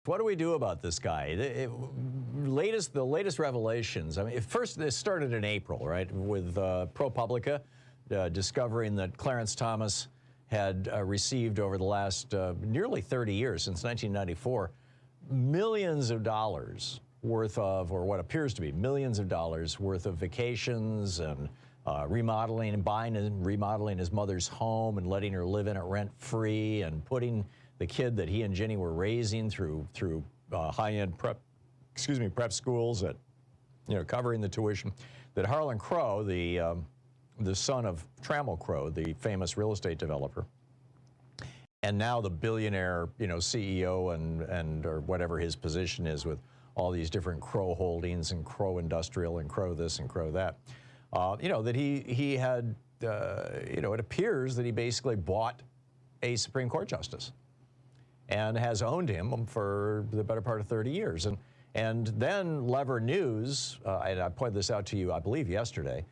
What do we do about this guy? The latest revelations. I mean, first this started in April, right, with ProPublica discovering that Clarence Thomas had received over the last nearly 30 years, since 1994, millions of dollars worth of, or what appears to be millions of dollars worth of vacations and remodeling and buying and remodeling his mother's home and letting her live in it rent-free and putting the kid that he and Ginny were raising through high-end prep schools at, covering the tuition. That Harlan Crow, the son of Trammell Crow, the famous real estate developer, and now the billionaire, CEO and or whatever his position is with all these different Crow holdings and Crow Industrial and Crow this and Crow that, that he had, it appears that he basically bought a Supreme Court justice and has owned him for the better part of 30 years. And then Lever News, and I pointed this out to you, I believe, yesterday,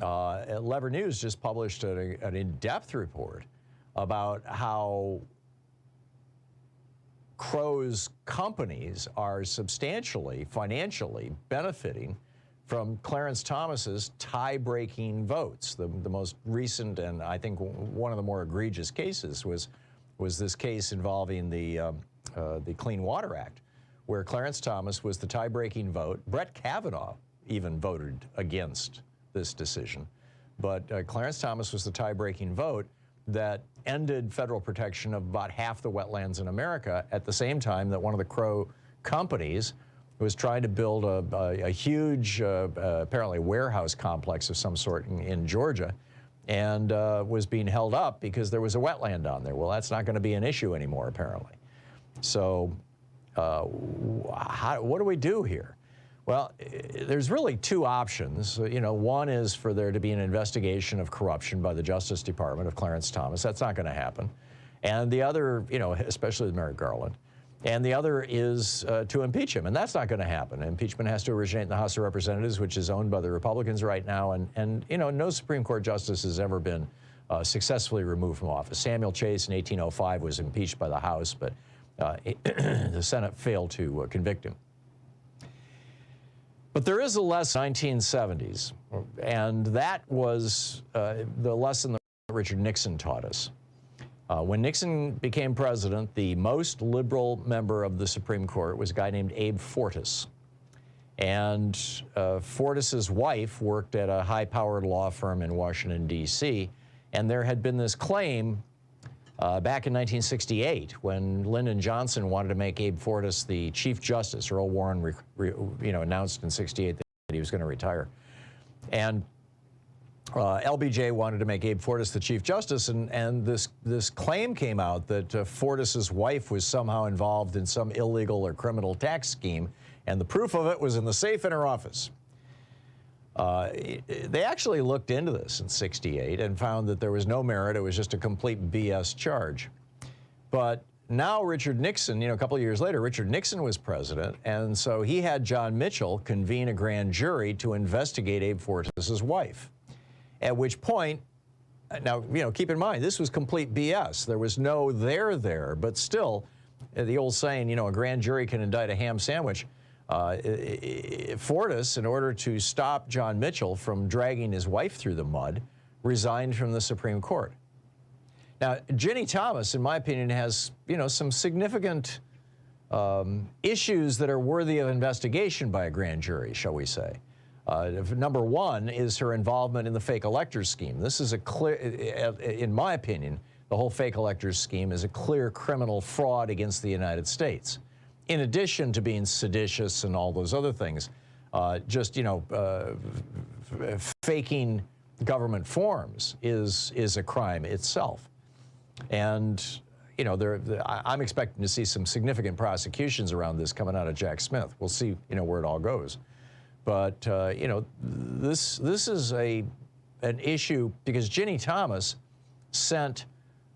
Lever News just published an in-depth report about how Crow's companies are substantially, financially benefiting from Clarence Thomas's tie-breaking votes. The most recent, and I think one of the more egregious cases, was this case involving the Clean Water Act, where Clarence Thomas was the tie-breaking vote. Brett Kavanaugh even voted against this decision. But Clarence Thomas was the tie-breaking vote that ended federal protection of about half the wetlands in America at the same time that one of the Crow companies was trying to build a huge, apparently warehouse complex of some sort in Georgia, and was being held up because there was a wetland on there. Well, that's not going to be an issue anymore, apparently. So what do we do here? Well, there's really two options. One is for there to be an investigation of corruption by the Justice Department of Clarence Thomas. That's not going to happen. And the other, especially with Merrick Garland. And the other is to impeach him, and that's not going to happen. Impeachment has to originate in the House of Representatives, which is owned by the Republicans right now, and no Supreme Court justice has ever been successfully removed from office. Samuel Chase in 1805 was impeached by the House, but the Senate failed to convict him. But there is a lesson in the 1970s, and that was the lesson that Richard Nixon taught us. When Nixon became president, the most liberal member of the Supreme Court was a guy named Abe Fortas. And Fortas's wife worked at a high-powered law firm in Washington, D.C., and there had been this claim back in 1968 when Lyndon Johnson wanted to make Abe Fortas the Chief Justice. Earl Warren announced in '68 that he was going to retire. And LBJ wanted to make Abe Fortas the Chief Justice, and this claim came out that Fortas's wife was somehow involved in some illegal or criminal tax scheme, and the proof of it was in the safe in her office. They actually looked into this in '68 and found that there was no merit. It was just a complete BS charge. But now Richard Nixon, a couple of years later, Richard Nixon was president, and so he had John Mitchell convene a grand jury to investigate Abe Fortas's wife. At which point, now, keep in mind, this was complete BS. There was no there, but still, the old saying, a grand jury can indict a ham sandwich. Fortas, in order to stop John Mitchell from dragging his wife through the mud, resigned from the Supreme Court. Now, Ginny Thomas, in my opinion, has, some significant issues that are worthy of investigation by a grand jury, shall we say. Number one is her involvement in the fake electors scheme. This is a clear, in my opinion, the whole fake electors scheme is a clear criminal fraud against the United States. In addition to being seditious and all those other things, faking government forms is a crime itself. And, I'm expecting to see some significant prosecutions around this coming out of Jack Smith. We'll see, where it all goes. But, this is an issue because Ginny Thomas sent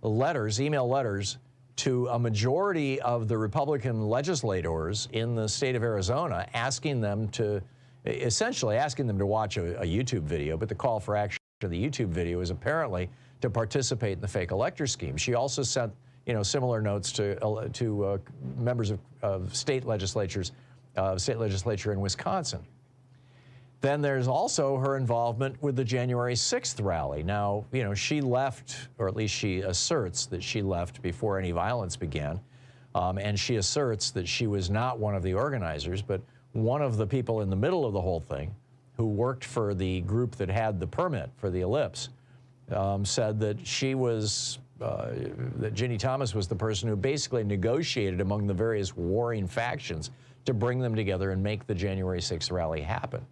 letters, email letters, to a majority of the Republican legislators in the state of Arizona, asking them to, essentially asking them to watch a YouTube video, but the call for action of the YouTube video is apparently to participate in the fake elector scheme. She also sent similar notes to members of state legislatures, state legislature in Wisconsin. Then there's also her involvement with the January 6th rally. Now, she left, or at least she asserts that she left before any violence began, and she asserts that she was not one of the organizers, but one of the people in the middle of the whole thing who worked for the group that had the permit for the ellipse, said that she was, that Ginny Thomas was the person who basically negotiated among the various warring factions to bring them together and make the January 6th rally happen.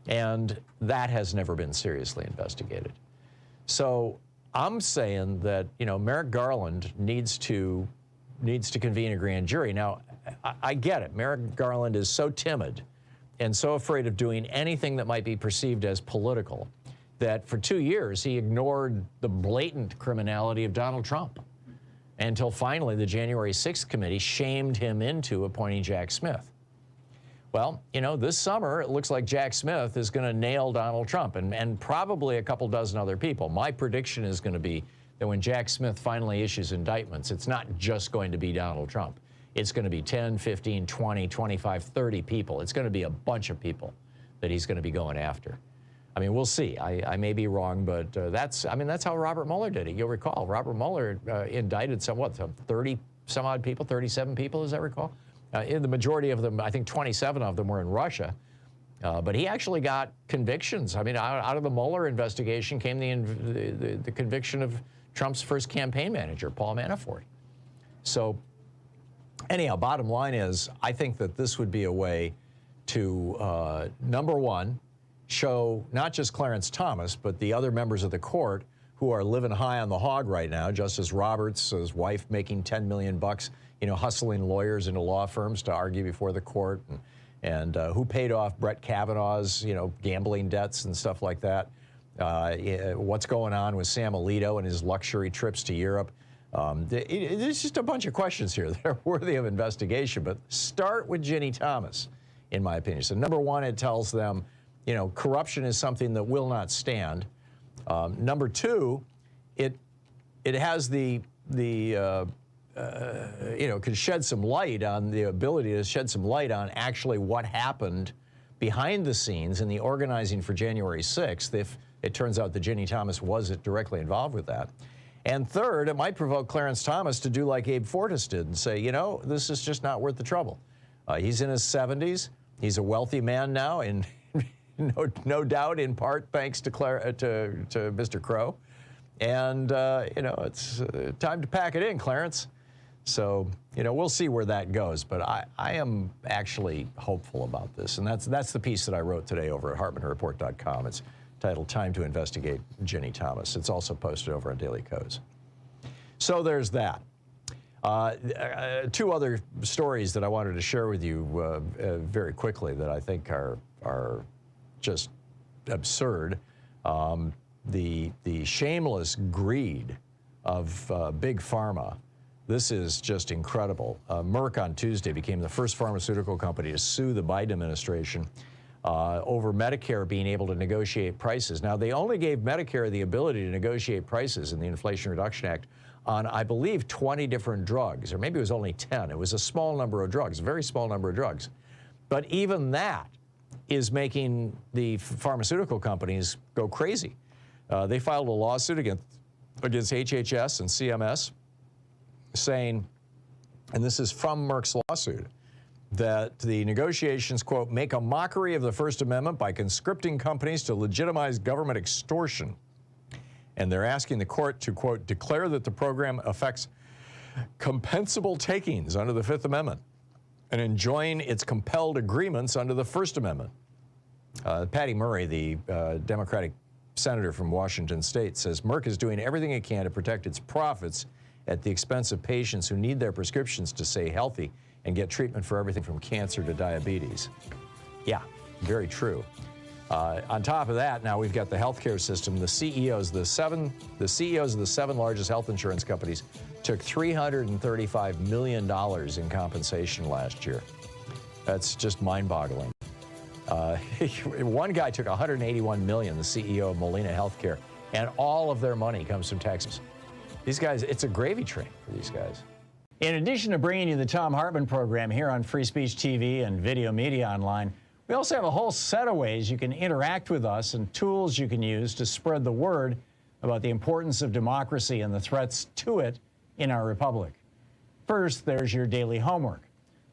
And that has never been seriously investigated. So I'm saying that, Merrick Garland needs to convene a grand jury. Now, I get it. Merrick Garland is so timid and so afraid of doing anything that might be perceived as political that for 2 years he ignored the blatant criminality of Donald Trump until finally the January 6th committee shamed him into appointing Jack Smith. Well, this summer it looks like Jack Smith is going to nail Donald Trump and probably a couple dozen other people. My prediction is going to be that when Jack Smith finally issues indictments, it's not just going to be Donald Trump. It's going to be 10, 15, 20, 25, 30 people. It's going to be a bunch of people that he's going to be going after. I mean, we'll see. I may be wrong, but that's how Robert Mueller did it. You'll recall, Robert Mueller indicted some 30 some odd people, 37 people, as I recall. In the majority of them, I think 27 of them were in Russia. But he actually got convictions. I mean, out of the Mueller investigation came the conviction of Trump's first campaign manager, Paul Manafort. So anyhow, bottom line is, I think that this would be a way to, number one, show not just Clarence Thomas, but the other members of the court who are living high on the hog right now. Justice Roberts, his wife making $10 million, hustling lawyers into law firms to argue before the court, and who paid off Brett Kavanaugh's, gambling debts and stuff like that. What's going on with Sam Alito and his luxury trips to Europe. There's just a bunch of questions here that are worthy of investigation, but start with Ginny Thomas, in my opinion. So number one, it tells them, corruption is something that will not stand. Number two, it has could shed some light on the ability to shed some light on actually what happened behind the scenes in the organizing for January 6th, if it turns out that Ginny Thomas wasn't directly involved with that. And third, it might provoke Clarence Thomas to do like Abe Fortas did and say, this is just not worth the trouble. He's in his 70s. He's a wealthy man now, and no doubt in part thanks to Mr. Crow. And, it's time to pack it in, Clarence. So, we'll see where that goes. But I am actually hopeful about this. And that's the piece that I wrote today over at HartmannReport.com. It's titled Time to Investigate Ginny Thomas. It's also posted over on Daily Kos. So there's that. Two other stories that I wanted to share with you very quickly that I think are just absurd. The shameless greed of Big Pharma. This is just incredible. Merck on Tuesday became the first pharmaceutical company to sue the Biden administration over Medicare being able to negotiate prices. Now, they only gave Medicare the ability to negotiate prices in the Inflation Reduction Act on, I believe, 20 different drugs, or maybe it was only 10. It was a small number of drugs, a very small number of drugs. But even that is making the pharmaceutical companies go crazy. They filed a lawsuit against HHS and CMS saying, and this is from Merck's lawsuit, that the negotiations, quote, make a mockery of the First Amendment by conscripting companies to legitimize government extortion. And they're asking the court to, quote, declare that the program affects compensable takings under the Fifth Amendment and enjoin its compelled agreements under the First Amendment. Patty Murray, the Democratic senator from Washington State, says Merck is doing everything it can to protect its profits at the expense of patients who need their prescriptions to stay healthy and get treatment for everything from cancer to diabetes. Yeah, very true. On top of that, now we've got the healthcare system. The CEOs of the seven largest health insurance companies took $335 million in compensation last year. That's just mind-boggling. One guy took $181 million, the CEO of Molina Healthcare, and all of their money comes from taxes. These guys, it's a gravy train for these guys. In addition to bringing you the Thom Hartmann Program here on Free Speech TV and Video Media Online, we also have a whole set of ways you can interact with us and tools you can use to spread the word about the importance of democracy and the threats to it in our republic. First, there's your daily homework.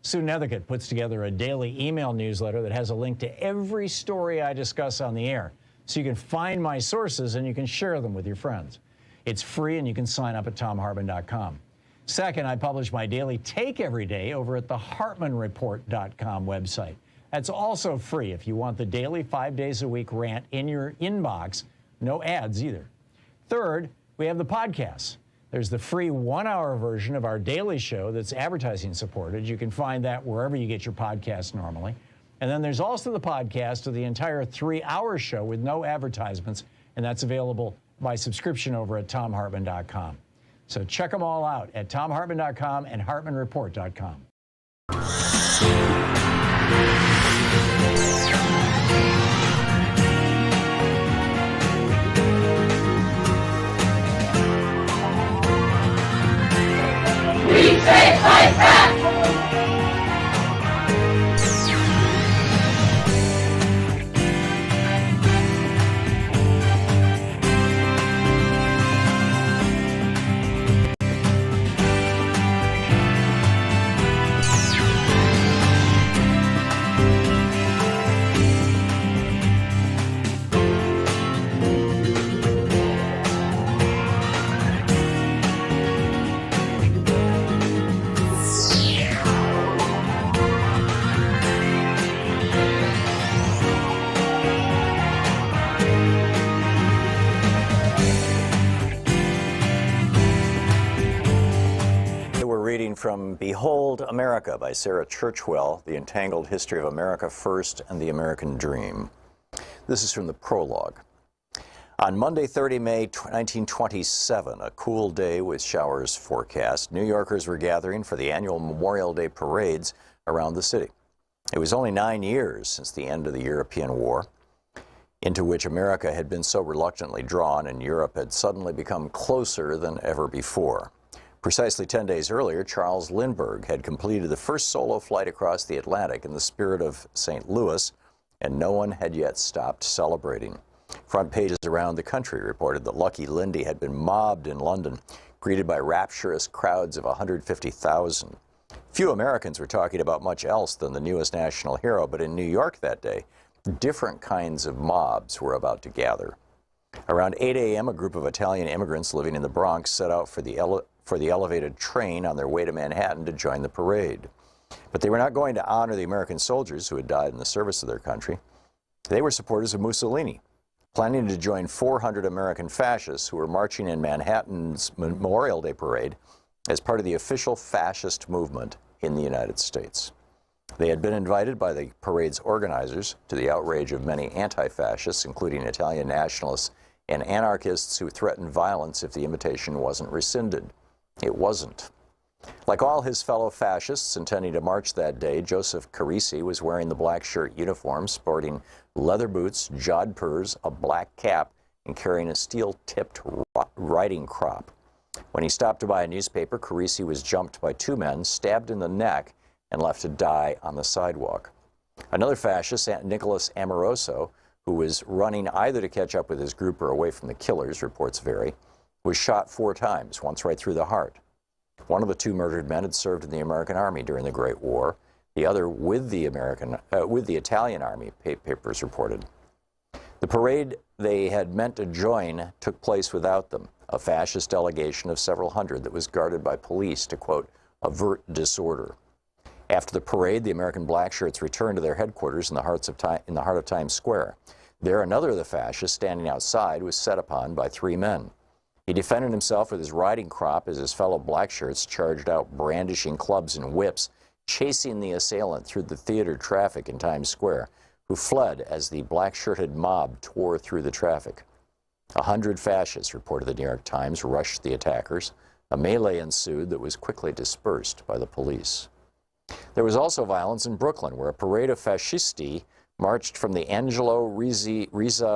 Sue Nethercutt puts together a daily email newsletter that has a link to every story I discuss on the air, so you can find my sources and you can share them with your friends. It's free and you can sign up at thomhartmann.com. Second, I publish my daily take every day over at the hartmannreport.com website. That's also free if you want the daily 5 days a week rant in your inbox. No ads either. Third, we have the podcasts. There's the free 1-hour version of our daily show that's advertising supported. You can find that wherever you get your podcasts normally. And then there's also the podcast of the entire 3-hour show with no advertisements, and that's available by subscription over at thomhartmann.com. So check them all out at thomhartmann.com and hartmannreport.com. We take life back! From Behold America by Sarah Churchwell, The Entangled History of America First and the American Dream. This is from the prologue. On Monday, 30 May 1927, a cool day with showers forecast, New Yorkers were gathering for the annual Memorial Day parades around the city. It was only 9 years since the end of the European War, into which America had been so reluctantly drawn, and Europe had suddenly become closer than ever before. Precisely 10 days earlier, Charles Lindbergh had completed the first solo flight across the Atlantic in the spirit of St. Louis, and no one had yet stopped celebrating. Front pages around the country reported that Lucky Lindy had been mobbed in London, greeted by rapturous crowds of 150,000. Few Americans were talking about much else than the newest national hero, but in New York that day, different kinds of mobs were about to gather. Around 8 a.m., a group of Italian immigrants living in the Bronx set out for the elevated train on their way to Manhattan to join the parade. But they were not going to honor the American soldiers who had died in the service of their country. They were supporters of Mussolini, planning to join 400 American fascists who were marching in Manhattan's Memorial Day parade as part of the official fascist movement in the United States. They had been invited by the parade's organizers, to the outrage of many anti-fascists, including Italian nationalists and anarchists who threatened violence if the invitation wasn't rescinded. It wasn't. Like all his fellow fascists intending to march that day, Joseph Carisi was wearing the black shirt uniform, sporting leather boots, jodhpurs, a black cap, and carrying a steel-tipped riding crop. When he stopped to buy a newspaper, Carisi was jumped by 2 men, stabbed in the neck, and left to die on the sidewalk. Another fascist, Nicholas Amoroso, who was running either to catch up with his group or away from the killers, reports vary, was shot 4 times, once right through the heart. One of the 2 murdered men had served in the American Army during the Great War. The other with the Italian Army, papers reported. The parade they had meant to join took place without them, a fascist delegation of several hundred that was guarded by police to, quote, avert disorder. After the parade, the American blackshirts returned to their headquarters in the heart of Times Square. There, another of the fascists standing outside was set upon by 3 men. He defended himself with his riding crop as his fellow blackshirts charged out, brandishing clubs and whips, chasing the assailant through the theater traffic in Times Square, who fled as the black-shirted mob tore through the traffic. 100 fascists, reported the New York Times, rushed the attackers. A melee ensued that was quickly dispersed by the police. There was also violence in Brooklyn, where a parade of fascisti marched from the Angelo Rizza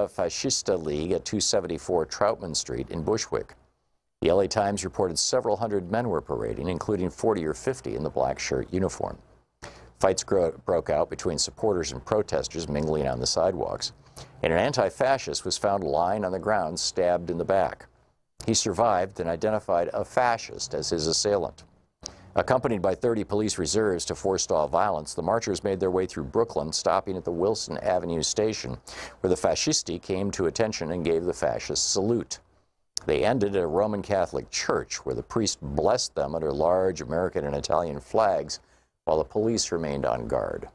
Fascista League at 274 Troutman Street in Bushwick. The LA Times reported several hundred men were parading, including 40 or 50 in the black shirt uniform. Fights broke out between supporters and protesters mingling on the sidewalks, and an anti-fascist was found lying on the ground, stabbed in the back. He survived and identified a fascist as his assailant. Accompanied by 30 police reserves to forestall violence, the marchers made their way through Brooklyn, stopping at the Wilson Avenue station, where the fascisti came to attention and gave the fascist salute. They ended at a Roman Catholic church, where the priest blessed them under large American and Italian flags, while the police remained on guard.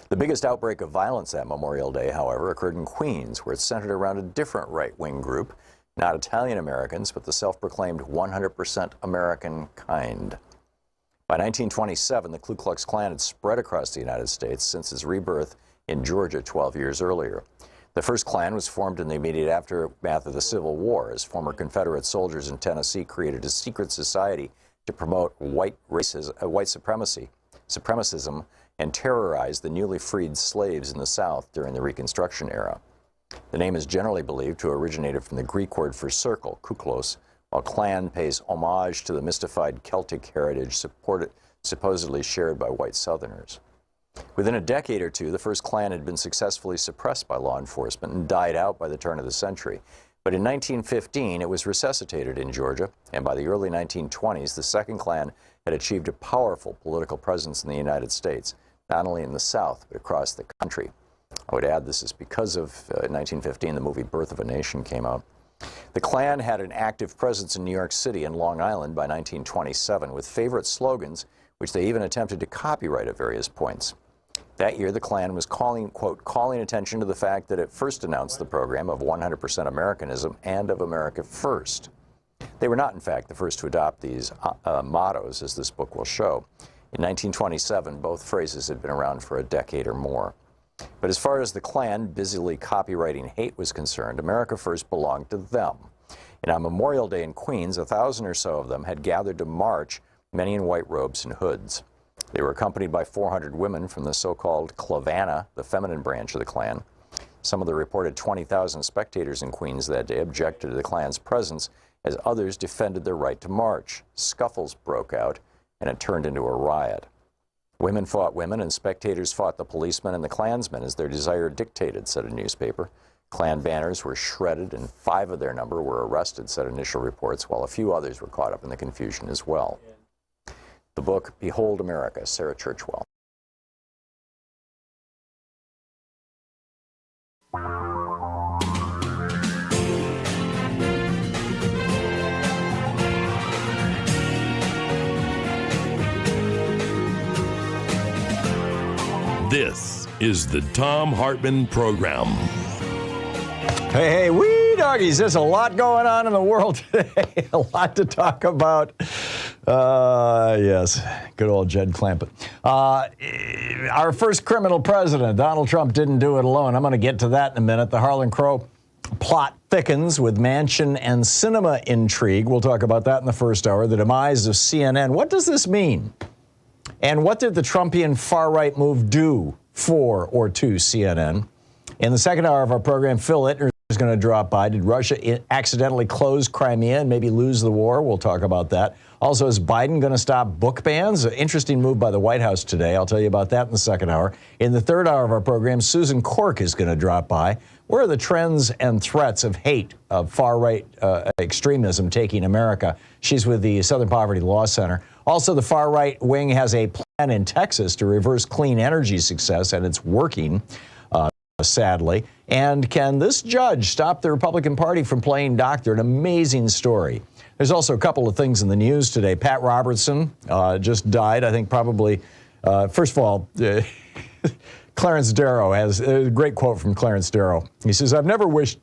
The biggest outbreak of violence that Memorial Day, however, occurred in Queens, where it centered around a different right-wing group, not Italian Americans, but the self-proclaimed 100% American kind. By 1927, the Ku Klux Klan had spread across the United States since its rebirth in Georgia 12 years earlier. The first Klan was formed in the immediate aftermath of the Civil War, as former Confederate soldiers in Tennessee created a secret society to promote white supremacism, and terrorize the newly freed slaves in the South during the Reconstruction era. The name is generally believed to have originated from the Greek word for circle, kuklos, while Klan pays homage to the mystified Celtic heritage supposedly shared by white Southerners. Within a decade or two, the first Klan had been successfully suppressed by law enforcement and died out by the turn of the century. But in 1915, it was resuscitated in Georgia, and by the early 1920s, the second Klan had achieved a powerful political presence in the United States, not only in the South, but across the country. I would add this is because of 1915, the movie Birth of a Nation came out. The Klan had an active presence in New York City and Long Island by 1927, with favorite slogans, which they even attempted to copyright at various points. That year, the Klan was quote, calling attention to the fact that it first announced the program of 100% Americanism and of America First. They were not, in fact, the first to adopt these mottos, as this book will show. In 1927, both phrases had been around for a decade or more. But as far as the Klan busily copywriting hate was concerned, America First belonged to them. And on Memorial Day in Queens, 1,000 or so of them had gathered to march, many in white robes and hoods. They were accompanied by 400 women from the so-called Clavana, the feminine branch of the Klan. Some of the reported 20,000 spectators in Queens that day objected to the Klan's presence, as others defended their right to march. Scuffles broke out, and it turned into a riot. Women fought women, and spectators fought the policemen and the Klansmen as their desire dictated, said a newspaper. Klan banners were shredded, and 5 of their number were arrested, said initial reports, while a few others were caught up in the confusion as well. The book, Behold America, Sarah Churchwell. This is the Thom Hartmann Program. Hey, wee doggies, there's a lot going on in the world today. A lot to talk about. Yes, good old Jed Clampett. Our first criminal president, Donald Trump, didn't do it alone. I'm going to get to that in a minute. The Harlan Crow plot thickens with Manchin and Sinema intrigue. We'll talk about that in the first hour. The demise of CNN. What does this mean? And what did the Trumpian far-right move do for or to CNN? In the second hour of our program, Phil Ittner is going to drop by. Did Russia accidentally close Crimea and maybe lose the war? We'll talk about that. Also, is Biden going to stop book bans? An interesting move by the White House today. I'll tell you about that in the second hour. In the third hour of our program, Susan Corke is going to drop by. Where are the trends and threats of hate, of far-right extremism taking America? She's with the Southern Poverty Law Center. Also, the far-right wing has a plan in Texas to reverse clean energy success, and it's working, sadly. And can this judge stop the Republican Party from playing doctor? An amazing story. There's also a couple of things in the news today. Pat Robertson just died, I think probably, first of all, Clarence Darrow has a great quote from Clarence Darrow. He says, I've never wished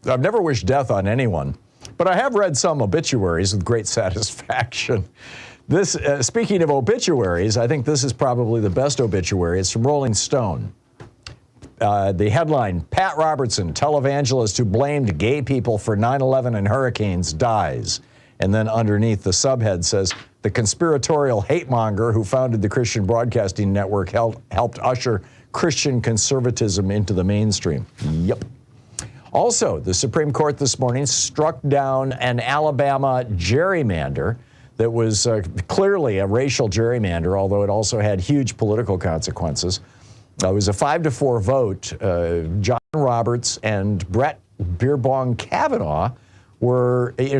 death on anyone, but I have read some obituaries with great satisfaction. This, speaking of obituaries, I think this is probably the best obituary. It's from Rolling Stone. The headline, Pat Robertson, televangelist who blamed gay people for 9/11 and hurricanes, dies. And then underneath the subhead says, the conspiratorial hate monger who founded the Christian Broadcasting Network helped usher Christian conservatism into the mainstream. Yep. Also, the Supreme Court this morning struck down an Alabama gerrymander that was clearly a racial gerrymander, although it also had huge political consequences. It was a 5-4 vote. John Roberts and Brett Beerbong Kavanaugh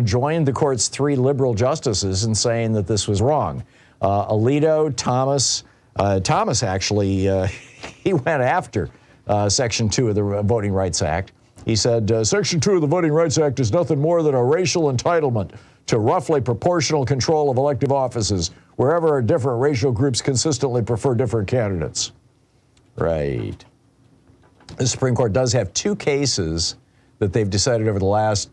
joined the court's 3 liberal justices in saying that this was wrong. Alito, Thomas actually, he went after Section 2 of the Voting Rights Act. He said, Section 2 of the Voting Rights Act is nothing more than a racial entitlement to roughly proportional control of elective offices wherever different racial groups consistently prefer different candidates. Right. The Supreme Court does have 2 cases that they've decided over the last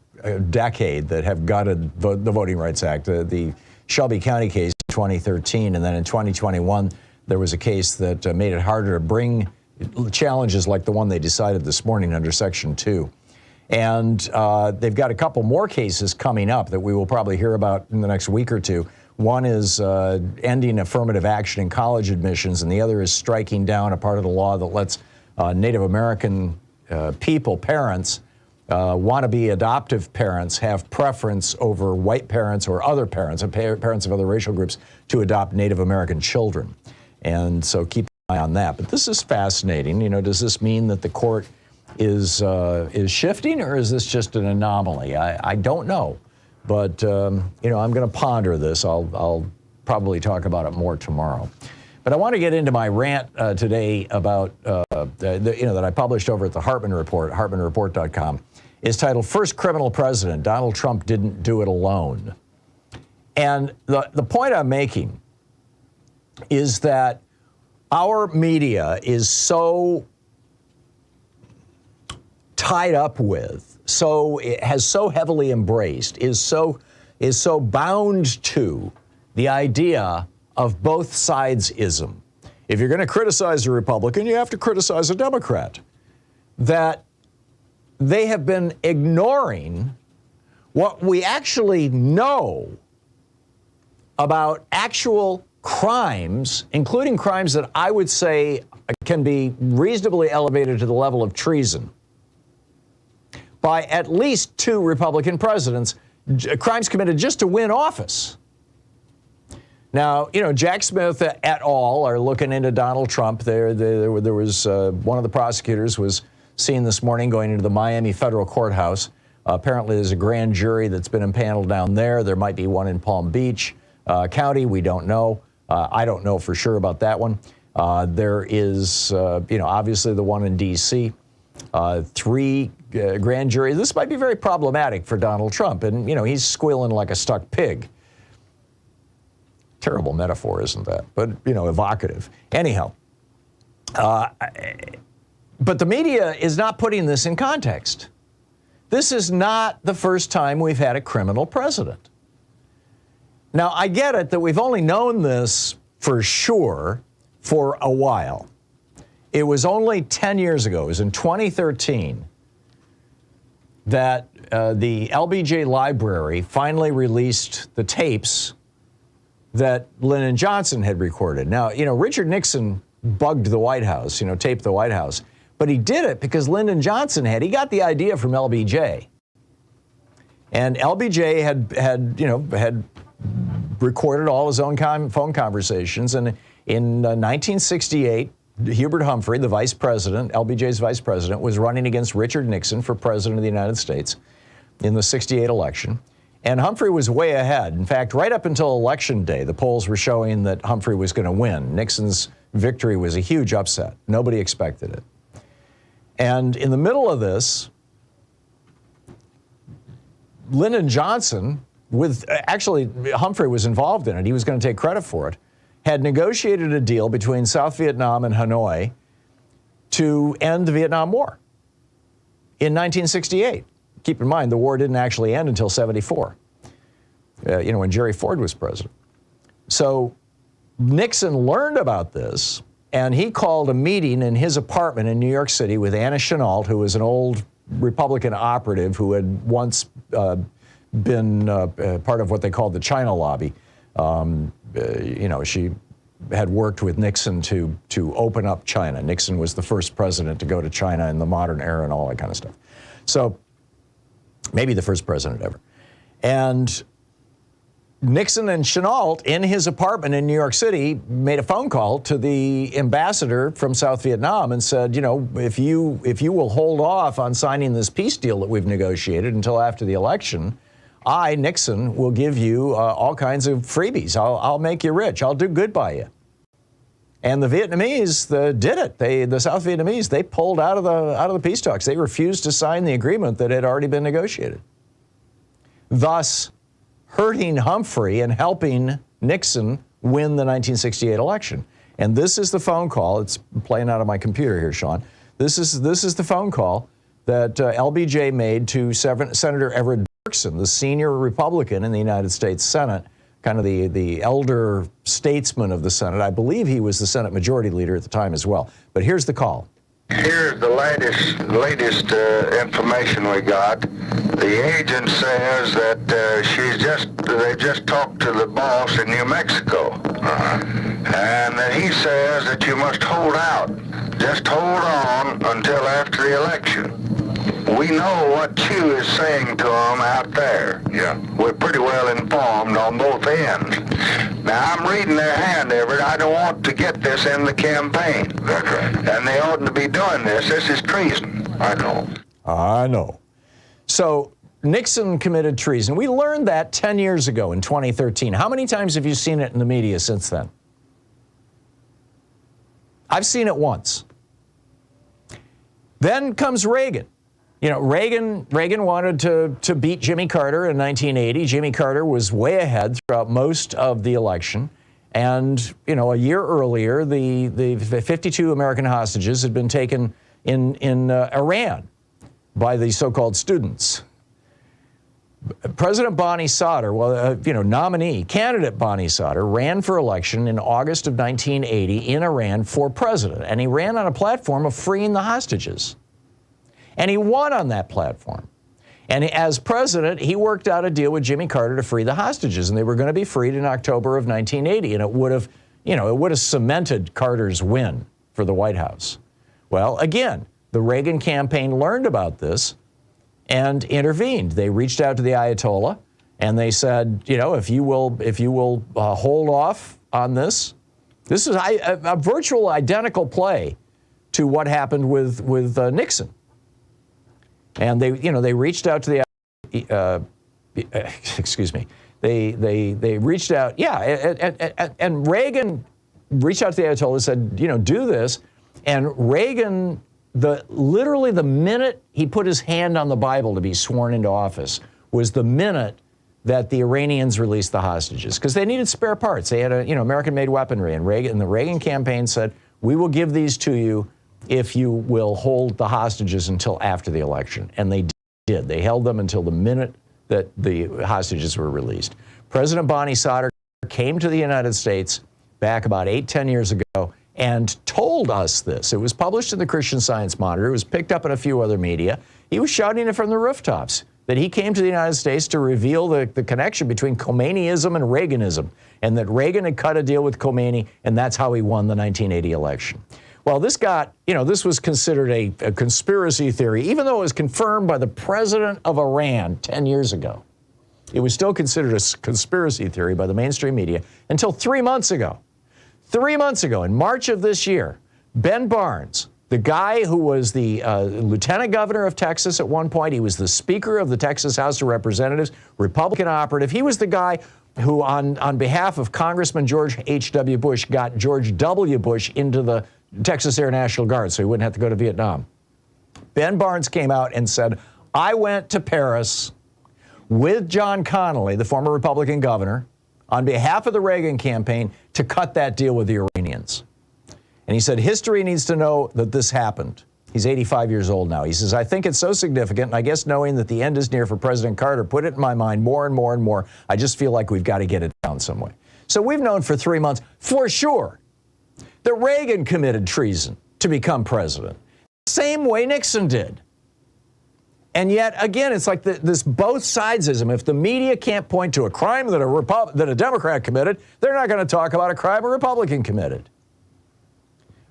decade that have gutted the Voting Rights Act. The Shelby County case in 2013, and then in 2021, there was a case that made it harder to bring challenges like the one they decided this morning under Section 2. And they've got a couple more cases coming up that we will probably hear about in the next week or two. One is ending affirmative action in college admissions, and the other is striking down a part of the law that lets Native American parents, wannabe adoptive parents, have preference over white parents or other parents, parents of other racial groups, to adopt Native American children. And so keep an eye on that. But this is fascinating. You know, does this mean that the court is shifting, or is this just an anomaly? I don't know. But, you know, I'm going to ponder this. I'll probably talk about it more tomorrow. But I want to get into my rant today about, that I published over at the Hartmann Report, hartmannreport.com. It's titled, First Criminal President, Donald Trump Didn't Do It Alone. And the point I'm making is that our media is so tied up with, has so heavily embraced, is so bound to the idea of both sides-ism. If you're going to criticize a Republican, you have to criticize a Democrat. That they have been ignoring what we actually know about actual crimes, including crimes that I would say can be reasonably elevated to the level of treason, by at least 2 Republican presidents, crimes committed just to win office. Now, you know, Jack Smith et al. Are looking into Donald Trump. There was one of the prosecutors was seen this morning going into the Miami federal courthouse. Apparently, there's a grand jury that's been impaneled down there. There might be one in Palm Beach County. We don't know. I don't know for sure about that one. There is, obviously the one in D.C. 3 grand juries. This might be very problematic for Donald Trump. And, you know, he's squealing like a stuck pig. Terrible metaphor, isn't that? But, you know, evocative. Anyhow, but the media is not putting this in context. This is not the first time we've had a criminal president. Now, I get it that we've only known this for sure for a while. It was only 10 years ago, it was in 2013, that the LBJ Library finally released the tapes that Lyndon Johnson had recorded. Now, you know, Richard Nixon bugged the White House, taped the White House, but he did it because Lyndon Johnson he got the idea from LBJ. And LBJ had recorded all his own phone conversations. And in 1968, Hubert Humphrey, the vice president, LBJ's vice president, was running against Richard Nixon for president of the United States in the 68 election. And Humphrey was way ahead. In fact, right up until Election Day, the polls were showing that Humphrey was going to win. Nixon's victory was a huge upset. Nobody expected it. And in the middle of this, Lyndon Johnson, actually Humphrey was involved in it, he was going to take credit for it, had negotiated a deal between South Vietnam and Hanoi to end the Vietnam War in 1968. Keep in mind, the war didn't actually end until 74, when Jerry Ford was president. So Nixon learned about this, and he called a meeting in his apartment in New York City with Anna Chennault, who was an old Republican operative who had once been part of what they called the China lobby. She had worked with Nixon to open up China. Nixon was the first president to go to China in the modern era and all that kind of stuff. So maybe the first president ever. And Nixon and Chenault, in his apartment in New York City, made a phone call to the ambassador from South Vietnam and said, you know, if you will hold off on signing this peace deal that we've negotiated until after the election, I, Nixon, will give you all kinds of freebies. I'll make you rich. I'll do good by you. And the Vietnamese did it. The South Vietnamese, they pulled out of the peace talks. They refused to sign the agreement that had already been negotiated, thus hurting Humphrey and helping Nixon win the 1968 election. And this is the phone call. It's playing out on my computer here, Sean. This is the phone call that LBJ made to Senator Everett Dirksen, the senior Republican in the United States Senate, kind of the elder statesman of the Senate. I believe he was the Senate Majority Leader at the time as well. But here's the call. Here's the latest information we got. The agent says that they just talked to the boss in New Mexico, and that he says that you must hold out, just hold on until after the election. We know what Chew is saying to them out there. Yeah, we're pretty well informed on both ends. Now, I'm reading their hand, Everett. I don't want to get this in the campaign. That's right. And they oughtn't to be doing this. This is treason. I know. I know. So Nixon committed treason. We learned that 10 years ago in 2013. How many times have you seen it in the media since then? I've seen it once. Then comes Reagan. You know, Reagan wanted to beat Jimmy Carter in 1980. Jimmy Carter was way ahead throughout most of the election. And, you know, a year earlier, the 52 American hostages had been taken in Iran by the so-called students. President Bonnie Sauter, candidate Bonnie Sauter, ran for election in August of 1980 in Iran for president. And he ran on a platform of freeing the hostages. And he won on that platform. And as president, he worked out a deal with Jimmy Carter to free the hostages, and they were going to be freed in October of 1980. And it would have cemented Carter's win for the White House. Well, again, the Reagan campaign learned about this and intervened. They reached out to the Ayatollah and they said, you know, if you will hold off on this. This is a virtual identical play to what happened with Nixon. And they reached out to the excuse me. They reached out, and Reagan reached out to the Ayatollah and said, you know, do this. And Reagan, literally the minute he put his hand on the Bible to be sworn into office was the minute that the Iranians released the hostages, because they needed spare parts. They had American-made weaponry, and the Reagan campaign said, we will give these to you if you will hold the hostages until after the election. And they did. They held them until the minute that the hostages were released. President Bonnie Sauter came to the United States back about 8-10 years ago and told us this. It was published in the Christian Science Monitor. It was picked up in a few other media. He was shouting it from the rooftops that he came to the United States to reveal the connection between Khomeiniism and Reaganism, and that Reagan had cut a deal with Khomeini, and that's how he won the 1980 election. Well, this was considered a conspiracy theory, even though it was confirmed by the president of Iran 10 years ago. It was still considered a conspiracy theory by the mainstream media until 3 months ago. 3 months ago, in March of this year, Ben Barnes, the guy who was the lieutenant governor of Texas at one point, he was the Speaker of the Texas House of Representatives, Republican operative. He was the guy who, on behalf of Congressman George H.W. Bush, got George W. Bush into the Texas Air National Guard so he wouldn't have to go to Vietnam. Ben Barnes came out and said, I went to Paris with John Connally, the former Republican governor, on behalf of the Reagan campaign to cut that deal with the Iranians. And he said, history needs to know that this happened. He's 85 years old now. He says, I think it's so significant, and I guess knowing that the end is near for President Carter put it in my mind more and more and more. I just feel like we've got to get it down some way. So we've known for 3 months, for sure, that Reagan committed treason to become president, same way Nixon did. And yet, again, it's like this both sidesism. If the media can't point to a crime that a Democrat committed, they're not going to talk about a crime a Republican committed.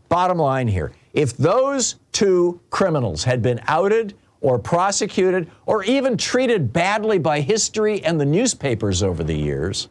Bottom line here, if those two criminals had been outed or prosecuted or even treated badly by history and the newspapers over the years,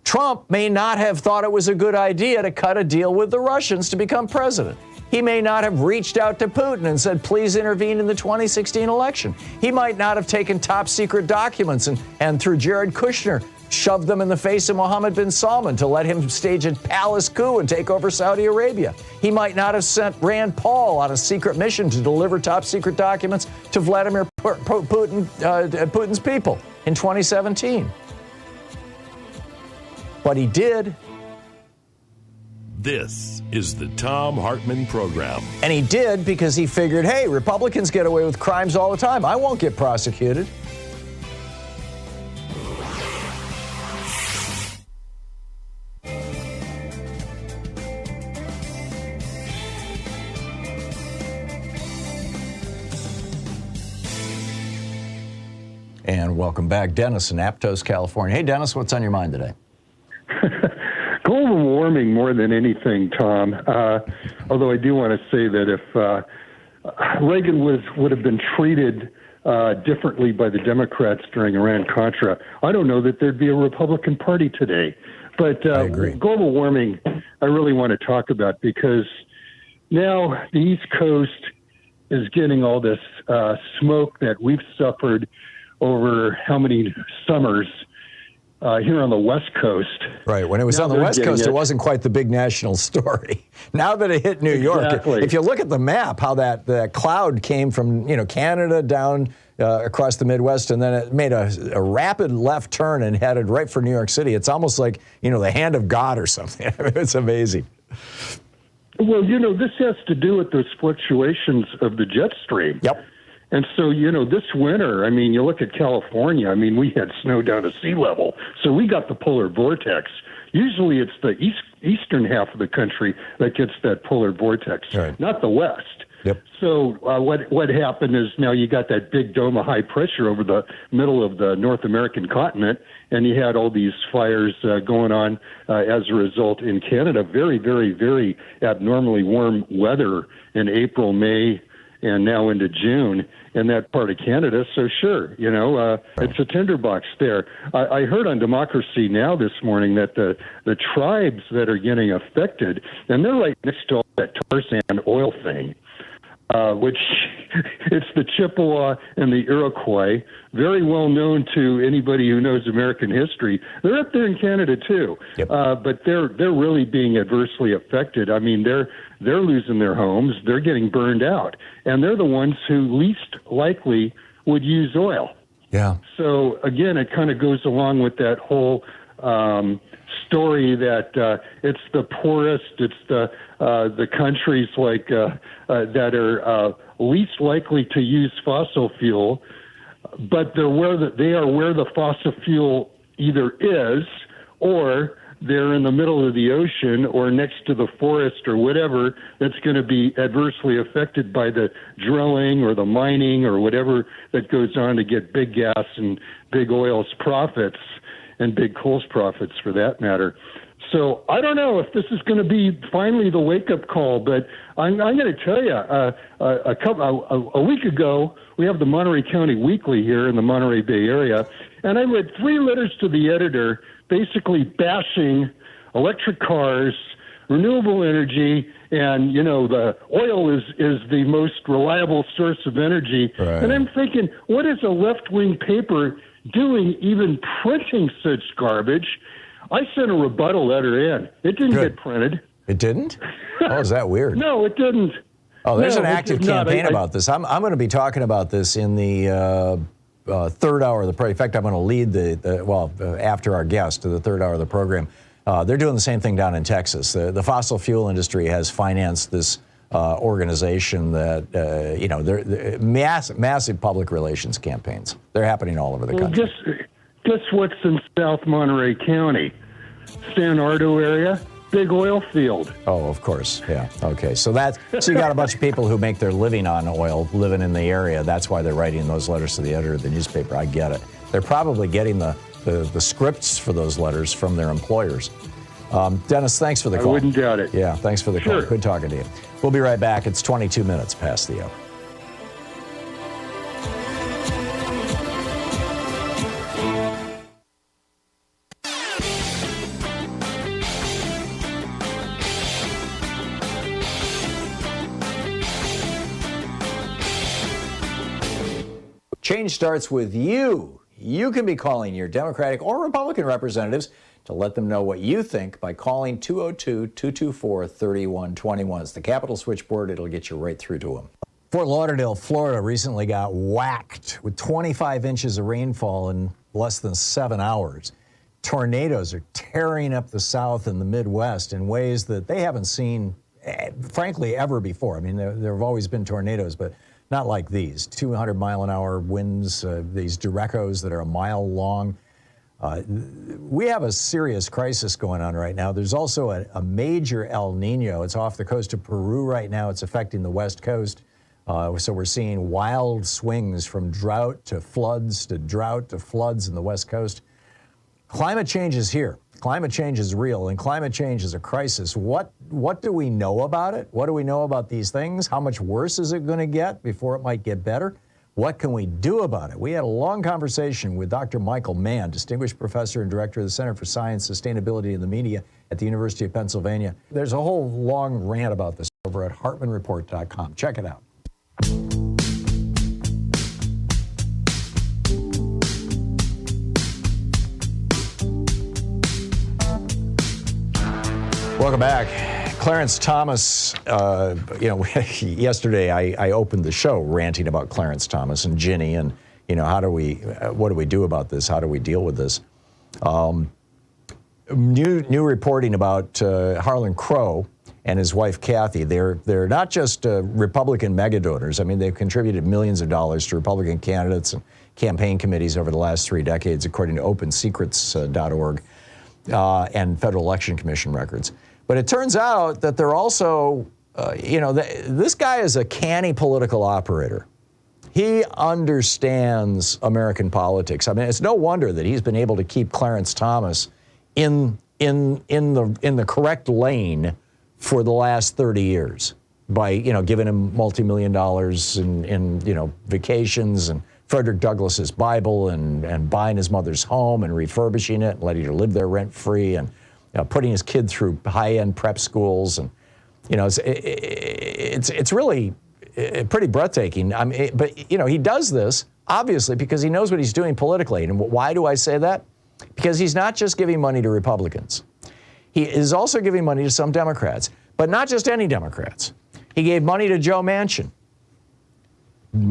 Trump may not have thought it was a good idea to cut a deal with the Russians to become president. He may not have reached out to Putin and said, please intervene in the 2016 election. He might not have taken top secret documents and through Jared Kushner, shoved them in the face of Mohammed bin Salman to let him stage a palace coup and take over Saudi Arabia. He might not have sent Rand Paul on a secret mission to deliver top secret documents to Vladimir Putin's people in 2017. But he did. This is the Thom Hartmann Program. And he did because he figured, hey, Republicans get away with crimes all the time. I won't get prosecuted. And welcome back, Dennis in Aptos, California. Hey, Dennis, what's on your mind today? Global warming more than anything, Tom. Although I do want to say that if Reagan would have been treated differently by the Democrats during Iran-Contra, I don't know that there'd be a Republican Party today. But I agree. Global warming, I really want to talk about because now the East Coast is getting all this smoke that we've suffered over how many summers here on the West Coast. Right. When it was on the West Coast, it wasn't quite the big national story. Now that it hit New York, if you look at the map, how that cloud came from Canada down across the Midwest, and then it made a rapid left turn and headed right for New York City. It's almost like the hand of God or something. I mean, it's amazing. Well, this has to do with those fluctuations of the jet stream. Yep. And so, this winter, I mean, you look at California, I mean, we had snow down to sea level. So we got the polar vortex. Usually it's the eastern half of the country that gets that polar vortex, right, not the West. Yep. So what happened is now you got that big dome of high pressure over the middle of the North American continent, and you had all these fires going on as a result in Canada. Very, very, very abnormally warm weather in April, May, and now into June in that part of Canada. So sure, it's a tinderbox there. I heard on Democracy Now! This morning that the tribes that are getting affected, and they're right next to all that tar sand oil thing, which it's the Chippewa and the Iroquois, very well known to anybody who knows American history. They're up there in Canada too, yep, but they're really being adversely affected. I mean, they're losing their homes, they're getting burned out, and they're the ones who least likely would use oil. Yeah. So again, it kind of goes along with that whole story that it's the poorest, it's the countries like that are least likely to use fossil fuel, but they are where the fossil fuel either is or they're in the middle of the ocean or next to the forest or whatever that's going to be adversely affected by the drilling or the mining or whatever that goes on to get big gas and big oil's profits and big coal's profits for that matter. So I don't know if this is going to be finally the wake-up call, but I'm going to tell you, a week ago, we have the Monterey County Weekly here in the Monterey Bay area, and I read 3 letters to the editor basically bashing electric cars, renewable energy, and, the oil is the most reliable source of energy. Right. And I'm thinking, what is a left-wing paper doing even printing such garbage? I sent a rebuttal letter in. It didn't get printed. It didn't? Oh, is that weird? No, it didn't. Oh, there's an active campaign about this. I'm going to be talking about this in the third hour of the program. In fact, I'm going to lead after our guest to the third hour of the program. They're doing the same thing down in Texas. The fossil fuel industry has financed this organization that, they're massive public relations campaigns. They're happening all over the country. Guess what's in South Monterey County? San Ardo area, big oil field. Oh, of course. Yeah. Okay. So you got a bunch of people who make their living on oil living in the area. That's why they're writing those letters to the editor of the newspaper. I get it. They're probably getting the scripts for those letters from their employers. Dennis, thanks for the call. I wouldn't doubt it. Yeah, thanks for the call. Good talking to you. We'll be right back. It's 22 minutes past the hour. Change starts with you. You can be calling your Democratic or Republican representatives to let them know what you think by calling 202-224-3121. It's the Capitol switchboard. It'll get you right through to them. Fort Lauderdale, Florida recently got whacked with 25 inches of rainfall in less than 7 hours. Tornadoes are tearing up the South and the Midwest in ways that they haven't seen, frankly, ever before. I mean, there have always been tornadoes, but not like these. 200-mile-an-hour winds, these derecos that are a mile long. We have a serious crisis going on right now. There's also a major El Nino. It's off the coast of Peru right now. It's affecting the West Coast. So we're seeing wild swings from drought to floods to drought to floods in the West Coast. Climate change is here. Climate change is real, and climate change is a crisis. What do we know about it? What do we know about these things? How much worse is it going to get before it might get better? What can we do about it? We had a long conversation with Dr. Michael Mann, Distinguished Professor and Director of the Center for Science, Sustainability, and the Media at the University of Pennsylvania. There's a whole long rant about this over at hartmannreport.com. Check it out. Welcome back. Clarence Thomas, yesterday I opened the show ranting about Clarence Thomas and Ginny and, what do we do about this? How do we deal with this? New reporting about Harlan Crow and his wife Kathy. They're not just Republican mega donors. I mean, they've contributed millions of dollars to Republican candidates and campaign committees over the last 3 decades, according to OpenSecrets.org and Federal Election Commission records. But it turns out that they're also, this guy is a canny political operator. He understands American politics. I mean, it's no wonder that he's been able to keep Clarence Thomas in the correct lane for the last 30 years by, giving him multi-million dollars in vacations and Frederick Douglass's Bible and buying his mother's home and refurbishing it and letting her live there rent-free and putting his kid through high-end prep schools. And, it's really pretty breathtaking. I mean, but, he does this, obviously, because he knows what he's doing politically. And why do I say that? Because he's not just giving money to Republicans. He is also giving money to some Democrats, but not just any Democrats. He gave money to Joe Manchin.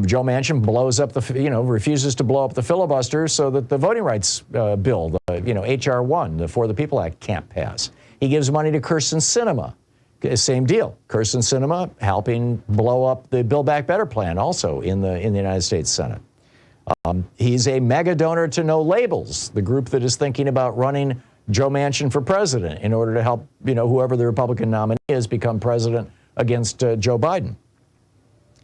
Joe Manchin blows up refuses to blow up the filibuster so that the voting rights bill, H.R. 1, the For the People Act, can't pass. He gives money to Manchin Sinema. Same deal. Manchin Sinema helping blow up the Build Back Better plan also in the United States Senate. He's a mega donor to No Labels, the group that is thinking about running Joe Manchin for president in order to help, whoever the Republican nominee is become president against Joe Biden.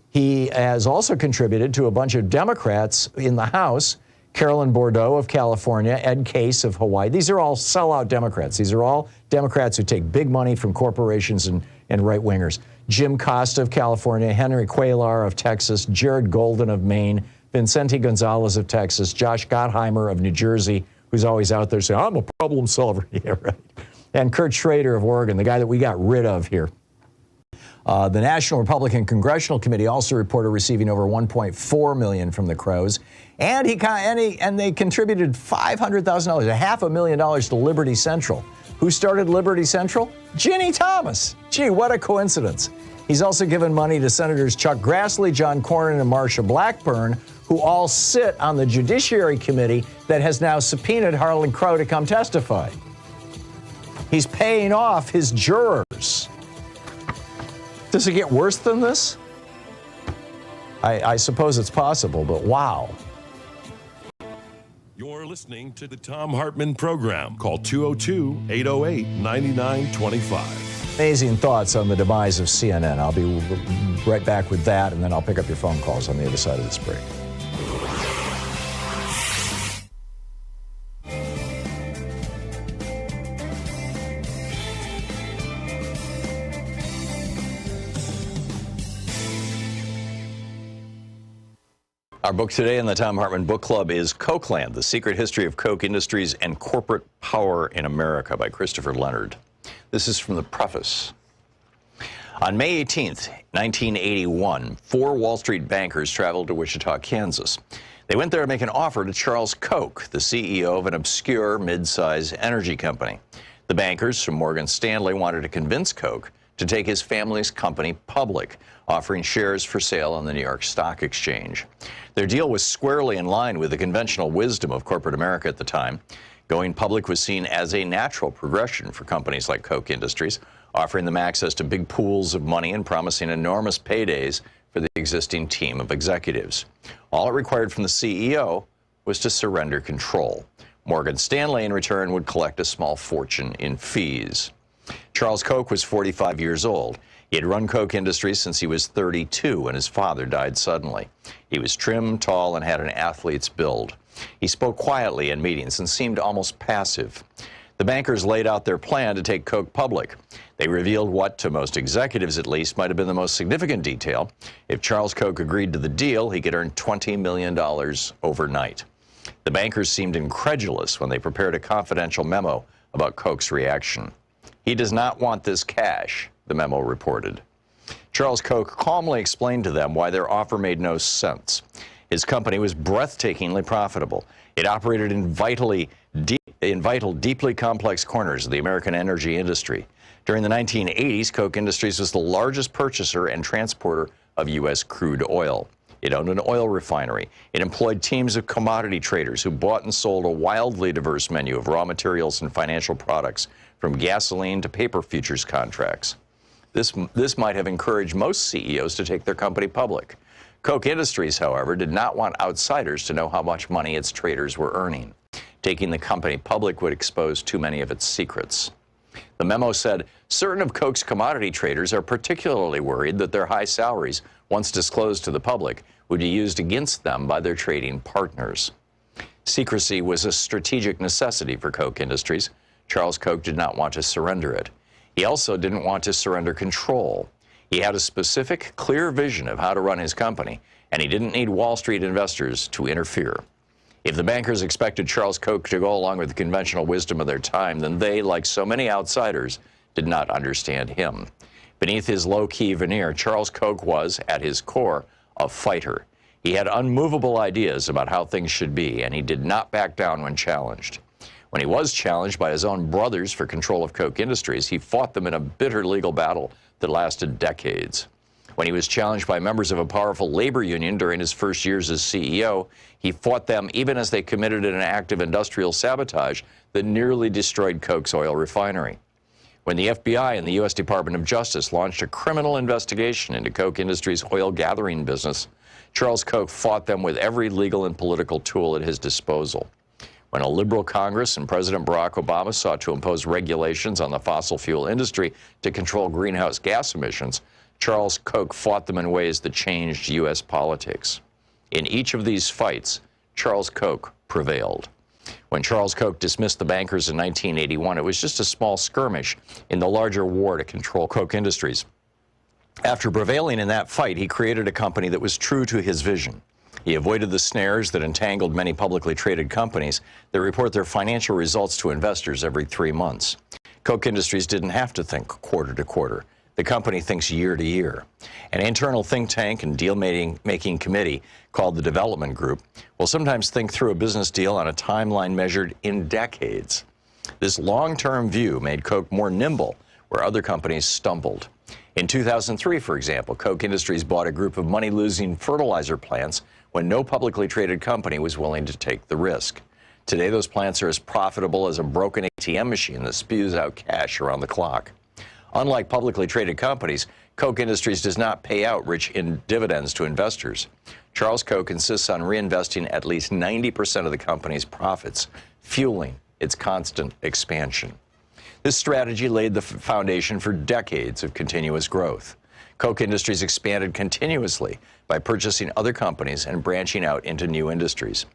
He has also contributed to a bunch of Democrats in the House, Carolyn Bourdeaux of California, Ed Case of Hawaii. These are all sellout Democrats. These are all Democrats who take big money from corporations and right-wingers. Jim Costa of California, Henry Cuellar of Texas, Jared Golden of Maine, Vicente Gonzalez of Texas, Josh Gottheimer of New Jersey, who's always out there saying, I'm a problem solver. Yeah, right. And Kurt Schrader of Oregon, the guy that we got rid of here. The National Republican Congressional Committee also reported receiving over $1.4 million from the Crows, and they contributed $500,000, $500,000 to Liberty Central. Who started Liberty Central? Ginny Thomas. Gee, what a coincidence. He's also given money to Senators Chuck Grassley, John Cornyn, and Marsha Blackburn, who all sit on the Judiciary Committee that has now subpoenaed Harlan Crow to come testify. He's paying off his jurors. Does it get worse than this? I suppose it's possible, but wow. You're listening to the Thom Hartmann Program. Call 202-808-9925. Amazing thoughts on the demise of CNN. I'll be right back with that, and then I'll pick up your phone calls on the other side of this break. Our book today in the Thom Hartmann Book Club is Cokeland, The Secret History of Coke Industries and Corporate Power in America by Christopher Leonard. This is from the preface. On May 18th, 1981, 4 Wall Street bankers traveled to Wichita, Kansas. They went there to make an offer to Charles Koch, the CEO of an obscure mid-size energy company. The bankers from Morgan Stanley wanted to convince Koch to take his family's company public, offering shares for sale on the New York Stock Exchange. Their deal was squarely in line with the conventional wisdom of corporate America at the time. Going public was seen as a natural progression for companies like Koch Industries, offering them access to big pools of money and promising enormous paydays for the existing team of executives. All it required from the CEO was to surrender control. Morgan Stanley, in return, would collect a small fortune in fees. Charles Koch was 45 years old. He had run Koch Industries since he was 32 when his father died suddenly. He was trim, tall, and had an athlete's build. He spoke quietly in meetings and seemed almost passive. The bankers laid out their plan to take Koch public. They revealed what, to most executives at least, might have been the most significant detail. If Charles Koch agreed to the deal, he could earn $20 million overnight. The bankers seemed incredulous when they prepared a confidential memo about Koch's reaction. "He does not want this cash," the memo reported. Charles Koch calmly explained to them why their offer made no sense. His company was breathtakingly profitable. It operated in vital, deeply complex corners of the American energy industry. During the 1980s, Koch Industries was the largest purchaser and transporter of U.S. crude oil. It owned an oil refinery. It employed teams of commodity traders who bought and sold a wildly diverse menu of raw materials and financial products, from gasoline to paper futures contracts. This might have encouraged most CEOs to take their company public. Koch Industries, however, did not want outsiders to know how much money its traders were earning. Taking the company public would expose too many of its secrets. The memo said, certain of Koch's commodity traders are particularly worried that their high salaries, once disclosed to the public, would be used against them by their trading partners. Secrecy was a strategic necessity for Koch Industries. Charles Koch did not want to surrender it. He also didn't want to surrender control. He had a specific, clear vision of how to run his company, and he didn't need Wall Street investors to interfere. If the bankers expected Charles Koch to go along with the conventional wisdom of their time, then they, like so many outsiders, did not understand him. Beneath his low-key veneer, Charles Koch was, at his core, a fighter. He had unmovable ideas about how things should be, and he did not back down when challenged. When he was challenged by his own brothers for control of Koch Industries, he fought them in a bitter legal battle that lasted decades. When he was challenged by members of a powerful labor union during his first years as CEO, he fought them even as they committed an act of industrial sabotage that nearly destroyed Koch's oil refinery. When the FBI and the U.S. Department of Justice launched a criminal investigation into Koch Industries' oil gathering business, Charles Koch fought them with every legal and political tool at his disposal. When a liberal Congress and President Barack Obama sought to impose regulations on the fossil fuel industry to control greenhouse gas emissions, Charles Koch fought them in ways that changed U.S. politics. In each of these fights, Charles Koch prevailed. When Charles Koch dismissed the bankers in 1981, it was just a small skirmish in the larger war to control Koch Industries. After prevailing in that fight, he created a company that was true to his vision. He avoided the snares that entangled many publicly traded companies that report their financial results to investors every 3 months. Koch Industries didn't have to think quarter to quarter. The company thinks year to year. An internal think tank and deal-making committee called the Development Group will sometimes think through a business deal on a timeline measured in decades. This long-term view made Koch more nimble where other companies stumbled. In 2003, for example, Koch Industries bought a group of money-losing fertilizer plants when no publicly traded company was willing to take the risk. Today, those plants are as profitable as a broken ATM machine that spews out cash around the clock. Unlike publicly traded companies, Koch Industries does not pay out rich dividends to investors. Charles Koch insists on reinvesting at least 90% of the company's profits, fueling its constant expansion. This strategy laid the foundation for decades of continuous growth. Koch Industries expanded continuously by purchasing other companies and branching out into new industries.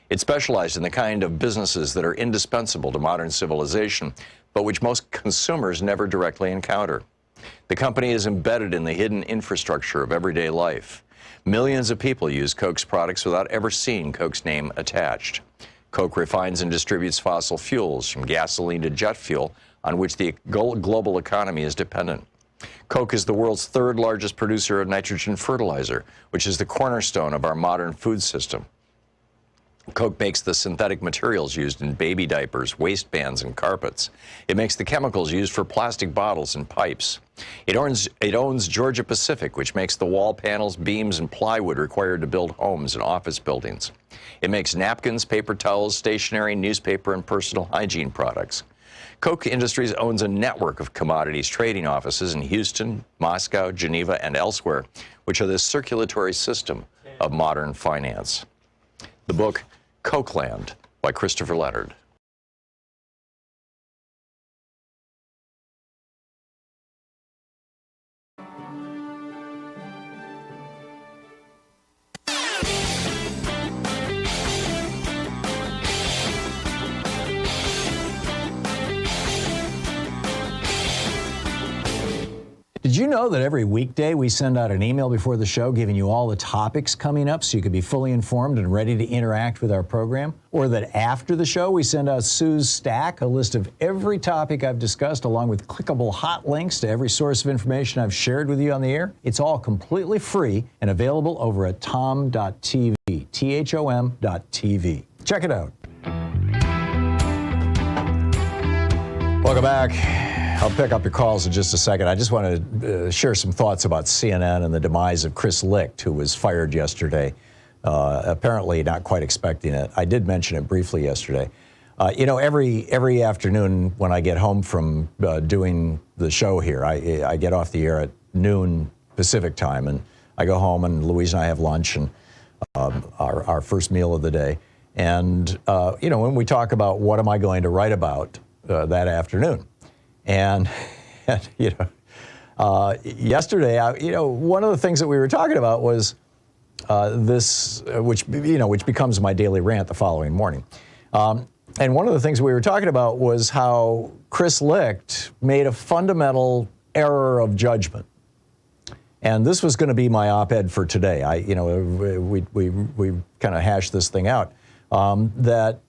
It specialized in the kind of businesses that are indispensable to modern civilization, but which most consumers never directly encounter. The company is embedded in the hidden infrastructure of everyday life. Millions of people use Koch's products without ever seeing Koch's name attached. Koch refines and distributes fossil fuels, from gasoline to jet fuel, on which the global economy is dependent. Corke is the world's third largest producer of nitrogen fertilizer, which is the cornerstone of our modern food system. Corke makes the synthetic materials used in baby diapers, waistbands, and carpets. It makes the chemicals used for plastic bottles and pipes. It owns Georgia Pacific, which makes the wall panels, beams, and plywood required to build homes and office buildings. It makes napkins, paper towels, stationery, newspaper, and personal hygiene products. Corke Industries owns a network of commodities trading offices in Houston, Moscow, Geneva, and elsewhere, which are the circulatory system of modern finance. The book, Corkeland, by Christopher Leonard. Did you know that every weekday we send out an email before the show giving you all the topics coming up so you can be fully informed and ready to interact with our program? Or that after the show we send out Sue's Stack, a list of every topic I've discussed along with clickable hot links to every source of information I've shared with you on the air? It's all completely free and available over at thom.tv, THOM.tv. Check it out. Welcome back. I'll pick up your calls in just a second. I just want to share some thoughts about CNN and the demise of Chris Licht, who was fired yesterday, apparently not quite expecting it. I did mention it briefly yesterday. You know, every afternoon when I get home from doing the show here, I get off the air at noon Pacific time, and I go home, and Louise and I have lunch, and our first meal of the day. And, you know, when we talk about what am I going to write about that afternoon, and you know, yesterday, you know, one of the things that we were talking about was this, which becomes my daily rant the following morning. And one of the things we were talking about was how Chris Licht made a fundamental error of judgment. And this was going to be my op-ed for today. You know, we kind of hashed this thing out. That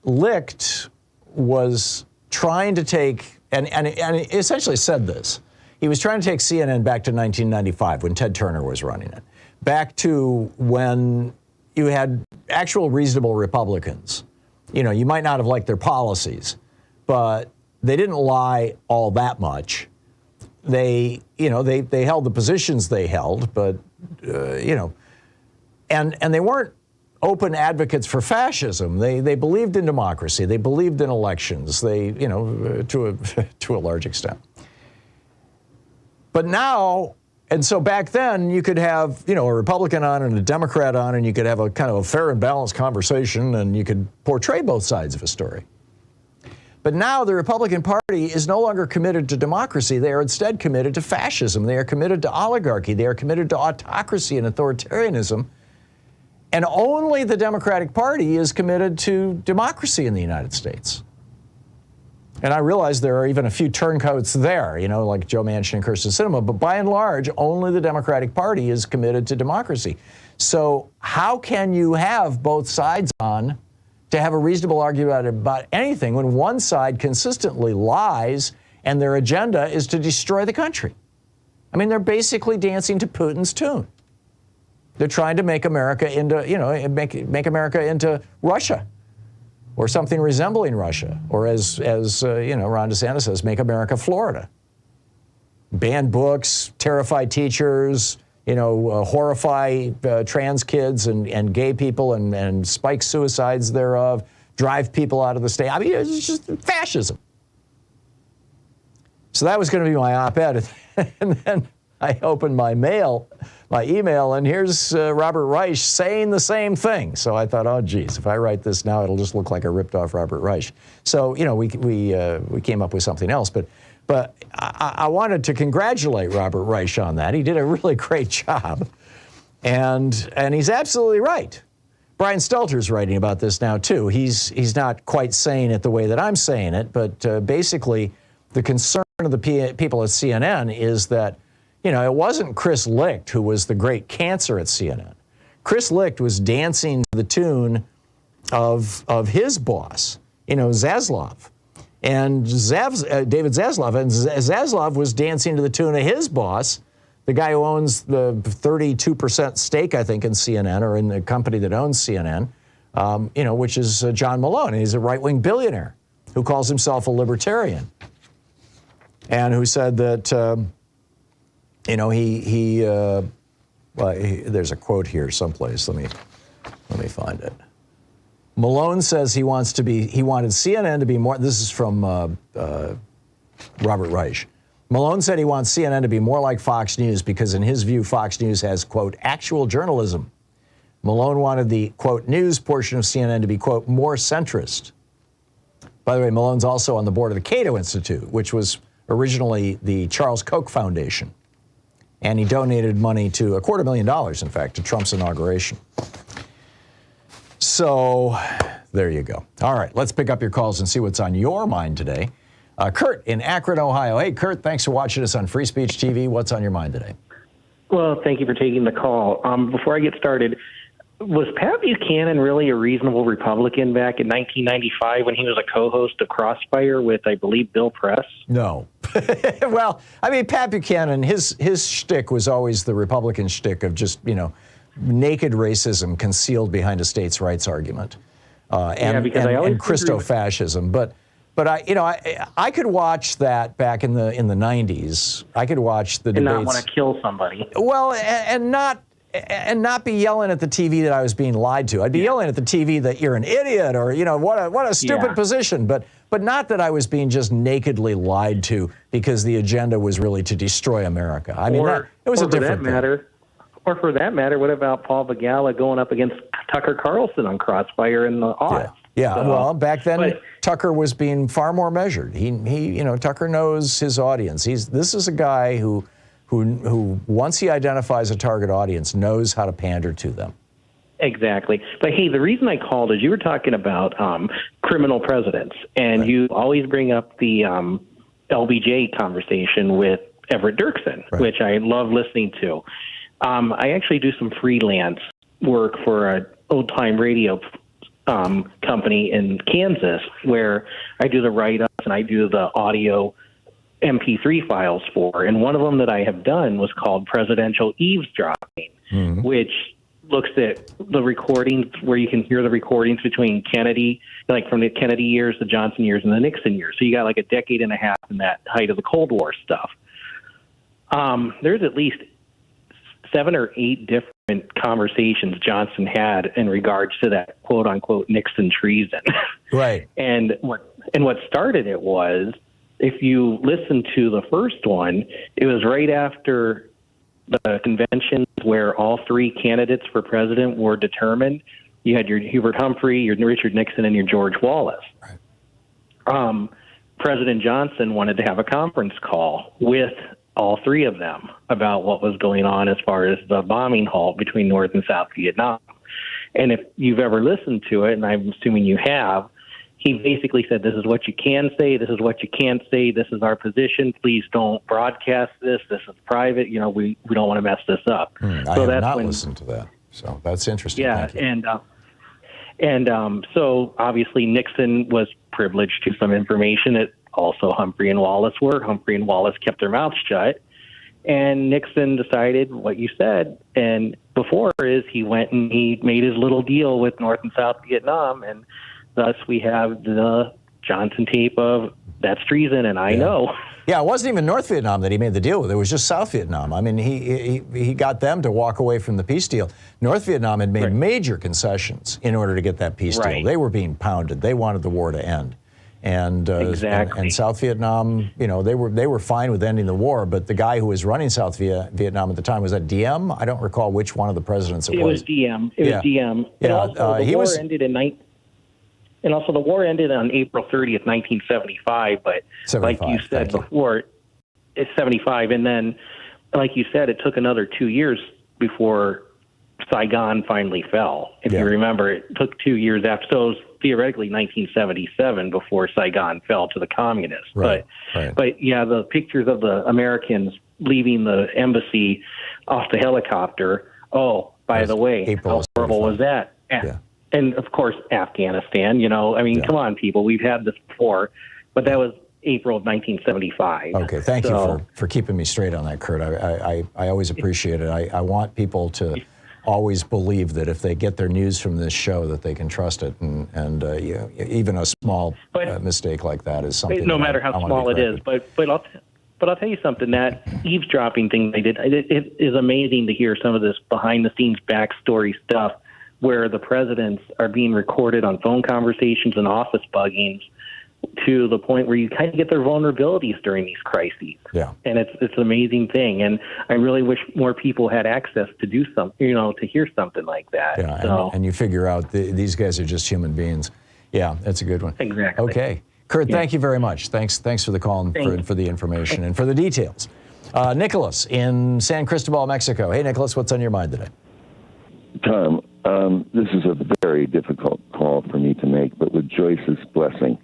Licht was trying to take, and essentially said this. He was trying to take CNN back to 1995 when Ted Turner was running it, back to when you had actual reasonable Republicans. You know, you might not have liked their policies, but they didn't lie all that much. They, you know, they held the positions they held, but, you know, and they weren't open advocates for fascism. They believed in democracy. They believed in elections. They, you know, to a large extent. But now, and so back then, you could have, you know, a Republican on and a Democrat on, and you could have a kind of a fair and balanced conversation, and you could portray both sides of a story. But now the Republican Party is no longer committed to democracy. They are instead committed to fascism. They are committed to oligarchy. They are committed to autocracy and authoritarianism. And only the Democratic Party is committed to democracy in the United States. And I realize there are even a few turncoats there, you know, like Joe Manchin and Kyrsten Sinema, but by and large, only the Democratic Party is committed to democracy. So how can you have both sides on to have a reasonable argument about anything when one side consistently lies and their agenda is to destroy the country? I mean, they're basically dancing to Putin's tune. They're trying to make America into, you know, make America into Russia or something resembling Russia, or as you know, Ron DeSantis says, make America Florida. Ban books, terrify teachers, you know, horrify trans kids and gay people and spike suicides thereof, drive people out of the state. I mean, it's just fascism. So that was going to be my op-ed. And then I opened my email, and here's Robert Reich saying the same thing. So I thought, oh, geez, if I write this now, it'll just look like I ripped off Robert Reich. So, you know, we came up with something else. But I wanted to congratulate Robert Reich on that. He did a really great job. And he's absolutely right. Brian Stelter's writing about this now, too. He's not quite saying it the way that I'm saying it, but basically the concern of the people at CNN is that, you know, it wasn't Chris Licht who was the great cancer at CNN. Chris Licht was dancing to the tune of his boss, you know, Zaslav. and David Zaslav, and Zaslav was dancing to the tune of his boss, the guy who owns the 32% stake, I think, in CNN, or in the company that owns CNN, which is John Malone. He's a right-wing billionaire who calls himself a libertarian, and who said that, there's a quote here someplace. Let me find it. Malone says he wanted CNN to be more. This is from Robert Reich. Malone said he wants CNN to be more like Fox News because, in his view, Fox News has, quote, actual journalism. Malone wanted the, quote, news portion of CNN to be, quote, more centrist. By the way, Malone's also on the board of the Cato Institute, which was originally the Charles Koch Foundation. And he donated money to $250,000, in fact, to Trump's inauguration. So there you go. All right, let's pick up your calls and see what's on your mind today. Kurt in Akron, Ohio. Hey, Kurt, thanks for watching us on Free Speech TV. What's on your mind today? Well, thank you for taking the call. Before I get started, was Pat Buchanan really a reasonable Republican back in 1995 when he was a co-host of Crossfire with, I believe, Bill Press? No. Well, I mean, Pat Buchanan, his shtick was always the Republican shtick of just, naked racism concealed behind a states' rights argument, and Christo-fascism. But I could watch that back in the 90s. I could watch the debates. And not want to kill somebody. Well, and not be yelling at the TV that I was being lied to. I'd be yelling at the TV that you're an idiot, or what a stupid position. But not that I was being just nakedly lied to because the agenda was really to destroy America. I mean, it was a different thing. Or for that matter, what about Paul Begala going up against Tucker Carlson on Crossfire in the aughts? Yeah. So, well, back then Tucker was being far more measured. Tucker knows his audience. This is a guy who once he identifies a target audience knows how to pander to them. Exactly. But hey, the reason I called is you were talking about criminal presidents, and you always bring up the LBJ conversation with Everett Dirksen, which I love listening to. I actually do some freelance work for an old-time radio company in Kansas where I do the write-ups and I do the audio MP3 files for. And one of them that I have done was called Presidential Eavesdropping, which looks at the recordings where you can hear the recordings between Kennedy, like from the Kennedy years, the Johnson years, and the Nixon years. So you got like a decade and a half in that height of the Cold War stuff. There's at least 7 or 8 different conversations Johnson had in regards to that quote unquote Nixon treason. Right. And what started it was, if you listen to the first one, it was right after the conventions where all 3 candidates for president were determined. You had your Hubert Humphrey, your Richard Nixon, and your George Wallace. Right. President Johnson wanted to have a conference call with all 3 of them about what was going on as far as the bombing halt between North and South Vietnam. And if you've ever listened to it, and I'm assuming you have, he basically said, this is what you can say, this is what you can't say, this is our position, please don't broadcast this, this is private, we don't want to mess this up. I have not listened to that, so that's interesting. Yeah, and so obviously Nixon was privileged to some information that also Humphrey and Wallace were. Humphrey and Wallace kept their mouths shut, and Nixon decided what you said, and before is he went and he made his little deal with North and South Vietnam, and thus we have the Johnson tape of that's treason, and I know. Yeah, it wasn't even North Vietnam that he made the deal with. It was just South Vietnam. I mean, he got them to walk away from the peace deal. North Vietnam had made major concessions in order to get that peace deal. They were being pounded. They wanted the war to end. And and South Vietnam, they were fine with ending the war, but the guy who was running South Vietnam at the time, was that Diem? I don't recall which one of the presidents it was. It was Diem. It was Diem. And also the war ended and also the war ended on April 30th, 1975. But like you said before, it's 75, and then, like you said, it took another 2 years before Saigon finally fell. If you remember, it took 2 years after. So it was theoretically 1977 before Saigon fell to the communists. But yeah, the pictures of the Americans leaving the embassy off the helicopter. Oh, by the way, how horrible was that? And of course, Afghanistan. Come on, people. We've had this before. but that was April of 1975. Okay, thank you for keeping me straight on that, Kurt. I always appreciate it. I want people to always believe that if they get their news from this show, that they can trust it, and even a small mistake like that is something. No matter how small it is, but I'll tell you something. That eavesdropping thing they did, it is amazing to hear some of this behind-the-scenes backstory stuff, where the presidents are being recorded on phone conversations and office buggings, to the point where you kind of get their vulnerabilities during these crises. Yeah. And it's an amazing thing. And I really wish more people had access to do something, to hear something like that. Yeah, so, and you figure out these guys are just human beings. Yeah, that's a good one. Exactly. Okay. Kurt, thank you very much. Thanks for the call and for the information and for the details. Nicholas in San Cristobal, Mexico. Hey, Nicholas, what's on your mind today? Tom, this is a very difficult call for me to make, but with Joyce's blessing,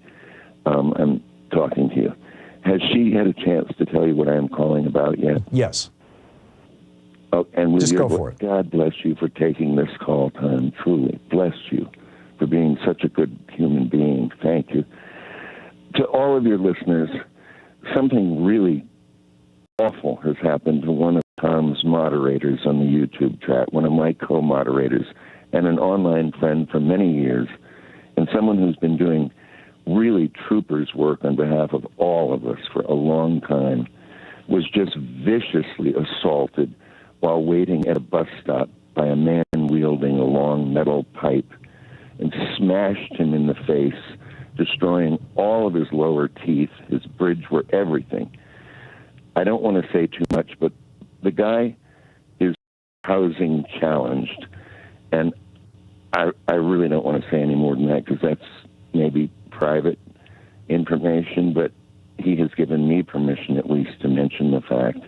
I'm talking to you. Has she had a chance to tell you what I am calling about yet? Yes. Oh, and just go for it. God bless you for taking this call, Tom. Truly, bless you for being such a good human being. Thank you. To all of your listeners, something really awful has happened to one of Tom's moderators on the YouTube chat, one of my co-moderators, and an online friend for many years, and someone who's been doing really trooper's work on behalf of all of us for a long time, was just viciously assaulted while waiting at a bus stop by a man wielding a long metal pipe, and smashed him in the face, destroying all of his lower teeth, his bridge, were everything. I don't want to say too much, but the guy is housing challenged, and I really don't want to say any more than that, because that's maybe private information, but he has given me permission at least to mention the fact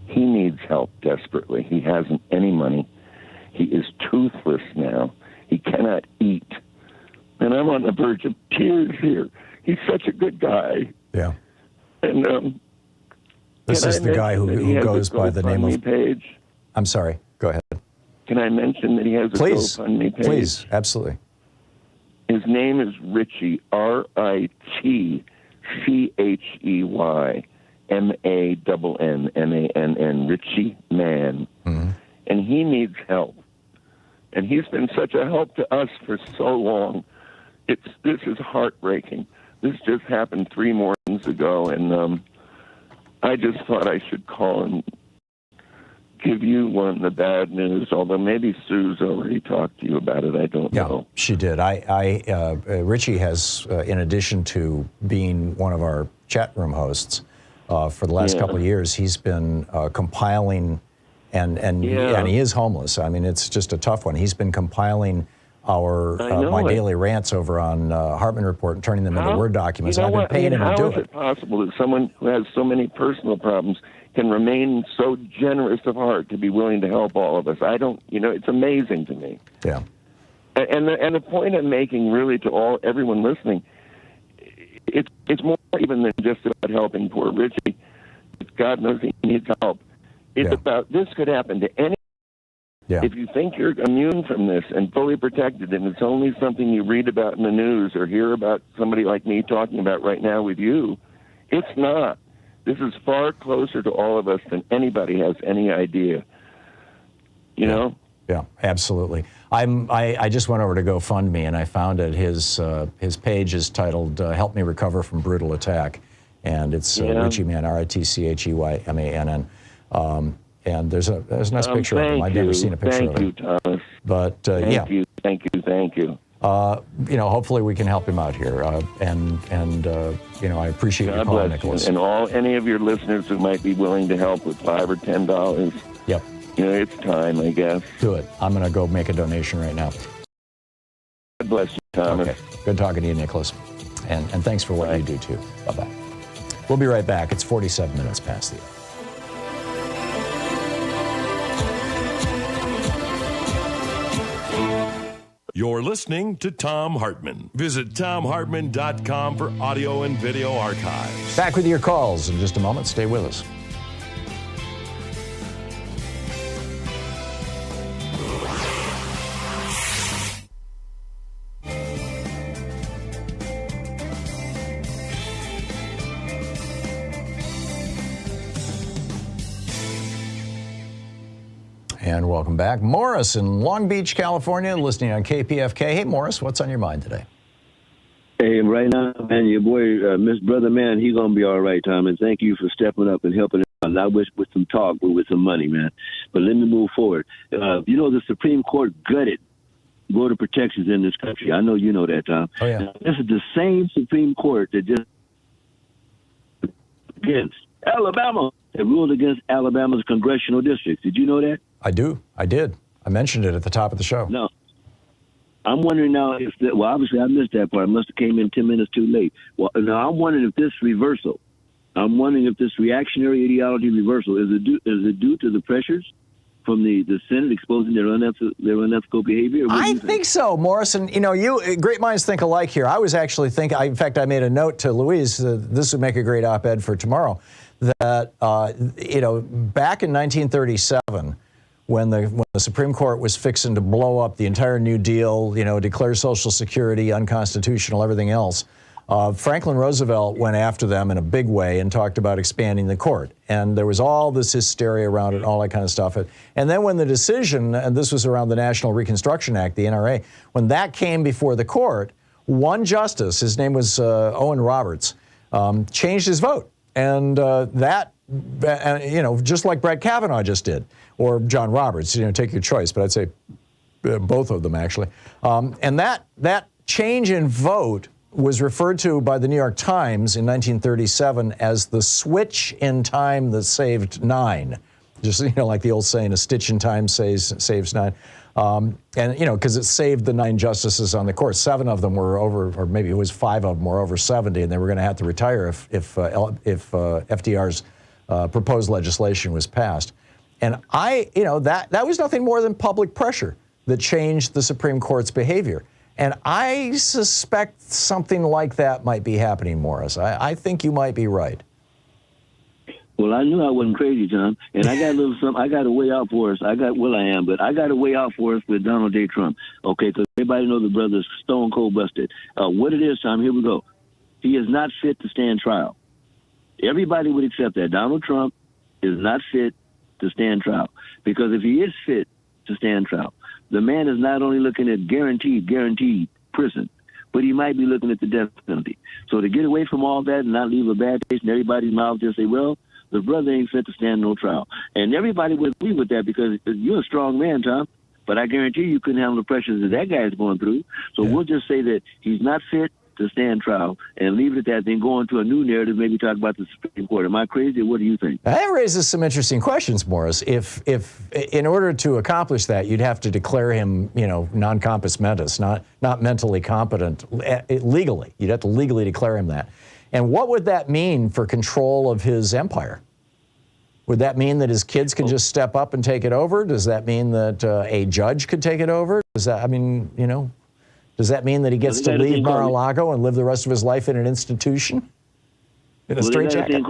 he needs help desperately. He hasn't any money. He is toothless now. He cannot eat. And I'm on the verge of tears here. He's such a good guy. Yeah. And this is the guy who goes by the name of... Page? I'm sorry. Go ahead. Can I mention that he has a GoFundMe page? Please, absolutely. His name is Richie, RITCHEY, MANN, Richie Man. Mm-hmm. And he needs help. And he's been such a help to us for so long. This is heartbreaking. This just happened 3 mornings ago, and I just thought I should call and give you the bad news, although maybe Sue's already talked to you about it. I don't know. Yeah, she did. Richie has, in addition to being one of our chat room hosts for the last couple of years, he's been compiling, and he is homeless. I mean, it's just a tough one. He's been compiling my daily rants over on Hartmann Report and turning them into Word documents. I've been paying him to do it. How is it possible that someone who has so many personal problems can remain so generous of heart to be willing to help all of us? I don't, it's amazing to me. Yeah. And the point I'm making really to everyone listening, it's more even than just about helping poor Richie. God knows he needs help. It's about, this could happen to any. Yeah. If you think you're immune from this and fully protected, and it's only something you read about in the news or hear about somebody like me talking about right now with you, it's not. This is far closer to all of us than anybody has any idea. You know? Yeah, absolutely. I just went over to GoFundMe, and I found it. His page is titled "Help Me Recover from Brutal Attack," and it's Richie Man, RITCHEYMANN. And there's a nice picture of him. I've never seen a picture of him. Thank you, Thomas. But Thank you. Hopefully we can help him out here. I appreciate your call, Nicholas. And any of your listeners who might be willing to help with $5 or $10. Yep. It's time, I guess. Do it. I'm going to go make a donation right now. God bless you, Thomas. Okay. Good talking to you, Nicholas. And thanks for what you do, too. Bye-bye. We'll be right back. It's 47 minutes past the hour. You're listening to Thom Hartmann. Visit thomhartmann.com for audio and video archives. Back with your calls in just a moment. Stay with us. And welcome back. Morris in Long Beach, California, listening on KPFK. Hey, Morris, what's on your mind today? Hey, right now, man, your boy, Miss Brother Man, he's going to be all right, Tom, and thank you for stepping up and helping out, not with some talk, but with some money, man. But let me move forward. The Supreme Court gutted border protections in this country. I know you know that, Tom. Oh, yeah. Now, this is the same Supreme Court that just against Alabama, that ruled against Alabama's congressional districts. Did you know that? I do. I did. I mentioned it at the top of the show. No. I'm wondering now if obviously I missed that part. I must have came in 10 minutes too late. Well, now I'm wondering if this reversal, I'm wondering if this reactionary ideology reversal is it due to the pressures from the Senate exposing their unethical behavior? I think so, Morrison. Great minds think alike here. I was actually thinking, in fact, I made a note to Louise, this would make a great op-ed for tomorrow, that, back in 1937, when the Supreme Court was fixing to blow up the entire New Deal, declare Social Security unconstitutional, everything else, Franklin Roosevelt went after them in a big way and talked about expanding the court. And there was all this hysteria around it, all that kind of stuff. And then when the decision, and this was around the National Reconstruction Act, the NRA, when that came before the court, one justice, his name was Owen Roberts, changed his vote. And just like Brett Kavanaugh just did, or John Roberts, take your choice, but I'd say both of them actually. And that change in vote was referred to by the New York Times in 1937 as the switch in time that saved 9. Just, like the old saying, a stitch in time saves 9. Because it saved the 9 justices on the court. 7 of them were over, or maybe it was 5 of them were over 70, and they were going to have to retire if FDR's proposed legislation was passed. And that was nothing more than public pressure that changed the Supreme Court's behavior. And I suspect something like that might be happening, Morris. I think you might be right. Well, I knew I wasn't crazy, John, and I got a little something. I got a way out for us. I got a way out for us with Donald J. Trump. Okay, because everybody knows the brother's stone cold busted. What it is, Tom? Here we go. He is not fit to stand trial. Everybody would accept that. Donald Trump is not fit to stand trial, because if he is fit to stand trial, the man is not only looking at guaranteed prison, but he might be looking at the death penalty. So to get away from all that and not leave a bad taste in everybody's mouth, just say, well, the brother ain't fit to stand no trial. And everybody would agree with that, because you're a strong man, Tom, but I guarantee you couldn't handle the pressures that guy is going through. So we'll just say that he's not fit to stand trial and leave it at that, then go into a new narrative, maybe talk about the Supreme Court. Am I crazy, or what do you think? That raises some interesting questions, Morris. If in order to accomplish that, you'd have to declare him, non compos mentis, not mentally competent, legally. You'd have to legally declare him that. And what would that mean for control of his empire? Would that mean that his kids can just step up and take it over? Does that mean that a judge could take it over? Does that mean that he gets to leave Mar-a-Lago and live the rest of his life in an institution? In a straitjacket?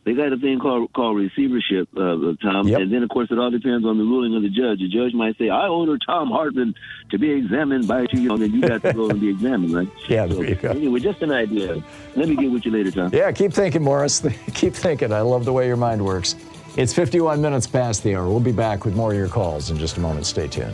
They got a thing called receivership, Tom. Yep. And then, of course, it all depends on the ruling of the judge. The judge might say, I order Thom Hartmann to be examined by you, and then you got to go and be examined, right? Yeah, there you go. Anyway, just an idea. Let me get with you later, Tom. Yeah, keep thinking, Morris. Keep thinking. I love the way your mind works. It's 51 minutes past the hour. We'll be back with more of your calls in just a moment. Stay tuned.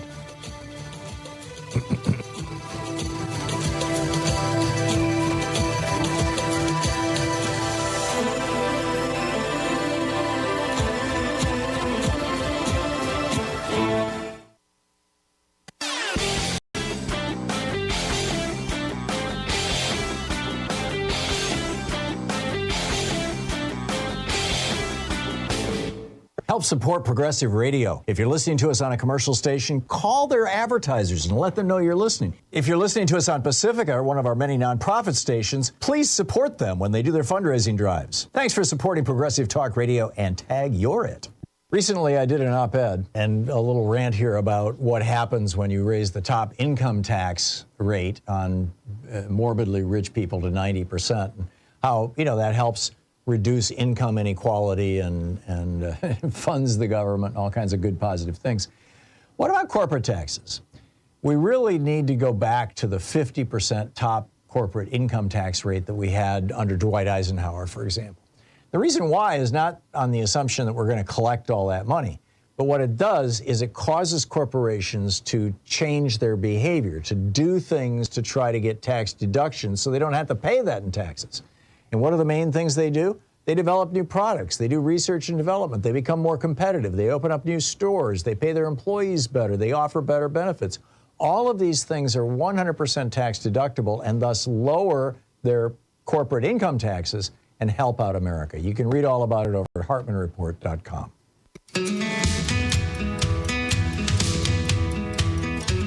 Help support progressive radio. If you're listening to us on a commercial station, call their advertisers and let them know you're listening. If you're listening to us on Pacifica, one of our many nonprofit stations, please support them when they do their fundraising drives. Thanks for supporting Progressive Talk Radio, and tag you're it. Recently, I did an op-ed and a little rant here about what happens when you raise the top income tax rate on morbidly rich people to 90%. How, that helps reduce income inequality and funds the government, all kinds of good, positive things. What about corporate taxes? We really need to go back to the 50% top corporate income tax rate that we had under Dwight Eisenhower, for example. The reason why is not on the assumption that we're going to collect all that money, But what it does is it causes corporations to change their behavior, to do things to try to get tax deductions so they don't have to pay that in taxes. And what are the main things they do? They develop new products. They do research and development. They become more competitive. They open up new stores. They pay their employees better. They offer better benefits. All of these things are 100% tax deductible and thus lower their corporate income taxes and help out America. You can read all about it over at hartmannreport.com.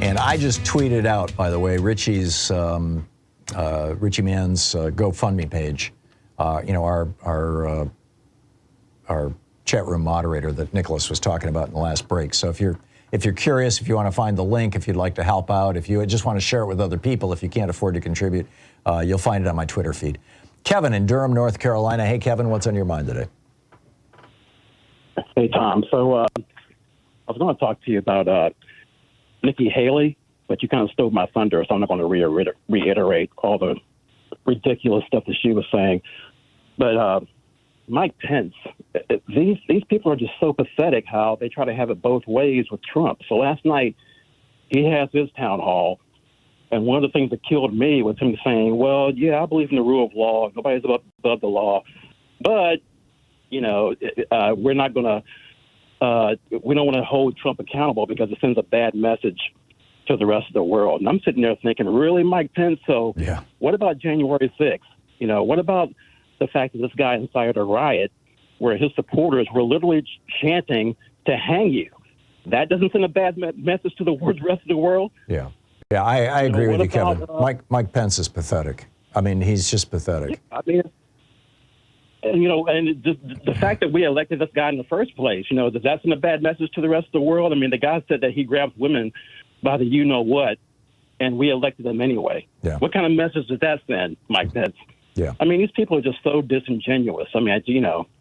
And I just tweeted out, by the way, Richie Mann's GoFundMe page. Our chat room moderator that Nicholas was talking about in the last break. So if you're curious, if you want to find the link, if you'd like to help out, if you just want to share it with other people, if you can't afford to contribute, you'll find it on my Twitter feed. Kevin in Durham, North Carolina. Hey, Kevin, what's on your mind today? Hey, Tom. So I was going to talk to you about Nikki Haley, but you kind of stole my thunder, so I'm not going to reiterate all the ridiculous stuff that she was saying. But Mike Pence, these people are just so pathetic how they try to have it both ways with Trump. So last night he has his town hall, and one of the things that killed me was him saying, well, yeah, I believe in the rule of law. Nobody's above the law. But, we're not going to we don't want to hold Trump accountable because it sends a bad message to the rest of the world. And I'm sitting there thinking, really, Mike Pence? So what about January 6th? What about the fact that this guy incited a riot where his supporters were literally chanting to hang you? That doesn't send a bad message to the rest of the world? Yeah. Yeah, I agree with you, Kevin. Mike Pence is pathetic. I mean, he's just pathetic. I mean, and just the fact that we elected this guy in the first place, does that send a bad message to the rest of the world? I mean, the guy said that he grabs women by the you-know-what, and we elected them anyway. Yeah. What kind of message does that send, Mike Pence? Yeah. I mean, these people are just so disingenuous. I mean,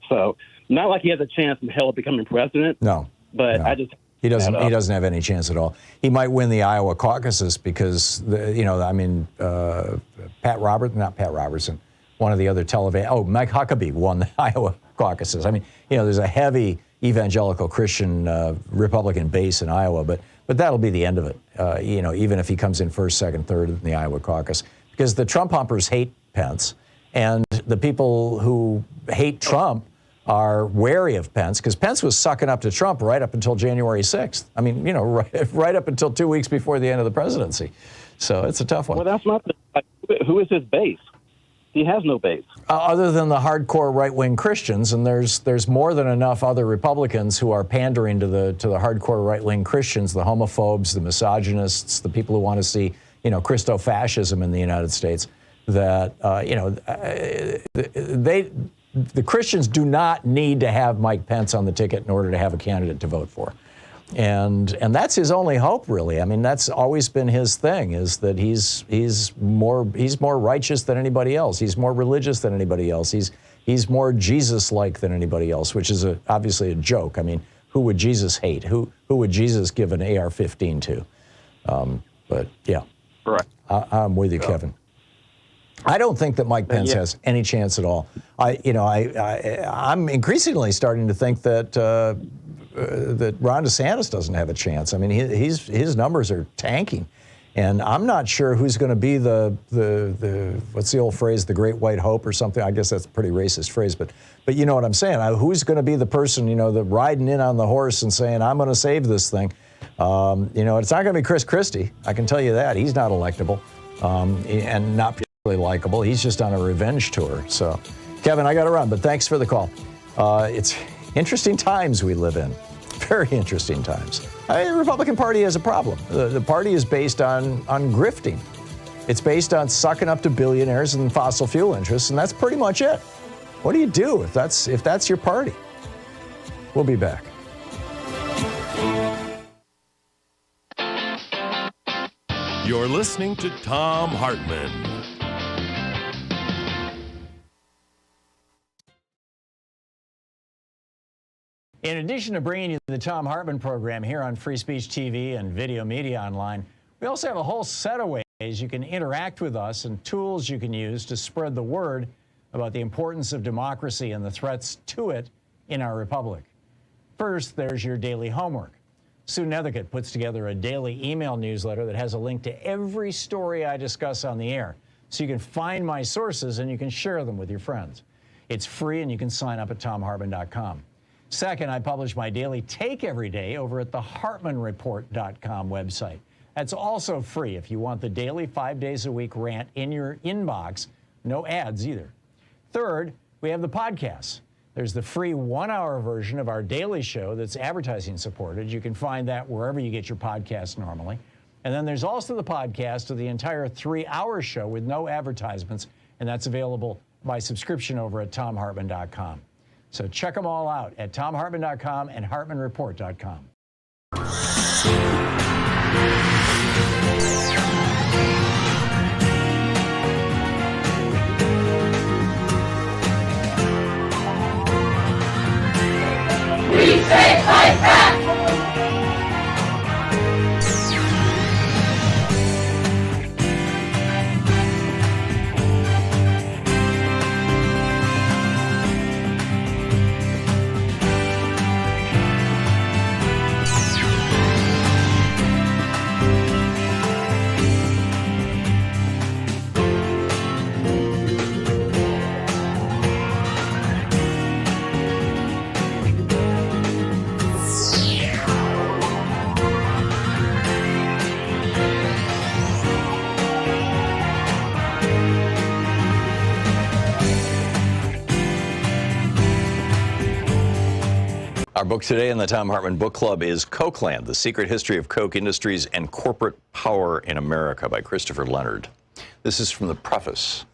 so not like he has a chance in hell of becoming president. No. But no. He doesn't have any chance at all. He might win the Iowa caucuses because Pat Robertson, one of the other Mike Huckabee won the Iowa caucuses. I mean, there's a heavy evangelical Christian Republican base in Iowa, but that'll be the end of it. Even if he comes in first, second, third in the Iowa caucus, because the Trump humpers hate Pence, and the people who hate Trump are wary of Pence because Pence was sucking up to Trump right up until January 6th. I mean, right up until 2 weeks before the end of the presidency. So it's a tough one. Well, that's not who is his base? He has no base. Other than the hardcore right-wing Christians, and there's more than enough other Republicans who are pandering to the hardcore right-wing Christians, the homophobes, the misogynists, the people who want to see, Christo-fascism in the United States, that, the Christians do not need to have Mike Pence on the ticket in order to have a candidate to vote for. And that's his only hope, really. I mean, that's always been his thing, is that he's more righteous than anybody else. He's more religious than anybody else. He's more Jesus-like than anybody else, which is obviously a joke. I mean, who would Jesus hate? Who would Jesus give an AR-15 to? But yeah, right. I'm with you, Kevin. I don't think that Mike Pence has any chance at all. I'm increasingly starting to think that Ron DeSantis doesn't have a chance. I mean, his numbers are tanking, and I'm not sure who's going to be the what's the old phrase, the great white hope or something. I guess that's a pretty racist phrase, but you know what I'm saying. Who's going to be the person, that riding in on the horse and saying, I'm going to save this thing? It's not going to be Chris Christie. I can tell you that. He's not electable, and not particularly likable. He's just on a revenge tour. So, Kevin, I got to run, but thanks for the call. It's interesting times we live in. Very interesting times. The Republican Party has a problem. The party is based on grifting. It's based on sucking up to billionaires and fossil fuel interests, and that's pretty much it. What do you do if that's your party? We'll be back. You're listening to Thom Hartmann. In addition to bringing you the Thom Hartmann Program here on Free Speech TV and Video Media Online, we also have a whole set of ways you can interact with us and tools you can use to spread the word about the importance of democracy and the threats to it in our republic. First, there's your daily homework. Sue Nethercutt puts together a daily email newsletter that has a link to every story I discuss on the air, so you can find my sources and you can share them with your friends. It's free and you can sign up at thomhartmann.com. Second, I publish my daily take every day over at the hartmannreport.com website. That's also free if you want the daily 5 days a week rant in your inbox. No ads either. Third, we have the podcasts. There's the free 1-hour version of our daily show that's advertising supported. You can find that wherever you get your podcasts normally. And then there's also the podcast of the entire 3-hour show with no advertisements, and that's available by subscription over at thomhartmann.com. So check them all out at thomhartmann.com and hartmannreport.com. We say fight back! Our book today in the Thom Hartmann Book Club is Cokeland, The Secret History of Coke Industries and Corporate Power in America by Christopher Leonard. This is from the preface.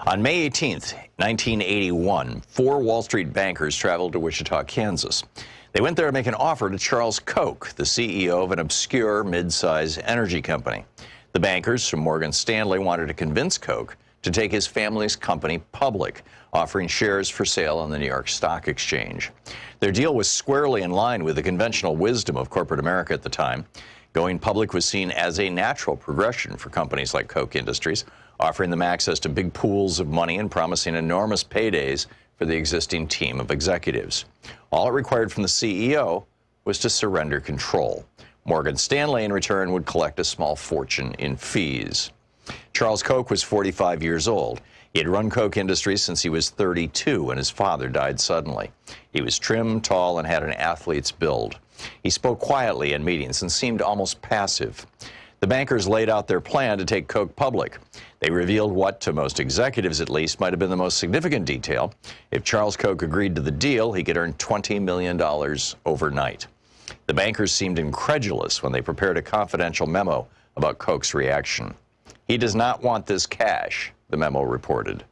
On May 18th, 1981, 4 Wall Street bankers traveled to Wichita, Kansas. They went there to make an offer to Charles Koch, the CEO of an obscure mid-size energy company. The bankers from Morgan Stanley wanted to convince Koch to take his family's company public, offering shares for sale on the New York Stock Exchange. Their deal was squarely in line with the conventional wisdom of corporate America at the time. Going public was seen as a natural progression for companies like Koch Industries, offering them access to big pools of money and promising enormous paydays for the existing team of executives. All it required from the CEO was to surrender control. Morgan Stanley, in return, would collect a small fortune in fees. Charles Koch was 45 years old. He had run Koch Industries since he was 32 when his father died suddenly. He was trim, tall, and had an athlete's build. He spoke quietly in meetings and seemed almost passive. The bankers laid out their plan to take Koch public. They revealed what, to most executives at least, might have been the most significant detail. If Charles Koch agreed to the deal, he could earn $20 million overnight. The bankers seemed incredulous when they prepared a confidential memo about Koch's reaction. "He does not want this cash," the memo reported.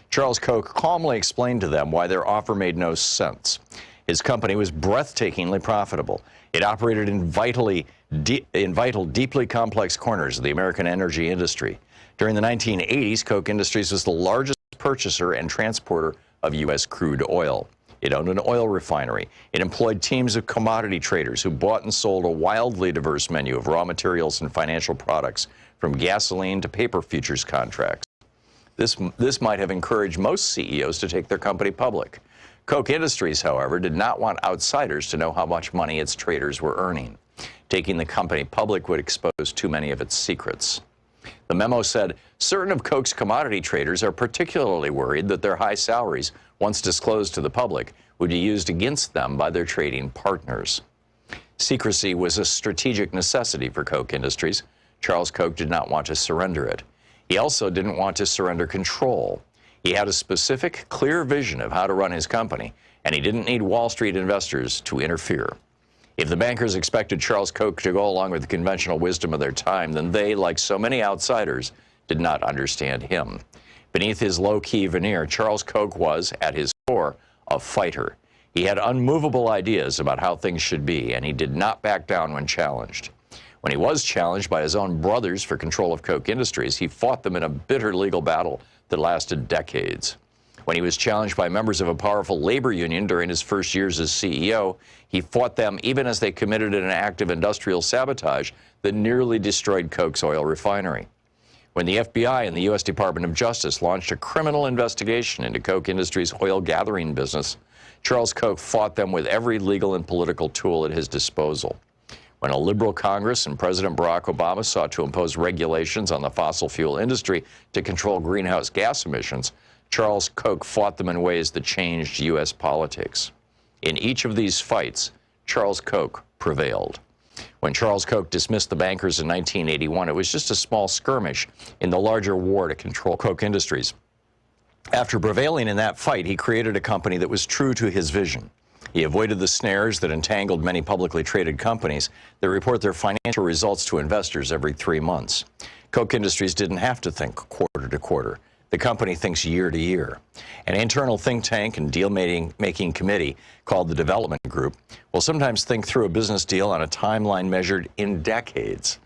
Charles Koch calmly explained to them why their offer made no sense. His company was breathtakingly profitable. It operated in vital, deeply complex corners of the American energy industry. During the 1980s, Koch Industries was the largest purchaser and transporter of U.S. crude oil. It owned an oil refinery. It employed teams of commodity traders who bought and sold a wildly diverse menu of raw materials and financial products, from gasoline to paper futures contracts. This might have encouraged most CEOs to take their company public. Koch Industries, however, did not want outsiders to know how much money its traders were earning. Taking the company public would expose too many of its secrets. The memo said, certain of Koch's commodity traders are particularly worried that their high salaries, once disclosed to the public, would be used against them by their trading partners. Secrecy was a strategic necessity for Koch Industries. Charles Koch did not want to surrender it. He also didn't want to surrender control. He had a specific, clear vision of how to run his company, and he didn't need Wall Street investors to interfere. If the bankers expected Charles Koch to go along with the conventional wisdom of their time, then they, like so many outsiders, did not understand him. Beneath his low-key veneer, Charles Koch was, at his core, a fighter. He had unmovable ideas about how things should be, and he did not back down when challenged. When he was challenged by his own brothers for control of Koch Industries, he fought them in a bitter legal battle that lasted decades. When he was challenged by members of a powerful labor union during his first years as CEO, he fought them even as they committed an act of industrial sabotage that nearly destroyed Koch's oil refinery. When the FBI and the U.S. Department of Justice launched a criminal investigation into Koch Industries' oil gathering business, Charles Koch fought them with every legal and political tool at his disposal. When a liberal Congress and President Barack Obama sought to impose regulations on the fossil fuel industry to control greenhouse gas emissions, Charles Koch fought them in ways that changed U.S. politics. In each of these fights, Charles Koch prevailed. When Charles Koch dismissed the bankers in 1981, it was just a small skirmish in the larger war to control Koch Industries. After prevailing in that fight, he created a company that was true to his vision. He avoided the snares that entangled many publicly traded companies that report their financial results to investors every 3 months. Koch Industries didn't have to think quarter to quarter. The company thinks year to year. An internal think tank and deal-making committee called the Development Group will sometimes think through a business deal on a timeline measured in decades.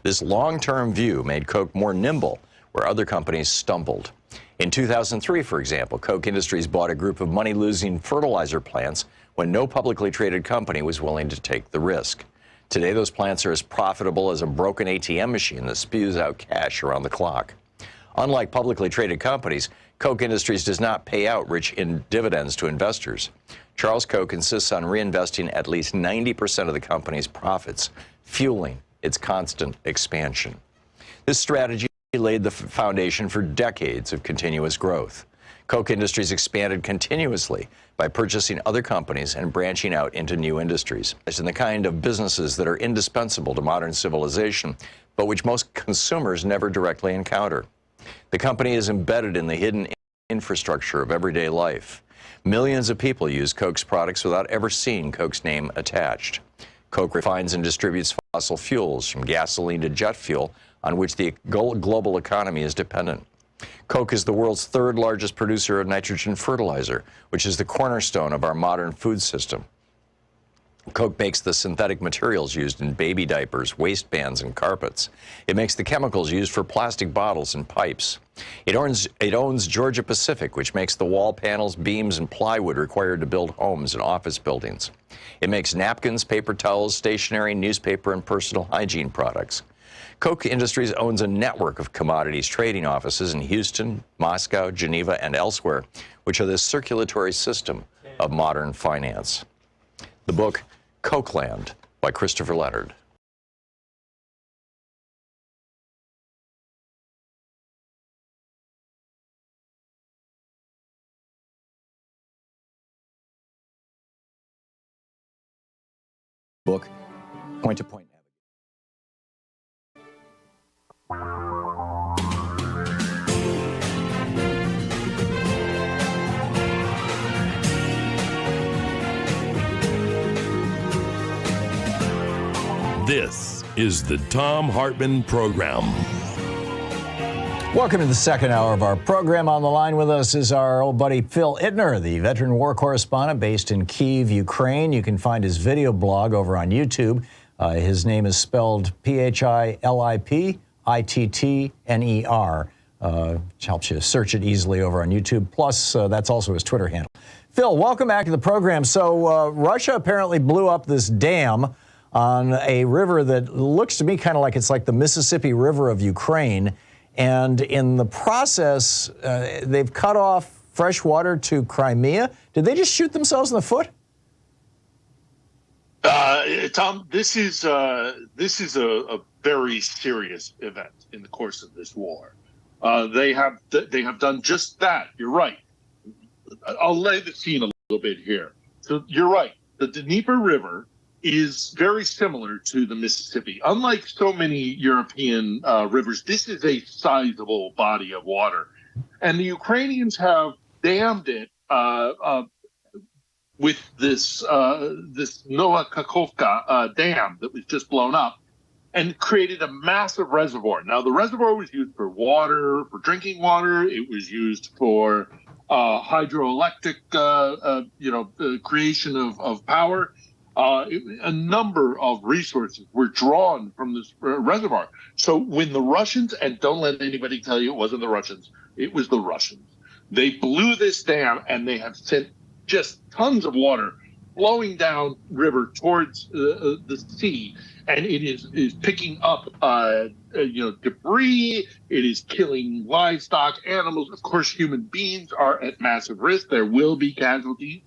This long-term view made Koch more nimble where other companies stumbled. In 2003, for example, Koch Industries bought a group of money-losing fertilizer plants when no publicly traded company was willing to take the risk. Today, those plants are as profitable as a broken ATM machine that spews out cash around the clock. Unlike publicly traded companies, Koch Industries does not pay out rich dividends to investors. Charles Koch insists on reinvesting at least 90% of the company's profits, fueling its constant expansion. This strategy laid the foundation for decades of continuous growth. Koch Industries expanded continuously by purchasing other companies and branching out into new industries, in the kind of businesses that are indispensable to modern civilization, but which most consumers never directly encounter. The company is embedded in the hidden infrastructure of everyday life. Millions of people use Koch's products without ever seeing Koch's name attached. Koch refines and distributes fossil fuels, from gasoline to jet fuel, on which the global economy is dependent. Koch is the world's third largest producer of nitrogen fertilizer, which is the cornerstone of our modern food system. Koch makes the synthetic materials used in baby diapers, waistbands, and carpets. It makes the chemicals used for plastic bottles and pipes. It owns Georgia Pacific, which makes the wall panels, beams, and plywood required to build homes and office buildings. It makes napkins, paper towels, stationery, newspaper, and personal hygiene products. Koch Industries owns a network of commodities trading offices in Houston, Moscow, Geneva, and elsewhere, which are the circulatory system of modern finance. The book, Kochland, by Christopher Leonard. Book, point-to-point. This is the Thom Hartmann Program. Welcome to the second hour of our program. On the line with us is our old buddy Phil Ittner, the veteran war correspondent based in Kyiv, Ukraine. You can find his video blog over on YouTube. His name is spelled Philippitner, which helps you search it easily over on YouTube. Plus, that's also his Twitter handle. Phil, welcome back to the program. So Russia apparently blew up this dam on a river that looks to me kind of like it's like the Mississippi River of Ukraine. And in the process, they've cut off fresh water to Crimea. Did they just shoot themselves in the foot? Tom, this is a very serious event in the course of this war. They have done just that. You're right. I'll lay the scene a little bit here. So you're right. The Dnieper River is very similar to the Mississippi. Unlike so many European rivers, this is a sizable body of water. And the Ukrainians have dammed it with this Nowa Kakhovka dam that was just blown up and created a massive reservoir. Now, the reservoir was used for water, for drinking water. It was used for hydroelectric, creation of power. A number of resources were drawn from this reservoir. So when the Russians, and don't let anybody tell you it wasn't the Russians, it was the Russians. They blew this dam and they have sent just tons of water flowing down river towards the sea. And it is picking up, debris. It is killing livestock, animals. Of course, human beings are at massive risk. There will be casualties.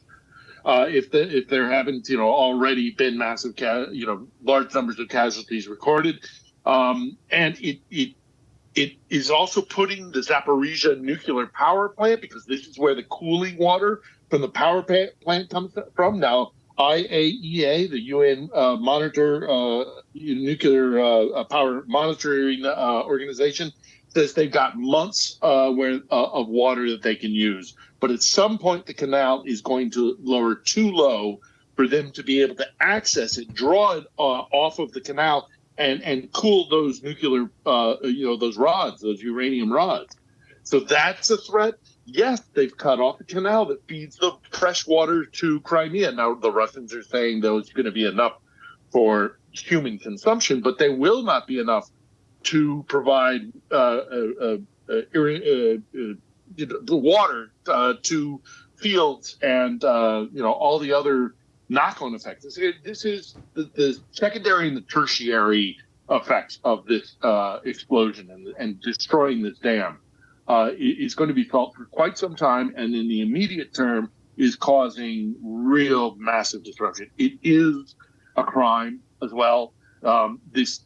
if there haven't already been massive large numbers of casualties recorded, and it is also putting the Zaporizhzhia nuclear power plant, because this is where the cooling water from the power plant comes from. Now, IAEA, the UN nuclear power monitoring organization, says they've got months of water that they can use. But at some point, the canal is going to lower too low for them to be able to access it, draw it off of the canal, and cool those nuclear, those rods, those uranium rods. So that's a threat. Yes, they've cut off the canal that feeds the fresh water to Crimea. Now, the Russians are saying those are going to be enough for human consumption, but they will not be enough to provide the water to fields and all the other knock-on effects. This is the secondary and the tertiary effects of this explosion and destroying this dam is going to be felt for quite some time, and in the immediate term is causing real massive disruption. It is a crime as well. This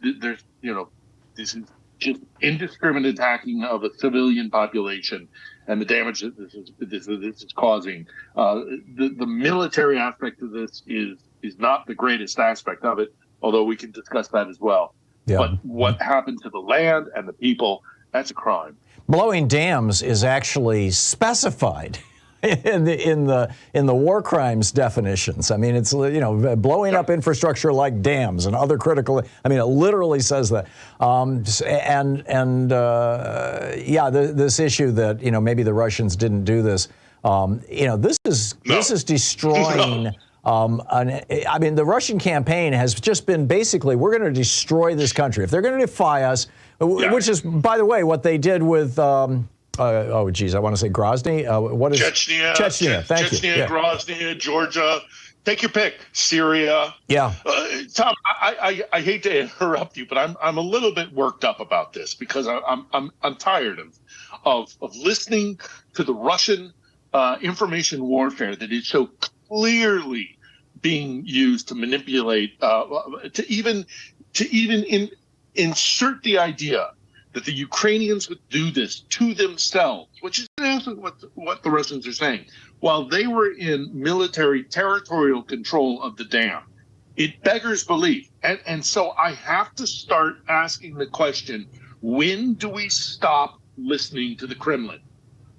is just indiscriminate attacking of a civilian population, and the damage that this is causing. The military aspect of this is not the greatest aspect of it, although we can discuss that as well. Yeah. But what happened to the land and the people, that's a crime. Blowing dams is actually specified in the war crimes definitions. I mean, it's blowing up infrastructure like dams and other critical. I mean, it literally says that. This issue that maybe the Russians didn't do this. This is destroying. The Russian campaign has just been basically, we're going to destroy this country. If they're going to defy us, which is, by the way, what they did with, I want to say Grozny. What is Chechnya? Thank you. Chechnya, Grozny, Georgia. Take your pick. Syria. Yeah. Tom, I hate to interrupt you, but I'm a little bit worked up about this because I'm tired of listening to the Russian information warfare that is so clearly being used to manipulate, to even insert the idea that the Ukrainians would do this to themselves, which is what the Russians are saying, while they were in military territorial control of the dam. It beggars belief. And so I have to start asking the question, when do we stop listening to the Kremlin?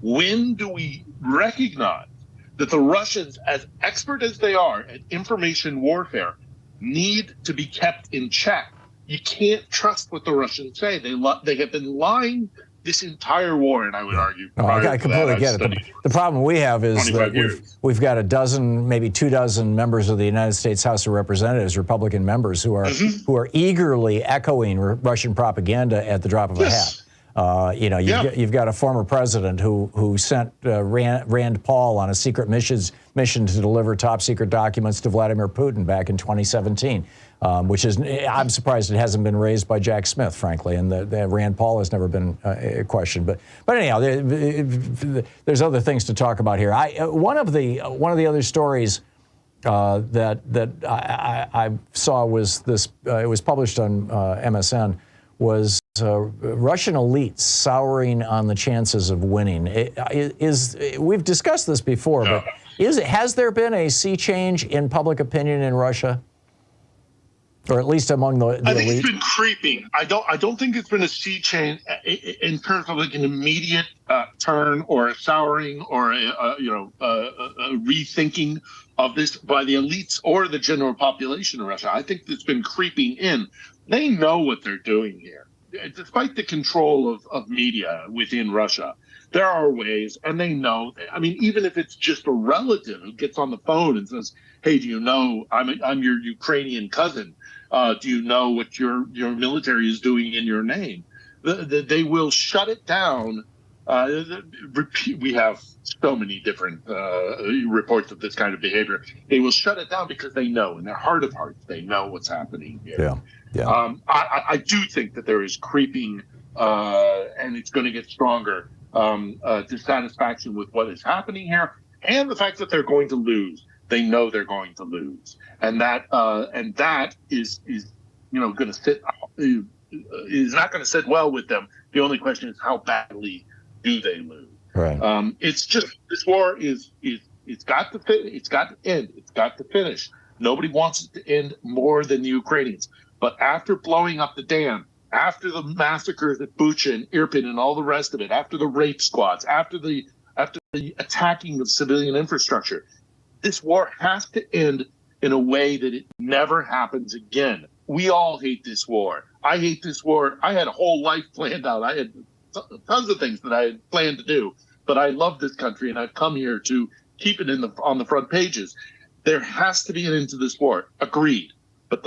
When do we recognize that the Russians, as expert as they are at information warfare, need to be kept in check? You can't trust what the Russians say. They have been lying this entire war, and I would argue. I completely get it. The problem we have is that we've got a dozen, maybe 24 members of the United States House of Representatives, Republican members, who are eagerly echoing Russian propaganda at the drop of a hat. You've got a former president who sent Rand Paul on a secret mission to deliver top secret documents to Vladimir Putin back in 2017, which is, I'm surprised it hasn't been raised by Jack Smith, frankly, and the Rand Paul has never been questioned. But anyhow, there's other things to talk about here. One of the other stories that I saw was this. It was published on MSN. Was Russian elites souring on the chances of winning? We've discussed this before, but has there been a sea change in public opinion in Russia, or at least among the elite? I think it's been creeping. I don't think it's been a sea change in terms of like an immediate turn or a souring or a rethinking of this by the elites or the general population of Russia. I think it's been creeping in. They know what they're doing here. Despite the control of media within Russia, there are ways, and they know. I mean, even if it's just a relative who gets on the phone and says, "Hey, do you know I'm your Ukrainian cousin? Do you know what your military is doing in your name?" They will shut it down. We have so many different reports of this kind of behavior. They will shut it down because they know, in their heart of hearts, they know what's happening here. Yeah. I do think that there is creeping, and it's going to get stronger, dissatisfaction with what is happening here, and the fact that they're going to lose. they know they're going to lose, and that is going to sit is not going to sit well with them. The only question is how badly do they lose? Right. It's just this war it's got to end. It's got to finish. Nobody wants it to end more than the Ukrainians. But after blowing up the dam, after the massacres at Bucha and Irpin and all the rest of it, after the rape squads, after the attacking of civilian infrastructure, this war has to end in a way that it never happens again. We all hate this war. I hate this war. I had a whole life planned out. I had tons of things that I had planned to do, but I love this country and I've come here to keep it on the front pages. There has to be an end to this war. Agreed. But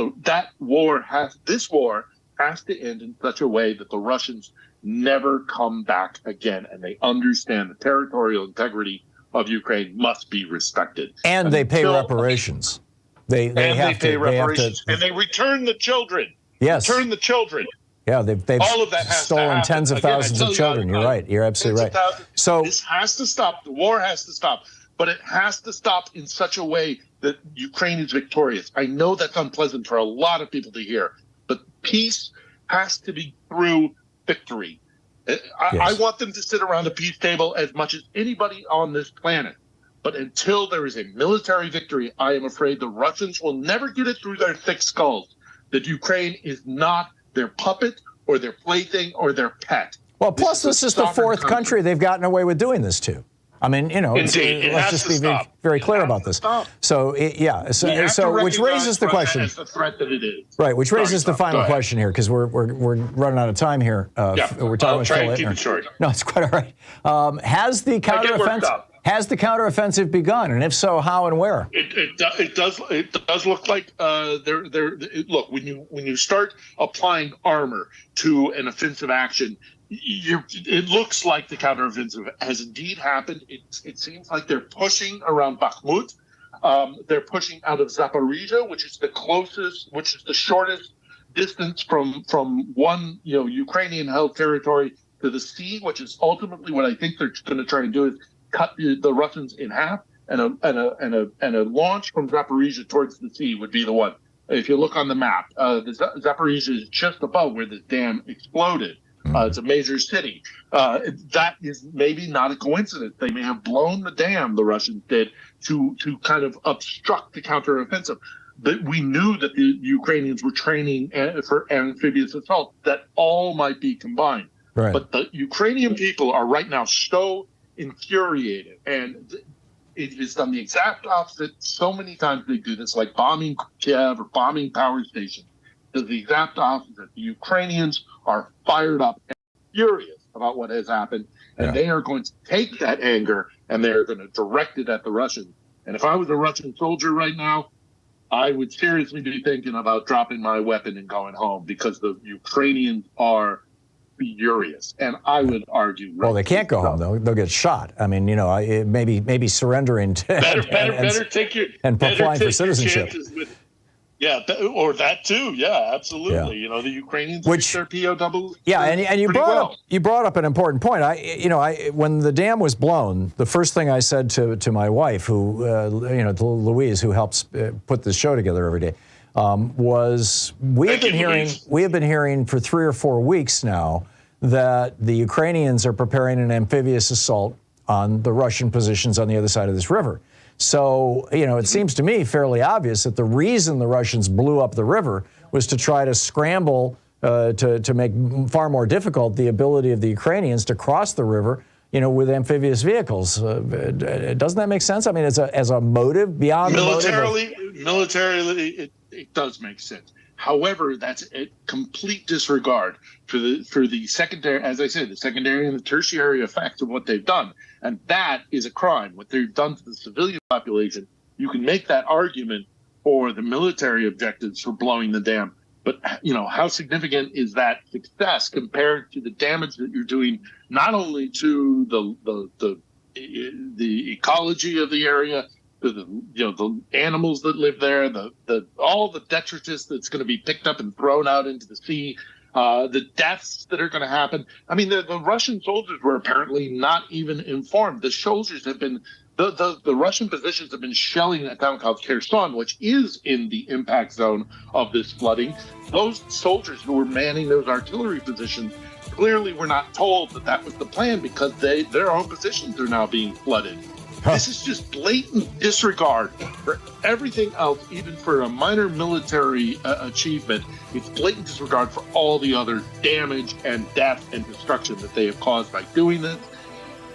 this war has to end in such a way that the Russians never come back again, and they understand the territorial integrity of Ukraine must be respected. And they pay reparations. They pay reparations, and they return the children. Yes. Return the children. Yeah, they've all of that has stolen tens of thousands of children. You're right. You're absolutely right. So this has to stop. The war has to stop, but it has to stop in such a way that Ukraine is victorious. I know that's unpleasant for a lot of people to hear, but peace has to be through victory. I want them to sit around a peace table as much as anybody on this planet. But until there is a military victory, I am afraid the Russians will never get it through their thick skulls that Ukraine is not their puppet or their plaything or their pet. Well, plus this is the fourth country they've gotten away with doing this to. I mean, let's just be very clear about this. So, which raises the question. As the threat that it is. Right, which raises the final question here, because we're running out of time here. We're talking about Phil keep it short. No, it's quite all right. Has the counteroffensive begun, and if so, how and where? It does look like look, when you start applying armor to an offensive action, it looks like the counteroffensive has indeed happened. It seems like they're pushing around Bakhmut. They're pushing out of Zaporizhia, which is the shortest distance from one Ukrainian-held territory to the sea, which is ultimately what I think they're going to try and do is cut the Russians in half, and a launch from Zaporizhia towards the sea would be the one. If you look on the map, the Zaporizhia is just above where the dam exploded. It's a major city. That is maybe not a coincidence. They may have blown the dam, the Russians did, to kind of obstruct the counteroffensive. But we knew that the Ukrainians were training for amphibious assault. That all might be combined. Right. But the Ukrainian people are right now so infuriated, and it has done the exact opposite. So many times they do this, like bombing Kiev or bombing power stations. Does the exact opposite. The Ukrainians are fired up and furious about what has happened, and they are going to take that anger and they're going to direct it at the Russians. And if I was a Russian soldier right now, I would seriously be thinking about dropping my weapon and going home, because the Ukrainians are furious. And I would argue. Well, they can't go home though; they'll get shot. I mean, maybe surrendering to better take your and applying for citizenship. Or that too. Yeah, absolutely. Yeah. The Ukrainians which their POW. Yeah, and you brought up an important point. When the dam was blown, the first thing I said to my wife, who to Louise, who helps put this show together every day, was we have been hearing for 3 or 4 weeks now that the Ukrainians are preparing an amphibious assault on the Russian positions on the other side of this river. So, it seems to me fairly obvious that the reason the Russians blew up the river was to try to scramble to make far more difficult the ability of the Ukrainians to cross the river, with amphibious vehicles. Doesn't that make sense? I mean, as a motive beyond militarily, it does make sense. However, that's a complete disregard for the secondary, as I said, the secondary and the tertiary effects of what they've done. And that is a crime. What they've done to the civilian population, you can make that argument for the military objectives for blowing the dam. But, how significant is that success compared to the damage that you're doing, not only to the ecology of the area, to the animals that live there, all the detritus that's going to be picked up and thrown out into the sea, the deaths that are going to happen. I mean, the Russian soldiers were apparently not even informed. The soldiers have been The Russian positions have been shelling a town called Kherson, which is in the impact zone of this flooding. Those soldiers who were manning those artillery positions clearly were not told that that was the plan, because their own positions are now being flooded. This is just blatant disregard for everything else, even for a minor military achievement. It's blatant disregard for all the other damage and death and destruction that they have caused by doing this.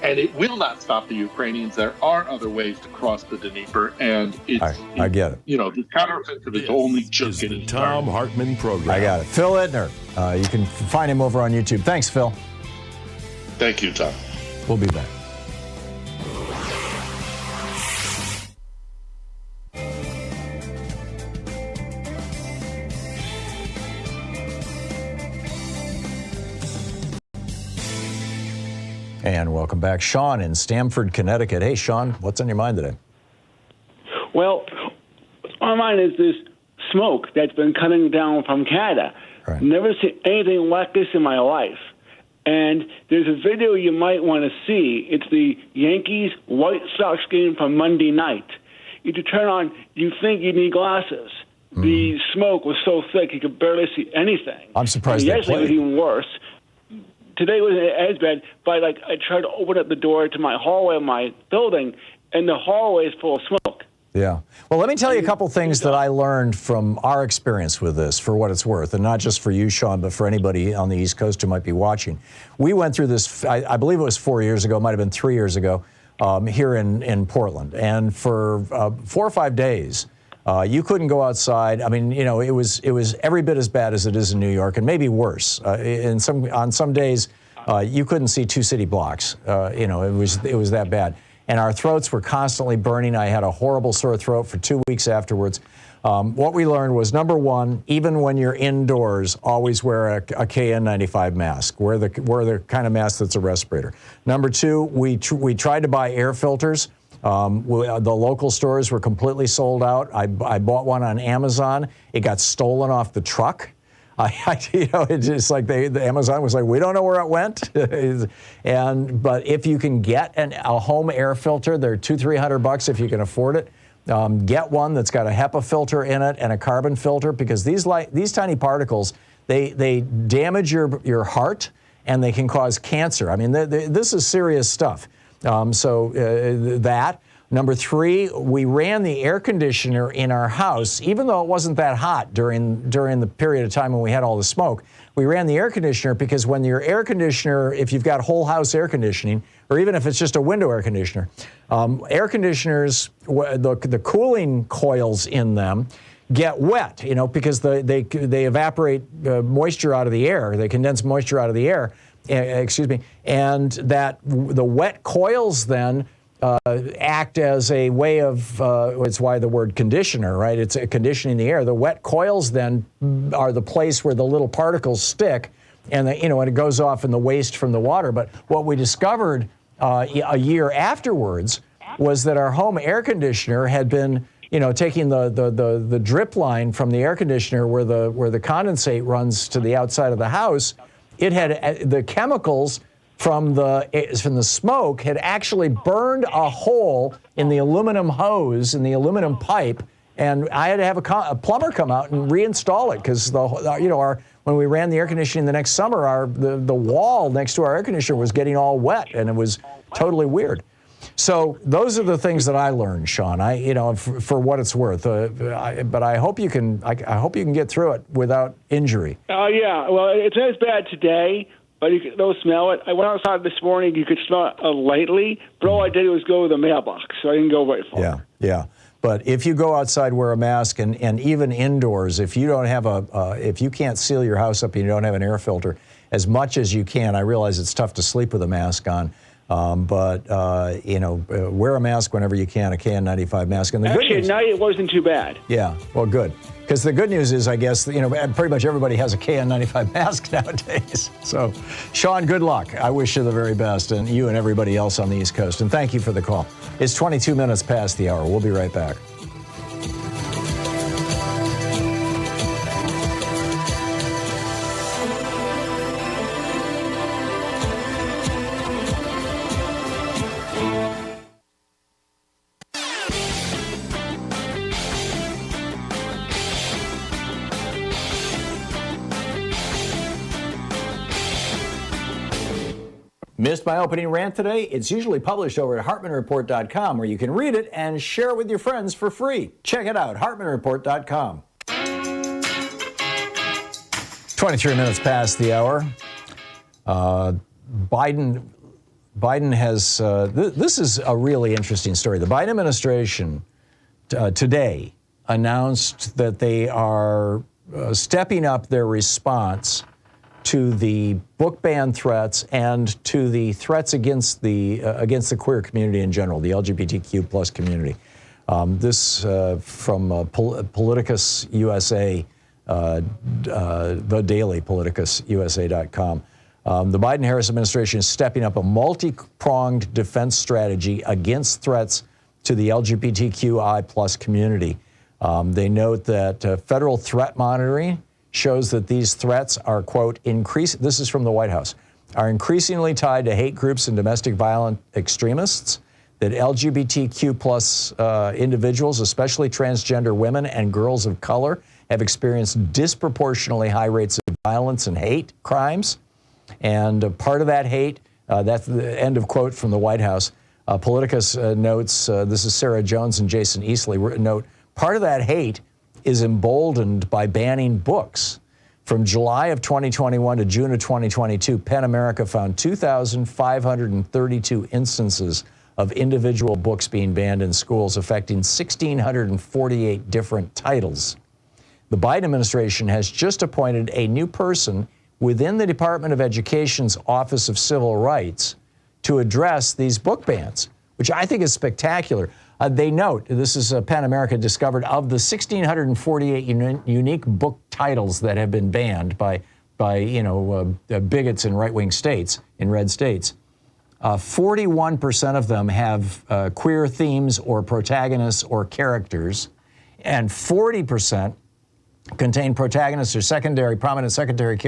And it will not stop the Ukrainians. There are other ways to cross the Dnieper, and I get it. You know, the counteroffensive is only just getting started. Thom Hartmann Program. I got it. Phil Ittner. You can find him over on YouTube. Thanks, Phil. Thank you, Tom. We'll be back. And welcome back. Sean in Stamford, Connecticut. Hey, Sean, what's on your mind today? Well, on my mind is this smoke that's been coming down from Canada. Right. Never seen anything like this in my life. And there's a video you might want to see. It's the Yankees White Sox game from Monday night. If you turn on, you think you need glasses. The smoke was so thick you could barely see anything. I'm surprised they yesterday played. was even worse. Today was as bad, but I tried to open up the door to my hallway of my building, and the hallway is full of smoke. Yeah. Well, let me tell you a couple things that I learned from our experience with this, for what it's worth, and not just for you, Sean, but for anybody on the East Coast who might be watching. We went through this, I believe it was 4 years ago, might have been 3 years ago, here in Portland. And for 4 or 5 days, you couldn't go outside. I mean, you know, it was every bit as bad as it is in New York, and maybe worse. On some days, you couldn't see 2 city blocks. You know, it was that bad. And our throats were constantly burning. I had a horrible sore throat for 2 weeks afterwards. What we learned was, number one, even when you're indoors, always wear a KN95 mask. Wear the kind of mask that's a respirator. Number two, we tried to buy air filters. The local stores were completely sold out. I bought one on Amazon. It got stolen off the truck. You know, it's just like the Amazon was like, we don't know where it went. But if you can get a home air filter, they're $200-300 if you can afford it. Get one that's got a HEPA filter in it and a carbon filter, because these tiny particles, they damage your heart and they can cause cancer. I mean, this is serious stuff. That. Number three, we ran the air conditioner in our house, even though it wasn't that hot during the period of time when we had all the smoke. We ran the air conditioner because when your air conditioner, if you've got whole house air conditioning, or even if it's just a window air conditioner, air conditioners, the cooling coils in them get wet, you know, because they evaporate moisture out of the air. They condense moisture out of the air, and that the wet coils then act as a way of, it's why the word conditioner, right? It's conditioning the air. The wet coils then are the place where the little particles stick, and and it goes off in the waste from the water. But what we discovered a year afterwards was that our home air conditioner had been, taking the drip line from the air conditioner where the condensate runs to the outside of the house. It had the chemicals from the smoke had actually burned a hole in the aluminum hose, in the aluminum pipe, and I had to have a plumber come out and reinstall it, because when we ran the air conditioning the next summer, the wall next to our air conditioner was getting all wet, and it was totally weird. So those are the things that I learned, Sean. For what it's worth, but I hope you can. I hope you can get through it without injury. Yeah. Well, it's not as bad today, but you don't smell it. I went outside this morning. You could smell it lightly, but all I did was go to the mailbox, so I didn't go very far. Yeah. But if you go outside, wear a mask, and even indoors, if you don't have if you can't seal your house up and you don't have an air filter, as much as you can. I realize it's tough to sleep with a mask on, but wear a mask whenever you can, a KN95 mask. And Actually, at night it wasn't too bad. Yeah, well, good. Because the good news is, I guess, pretty much everybody has a KN95 mask nowadays. So, Sean, good luck. I wish you the very best, and you and everybody else on the East Coast. And thank you for the call. It's 22 minutes past the hour. We'll be right back. Missed my opening rant today? It's usually published over at HartmannReport.com, where you can read it and share it with your friends for free. Check it out, HartmannReport.com. 23 minutes past the hour. Biden has, this is a really interesting story. The Biden administration today announced that they are stepping up their response to the book ban threats and to the threats against the queer community in general, the LGBTQ plus community. This from Politicus USA, the daily PoliticusUSA.com. The Biden-Harris administration is stepping up a multi-pronged defense strategy against threats to the LGBTQI plus community. They note that federal threat monitoring shows that these threats are, quote, this is from the White House, are increasingly tied to hate groups and domestic violent extremists, that LGBTQ plus individuals, especially transgender women and girls of color, have experienced disproportionately high rates of violence and hate crimes. And part of that hate, that's the end of quote from the White House. Politicus notes, this is Sarah Jones and Jason Easley, note, part of that hate is emboldened by banning books. From July of 2021 to June of 2022, PEN America found 2,532 instances of individual books being banned in schools, affecting 1,648 different titles. The Biden administration has just appointed a new person within the Department of Education's Office of Civil Rights to address these book bans, which I think is spectacular. They note, this is PEN America discovered, of the 1,648 unique book titles that have been banned by bigots in right-wing states, in red states, 41% of them have queer themes or protagonists or characters, and 40% contain protagonists or prominent secondary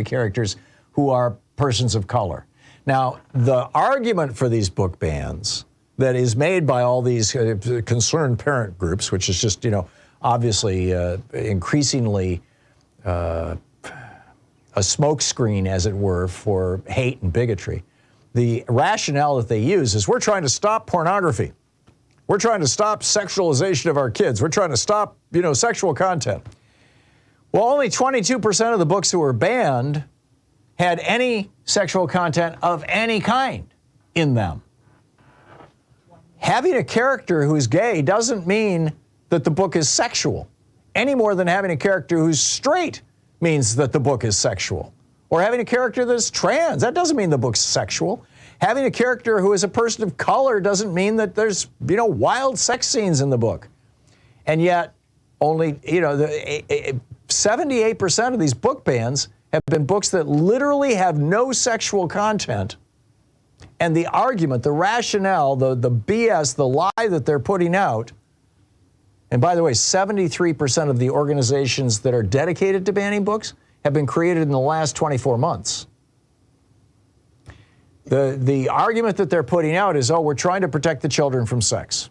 characters who are persons of color. Now, the argument for these book bans that is made by all these concerned parent groups, which is just, obviously increasingly a smokescreen, as it were, for hate and bigotry. The rationale that they use is we're trying to stop pornography. We're trying to stop sexualization of our kids. We're trying to stop, sexual content. Well, only 22% of the books that were banned had any sexual content of any kind in them. Having a character who's gay doesn't mean that the book is sexual, any more than having a character who's straight means that the book is sexual. Or having a character that's trans, that doesn't mean the book's sexual. Having a character who is a person of color doesn't mean that there's, wild sex scenes in the book. And yet, only, 78% of these book bans have been books that literally have no sexual content. And the argument, the rationale, the BS, the lie that they're putting out, and by the way, 73% of the organizations that are dedicated to banning books have been created in the last 24 months. The argument that they're putting out is, we're trying to protect the children from sex.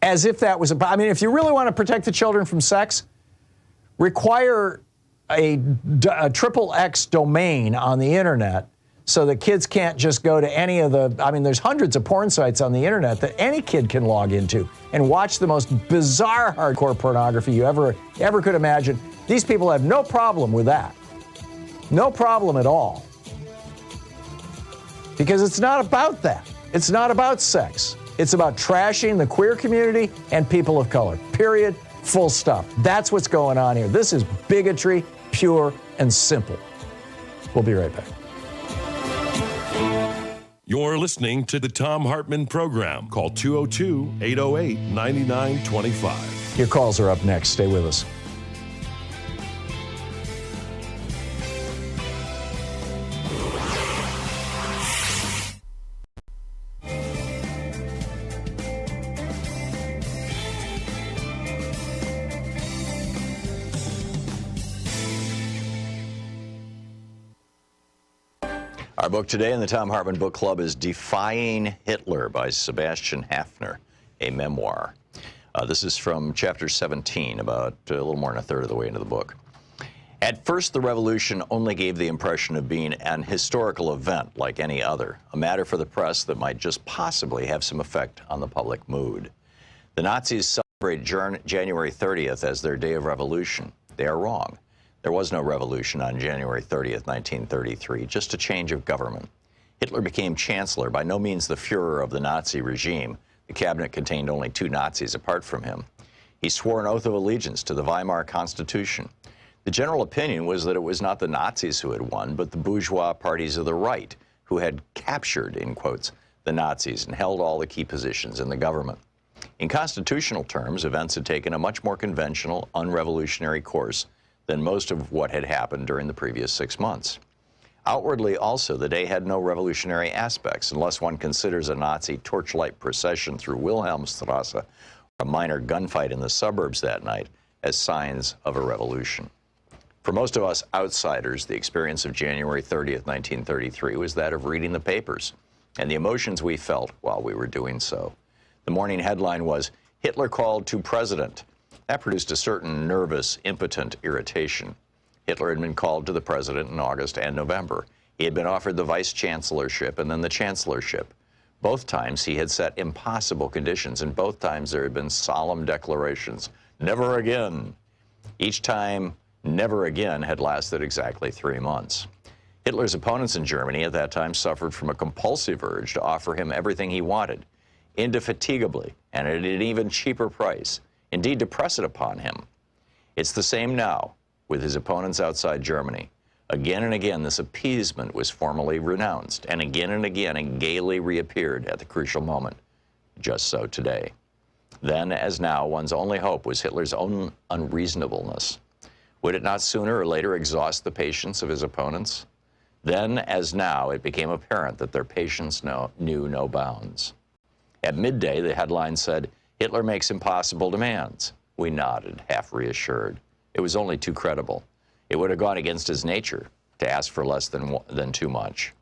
As if that was if you really want to protect the children from sex, require a XXX domain on the internet so that kids can't just go to any of the, there's hundreds of porn sites on the internet that any kid can log into and watch the most bizarre hardcore pornography you ever could imagine. These people have no problem with that. No problem at all. Because it's not about that. It's not about sex. It's about trashing the queer community and people of color. Period. Full stop. That's what's going on here. This is bigotry, pure and simple. We'll be right back. You're listening to the Thom Hartmann Program. Call 202-808-9925. Your calls are up next. Stay with us. Our book today in the Thom Hartmann Book Club is Defying Hitler by Sebastian Haffner, a memoir. This is from chapter 17, about a little more than a third of the way into the book. At first, the revolution only gave the impression of being an historical event like any other, a matter for the press that might just possibly have some effect on the public mood. The Nazis celebrate January 30th as their day of revolution. They are wrong. There was no revolution on January 30th, 1933, just a change of government. Hitler became chancellor, by no means the Führer of the Nazi regime. The cabinet contained only 2 Nazis apart from him. He swore an oath of allegiance to the Weimar Constitution. The general opinion was that it was not the Nazis who had won, but the bourgeois parties of the right, who had captured, in quotes, the Nazis and held all the key positions in the government. In constitutional terms, events had taken a much more conventional, unrevolutionary course than most of what had happened during the previous 6 months. Outwardly also, the day had no revolutionary aspects, unless one considers a Nazi torchlight procession through Wilhelmstrasse or a minor gunfight in the suburbs that night as signs of a revolution. For most of us outsiders, the experience of January 30th, 1933 was that of reading the papers and the emotions we felt while we were doing so. The morning headline was, "Hitler called to president." That produced a certain nervous, impotent irritation. Hitler had been called to the president in August and November. He had been offered the vice-chancellorship and then the chancellorship. Both times he had set impossible conditions, and both times there had been solemn declarations, "Never again." Each time, "never again" had lasted exactly 3 months. Hitler's opponents in Germany at that time suffered from a compulsive urge to offer him everything he wanted, indefatigably, and at an even cheaper price, indeed to press it upon him. It's the same now with his opponents outside Germany. Again and again, this appeasement was formally renounced, and again it gaily reappeared at the crucial moment. Just so today. Then, as now, one's only hope was Hitler's own unreasonableness. Would it not sooner or later exhaust the patience of his opponents? Then, as now, it became apparent that their patience knew no bounds. At midday, the headline said, "Hitler makes impossible demands." We nodded, half reassured. It was only too credible. It would have gone against his nature to ask for less than too much.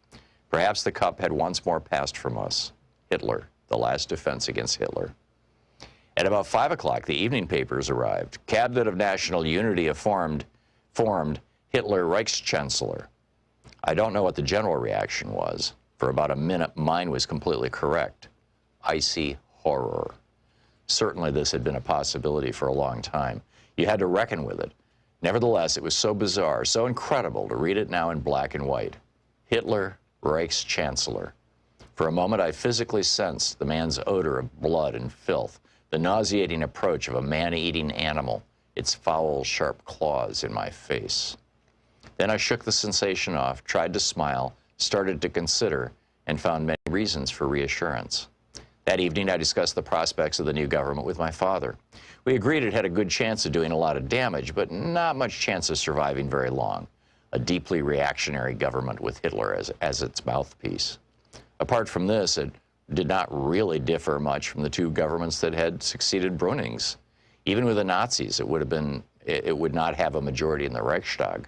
Perhaps the cup had once more passed from us. Hitler, the last defense against Hitler. At about 5 o'clock, the evening papers arrived. Cabinet of National Unity formed Hitler Reichschancellor. I don't know what the general reaction was. For about a minute, mine was completely correct. Icy horror. Certainly this had been a possibility for a long time. You had to reckon with it. Nevertheless, it was so bizarre, so incredible to read it now in black and white. Hitler Reichschancellor. For a moment, I physically sensed the man's odor of blood and filth, the nauseating approach of a man-eating animal, its foul, sharp claws in my face. Then I shook the sensation off, tried to smile, started to consider, and found many reasons for reassurance. That evening, I discussed the prospects of the new government with my father. We agreed it had a good chance of doing a lot of damage, but not much chance of surviving very long. A deeply reactionary government with Hitler as its mouthpiece. Apart from this, it did not really differ much from the 2 governments that had succeeded Bruning's. Even with the Nazis, it would not have a majority in the Reichstag.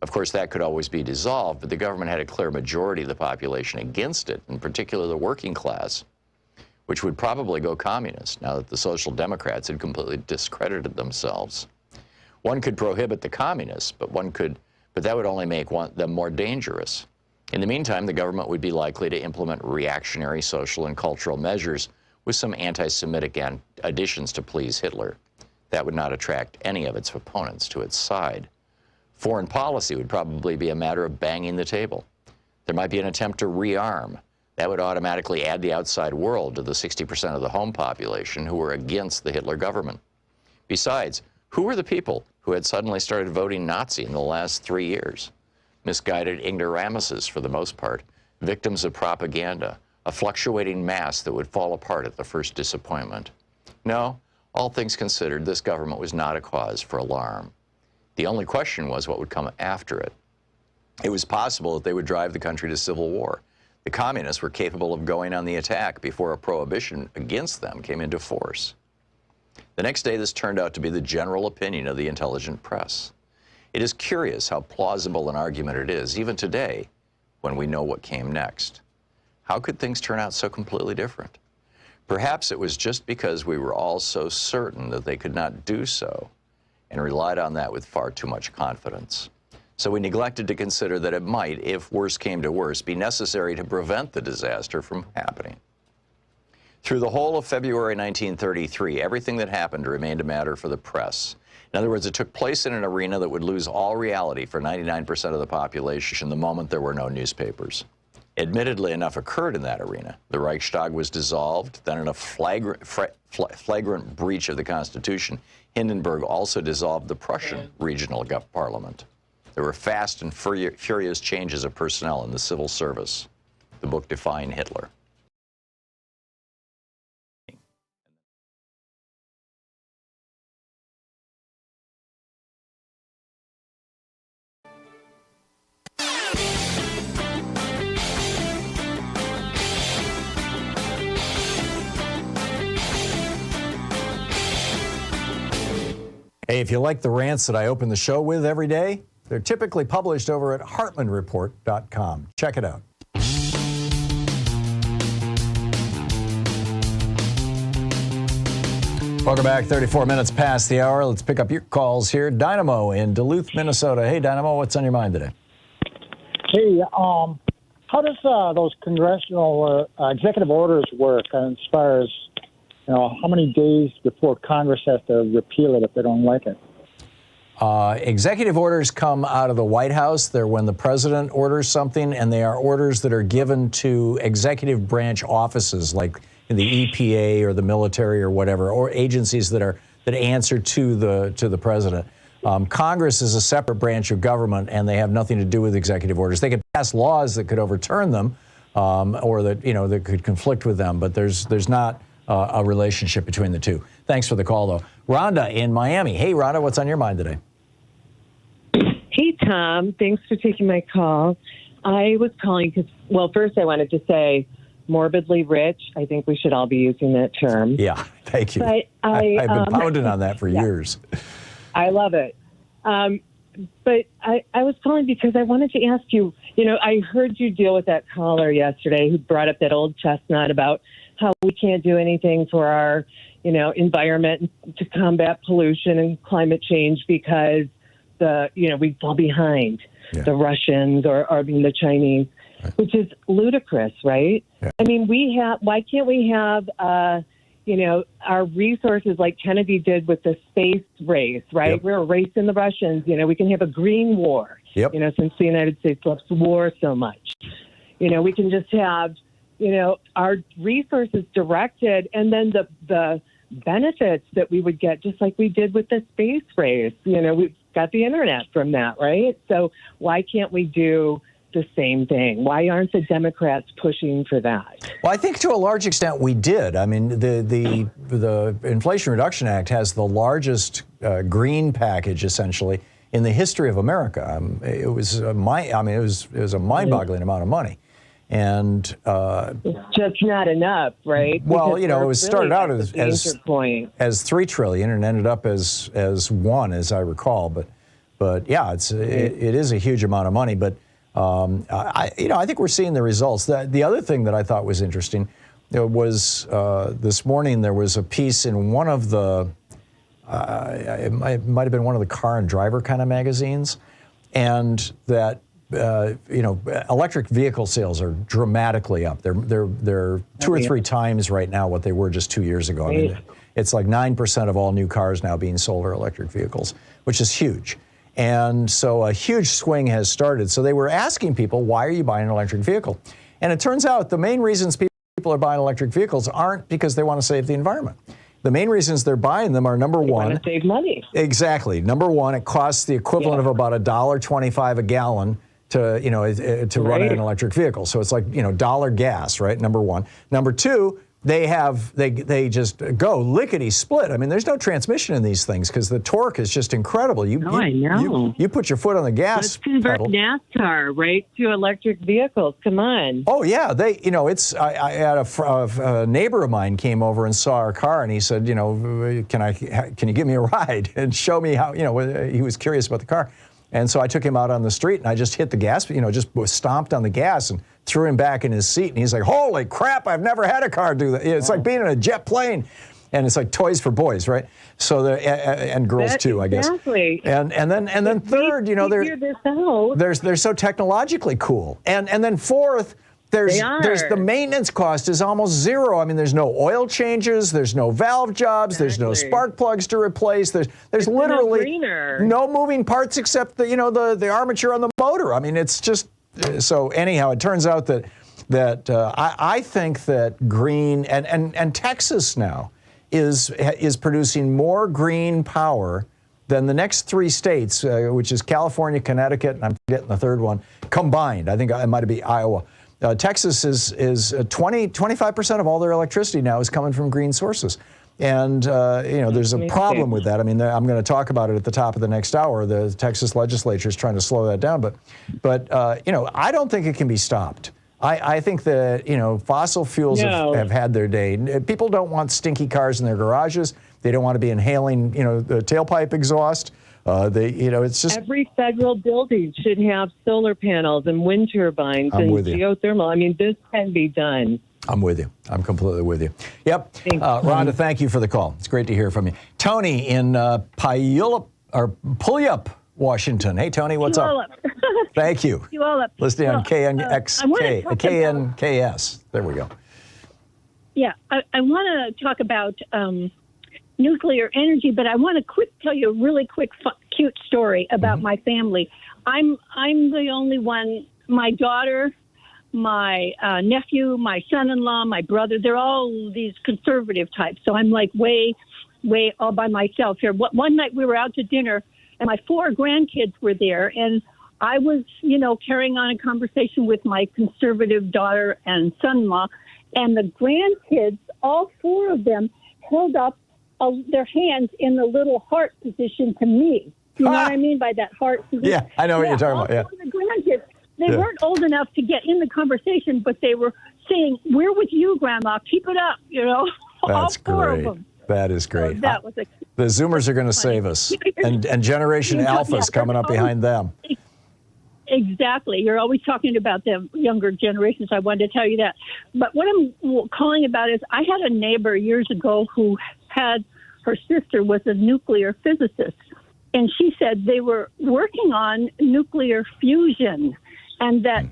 Of course, that could always be dissolved, but the government had a clear majority of the population against it, in particular the working class, which would probably go communist now that the Social Democrats had completely discredited themselves. One could prohibit the communists, but that would only make them more dangerous. In the meantime, the government would be likely to implement reactionary social and cultural measures with some anti-Semitic additions to please Hitler. That would not attract any of its opponents to its side. Foreign policy would probably be a matter of banging the table. There might be an attempt to rearm. That would automatically add the outside world to the 60% of the home population who were against the Hitler government. Besides, who were the people who had suddenly started voting Nazi in the last 3 years? Misguided ignoramuses, for the most part, victims of propaganda, a fluctuating mass that would fall apart at the first disappointment. No, all things considered, this government was not a cause for alarm. The only question was what would come after it. It was possible that they would drive the country to civil war. The communists were capable of going on the attack before a prohibition against them came into force. The next day, this turned out to be the general opinion of the intelligent press. It is curious how plausible an argument it is, even today, when we know what came next. How could things turn out so completely different? Perhaps it was just because we were all so certain that they could not do so, and relied on that with far too much confidence. So we neglected to consider that it might, if worse came to worse, be necessary to prevent the disaster from happening. Through the whole of February 1933, everything that happened remained a matter for the press. In other words, it took place in an arena that would lose all reality for 99% of the population the moment there were no newspapers. Admittedly, enough occurred in that arena. The Reichstag was dissolved. Then, in a flagrant breach of the Constitution, Hindenburg also dissolved the Prussian regional parliament. There were fast and furious changes of personnel in the civil service. The book defined Hitler. Hey, if you like the rants that I open the show with every day, they're typically published over at hartmannreport.com. Check it out. Welcome back. 34 minutes past the hour. Let's pick up your calls here. Dynamo in Duluth, Minnesota. Hey, Dynamo, what's on your mind today? Hey, how does those congressional executive orders work as far as, how many days before Congress has to repeal it if they don't like it? Executive orders come out of the White House. They're when the president orders something, and they are orders that are given to executive branch offices like the EPA or the military or whatever, or agencies that answer to the president. Congress is a separate branch of government, and they have nothing to do with executive orders. They could pass laws that could overturn them, or that could conflict with them, but there's not a relationship between the two. Thanks for the call, though. Rhonda in Miami. Hey, Rhonda, what's on your mind today? Hey, Tom. Thanks for taking my call. I was calling because, well, first I wanted to say morbidly rich. I think we should all be using that term. Yeah, thank you. But I've been pounding on that for years. I love it. But I was calling because I wanted to ask you, I heard you deal with that caller yesterday who brought up that old chestnut about how we can't do anything for our, environment to combat pollution and climate change because we fall behind the Russians or the Chinese, which is ludicrous, right? Yeah. I mean, why can't we have, our resources like Kennedy did with the space race, right? Yep. We're racing the Russians. We can have a green war, since the United States loves war so much. We can just have, our resources directed, and then the benefits that we would get, just like we did with the space race. We've got the internet from that, right? So why can't we do the same thing? Why aren't the Democrats pushing for that? Well, I think to a large extent we did. I mean, the Inflation Reduction Act has the largest green package essentially in the history of America. It was a mind-boggling amount of money. And it's just not enough, right? Well, it was started out as $3 trillion and ended up as $1, as I recall. But yeah, it is a huge amount of money. But I think we're seeing the results. The other thing that I thought was interesting was this morning there was a piece in one of the it might have been one of the car and driver kind of magazines, and that. Electric vehicle sales are dramatically up. They're 2 or 3 times right now what they were just 2 years ago. I mean, it's like 9% of all new cars now being sold are electric vehicles, which is huge. And so a huge swing has started. So they were asking people, why are you buying an electric vehicle? And it turns out the main reasons people are buying electric vehicles aren't because they want to save the environment. The main reasons they're buying them are, number one, want to save money. Exactly. Number one, it costs the equivalent of about $1.25 a gallon to run an electric vehicle. So it's like, dollar gas, right? Number one. Number two, they just go lickety split. I mean, there's no transmission in these things because the torque is just incredible. I know. You put your foot on the gas. Let's convert NASCAR right to electric vehicles. Come on. Oh yeah, I had a neighbor of mine came over and saw our car and he said, can you give me a ride and show me how? He was curious about the car. And so I took him out on the street and I just hit the gas, just stomped on the gas and threw him back in his seat. And he's like, holy crap, I've never had a car do that. It's like being in a jet plane. and it's like toys for boys, right? So and girls too, I guess. Exactly. And then third, you know, they're so technologically cool. And then fourth, there's the maintenance cost is almost zero. I mean, there's no oil changes, there's no valve jobs, there's no spark plugs to replace. There's literally no moving parts except the armature on the motor. I mean, it's just so anyhow. It turns out that I think that green and Texas now is producing more green power than the next three states, which is California, Connecticut, and I'm forgetting the third one combined. I think it might be Iowa. Texas is 25% of all their electricity now is coming from green sources. And, there's a problem with that. I mean, I'm going to talk about it at the top of the next hour. The Texas legislature is trying to slow that down. But I don't think it can be stopped. I think that, fossil fuels have had their day. People don't want stinky cars in their garages. They don't want to be inhaling, the tailpipe exhaust. It's just every federal building should have solar panels and wind turbines and geothermal. I mean, this can be done. I'm with you. I'm completely with you. Yep. Rhonda, thank you for the call. It's great to hear from you. Tony in Puyallup, Washington. Hey, Tony, what's up? Thank you. Listening on KNKS. There we go. Yeah, I want to talk about nuclear energy, but I want to tell you a really quick, cute story about my family. I'm the only one. My daughter, my nephew, my son-in-law, my brother, they're all these conservative types. So I'm like way all by myself here. One night we were out to dinner, and my 4 grandkids were there, and I was, carrying on a conversation with my conservative daughter and son-in-law, and the grandkids, all 4 of them, held up their hands in the little heart position to me. You know what I mean by that heart position? Yeah, I know what you're talking about. Yeah. The grandkids, they weren't old enough to get in the conversation, but they were saying, "We're with you, Grandma. Keep it up." That's all 4 great. of them. That is great. So that was the Zoomers are going to save us, and Generation Alpha's coming up behind them. Exactly. You're always talking about the younger generations. I wanted to tell you that. But what I'm calling about is I had a neighbor years ago who had her sister was a nuclear physicist. And she said they were working on nuclear fusion, and that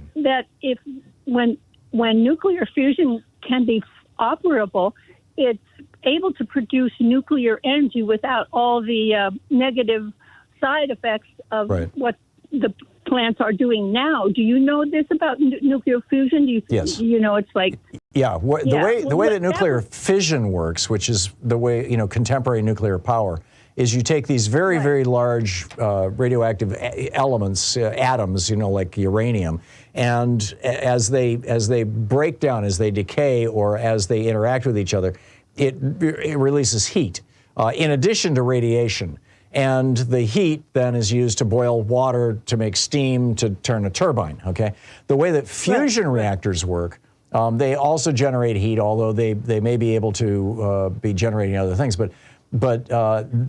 if when nuclear fusion can be operable, it's able to produce nuclear energy without all the negative side effects of what the plants are doing now. Do you know this about nuclear fusion? Yes. It's like the way that nuclear fission works, which is the way contemporary nuclear power, is you take these very very large radioactive elements, atoms, like uranium, and as they break down, as they decay, or as they interact with each other, it releases heat in addition to radiation. And the heat then is used to boil water, to make steam, to turn a turbine, okay? The way that fusion reactors work, they also generate heat, although they may be able to be generating other things. But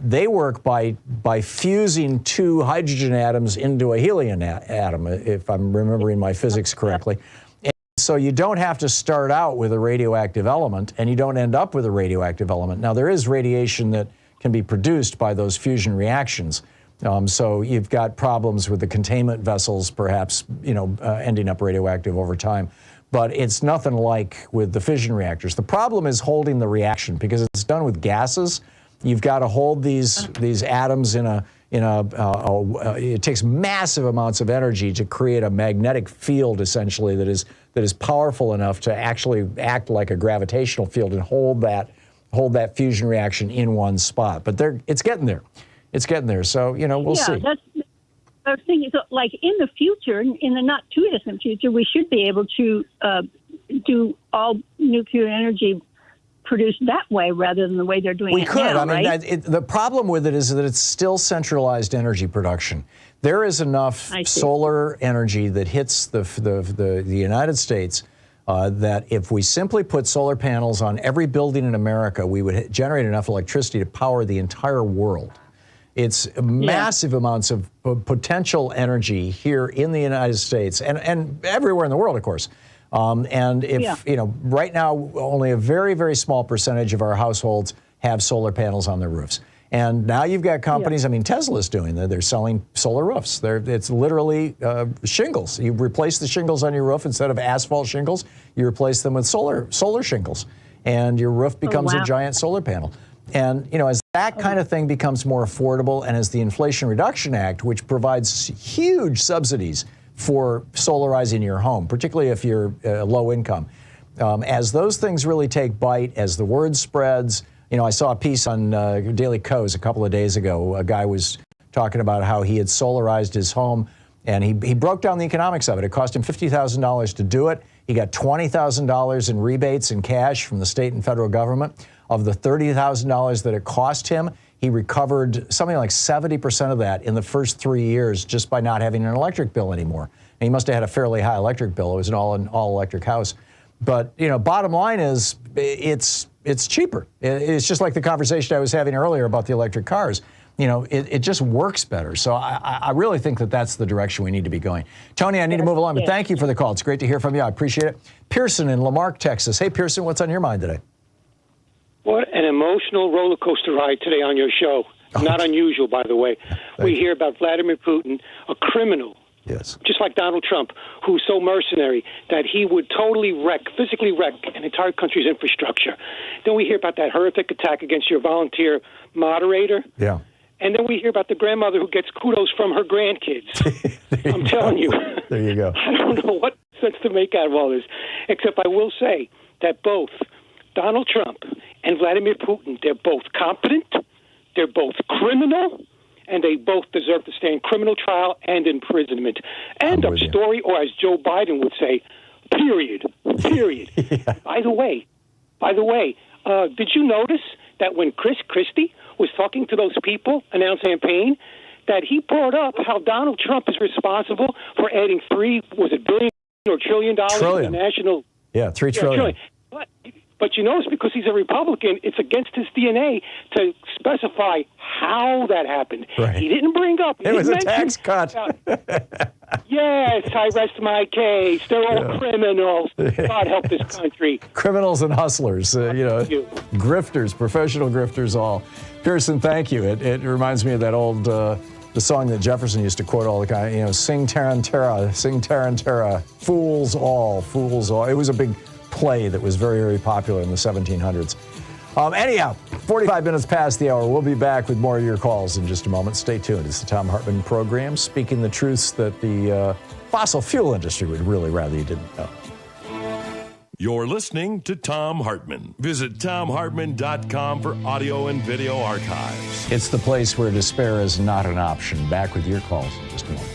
they work by fusing 2 hydrogen atoms into a helium atom, if I'm remembering my physics correctly. And so you don't have to start out with a radioactive element, and you don't end up with a radioactive element. Now, there is radiation that can be produced by those fusion reactions. So you've got problems with the containment vessels, perhaps, ending up radioactive over time. But it's nothing like with the fission reactors. The problem is holding the reaction, because it's done with gases. You've got to hold these atoms it takes massive amounts of energy to create a magnetic field, essentially, that is powerful enough to actually act like a gravitational field and hold that fusion reaction in one spot. But it's getting there. It's getting there. So, we'll see. I was thinking, like in the future, in the not too distant future, we should be able to do all nuclear energy produced that way rather than the way they're doing it now, right? The problem with it is that it's still centralized energy production. There is enough solar energy that hits the United States that if we simply put solar panels on every building in America, we would generate enough electricity to power the entire world. It's massive amounts of potential energy here in the United States and everywhere in the world, of course. And if, right now, only a very, very small percentage of our households have solar panels on their roofs. And now you've got companies, I mean, Tesla's doing that. They're selling solar roofs. It's literally shingles. You replace the shingles on your roof instead of asphalt shingles. You replace them with solar shingles. And your roof becomes a giant solar panel. And, you know, as that kind of thing becomes more affordable, and as the Inflation Reduction Act, which provides huge subsidies for solarizing your home, particularly if you're low income, as those things really take bite, as the word spreads, you know, I saw a piece on Daily Kos a couple of days ago. A guy was talking about how he had solarized his home, and he broke down the economics of it. It cost him $50,000 to do it. He got $20,000 in rebates in cash from the state and federal government. Of the $30,000 that it cost him, he recovered something like 70% of that in the first 3 years just by not having an electric bill anymore. And he must have had a fairly high electric bill. It was an all-electric house. But, you know, bottom line is it's cheaper. It's just like the conversation I was having earlier about the electric cars. You know, it just works better. So I really think that that's the direction we need to be going. Tony, I need to move along, but thank you for the call. It's great to hear from you. I appreciate it. Pearson in Lamarck, Texas. Hey, Pearson, what's on your mind today? What an emotional roller coaster ride today on your show. Not unusual, by the way. We hear about Vladimir Putin, a criminal, just like Donald Trump, who's so mercenary that he would totally physically wreck an entire country's infrastructure. Then we hear about that horrific attack against your volunteer moderator. Yeah. And then we hear about the grandmother who gets kudos from her grandkids. I'm telling you. There you go. I don't know what sense to make out of all this, except I will say that both Donald Trump and Vladimir Putin, they're both competent, they're both criminal, and they both deserve to stay in criminal trial and imprisonment. End of story, or as Joe Biden would say, period. Period. By the way, did you notice that when Chris Christie was talking to those people announcing campaign, that he brought up how Donald Trump is responsible for adding $3 billion or trillion dollars to the national? Yeah, $3 trillion. But you know, it's because he's a Republican. It's against his DNA to specify how that happened. Right. He didn't bring up. It was a tax cut. Yes, I rest my case. They're all criminals. God help this country. Criminals and hustlers, grifters, professional grifters, all. Pearson, thank you. It reminds me of that old the song that Jefferson used to quote all the time. You know, sing tarantara, fools all, fools all. It was a big play that was very, very popular in the 1700s. Anyhow, 45 minutes past the hour. We'll be back with more of your calls in just a moment. Stay tuned. It's the Thom Hartmann Program, speaking the truths that the fossil fuel industry would really rather you didn't know. You're listening to Thom Hartmann. Visit thomhartmann.com for audio and video archives. It's the place where despair is not an option. Back with your calls in just a moment.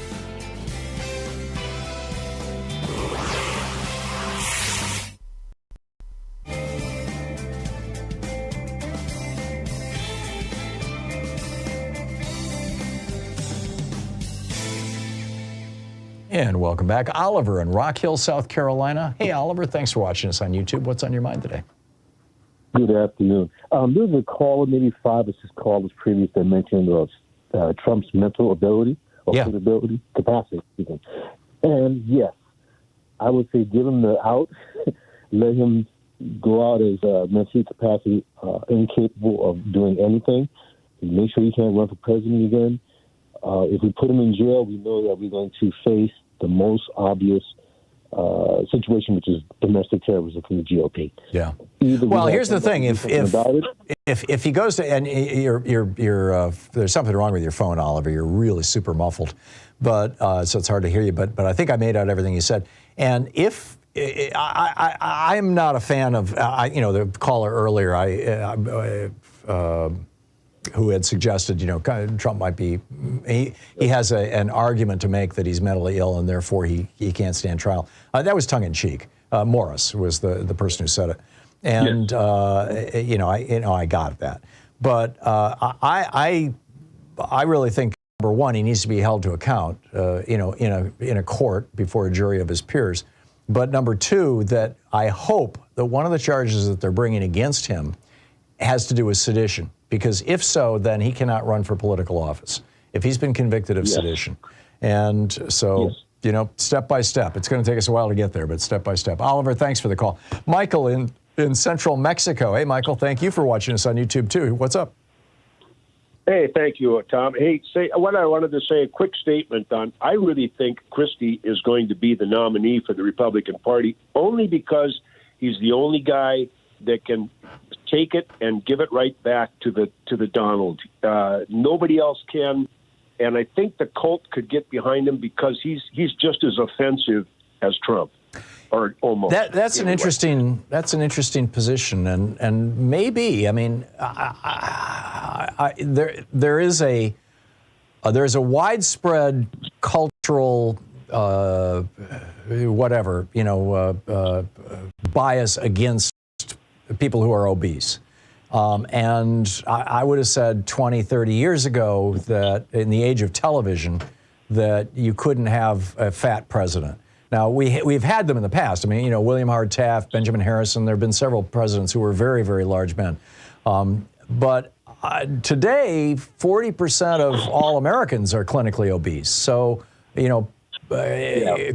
And welcome back. Oliver in Rock Hill, South Carolina. Hey, Oliver, thanks for watching us on YouTube. What's on your mind today? Good afternoon. There was a caller, maybe 5 or 6 callers previous that mentioned Trump's mental ability or capacity. And yes, I would say give him the out, let him go out as mentally capacity, incapable of doing anything. Make sure he can't run for president again. If we put him in jail, we know that we're going to face the most obvious situation, which is domestic terrorism from the GOP. Yeah. Well, here's the thing: if he goes to, and you're there's something wrong with your phone, Oliver. You're really super muffled, but so it's hard to hear you. But I think I made out everything you said. And if I'm not a fan of, the caller earlier, who had suggested, Trump might be, he has an argument to make that he's mentally ill and therefore he can't stand trial. That was tongue in cheek. Morris was the person who said it, and I got that. But I really think, number one, he needs to be held to account, in a court before a jury of his peers. But number two, that I hope that one of the charges that they're bringing against him has to do with sedition. Because if so, then he cannot run for political office if he's been convicted of sedition. And so, step by step. It's going to take us a while to get there, but step by step. Oliver, thanks for the call. Michael in in central Mexico. Hey, Michael, thank you for watching us on YouTube, too. What's up? Hey, thank you, Tom. Hey, what I wanted to say, a quick statement on, I really think Christie is going to be the nominee for the Republican Party, only because he's the only guy that can take it and give it right back to the Donald. Nobody else can, and I think the cult could get behind him because he's just as offensive as Trump. Or almost. That's an interesting position, and maybe, I mean, there is a widespread cultural bias against people who are obese. And I would have said 20, 30 years ago that in the age of television that you couldn't have a fat president. Now, we've had them in the past. I mean, William Howard Taft, Benjamin Harrison, there have been several presidents who were very, very large men. But today, 40% of all Americans are clinically obese. So,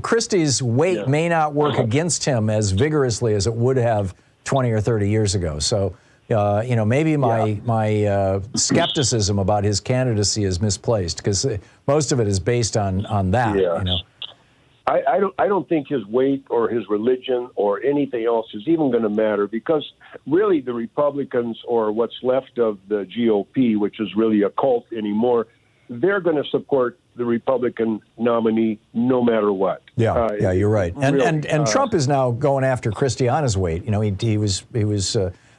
Christie's weight may not work against him as vigorously as it would have 20 or 30 years ago. So, maybe my skepticism about his candidacy is misplaced because most of it is based on that, I don't think his weight or his religion or anything else is even going to matter because really the Republicans or what's left of the GOP, which is really a cult anymore, they're going to support the Republican nominee no matter what. Yeah, you're right. And Trump is now going after Christie on his weight. He was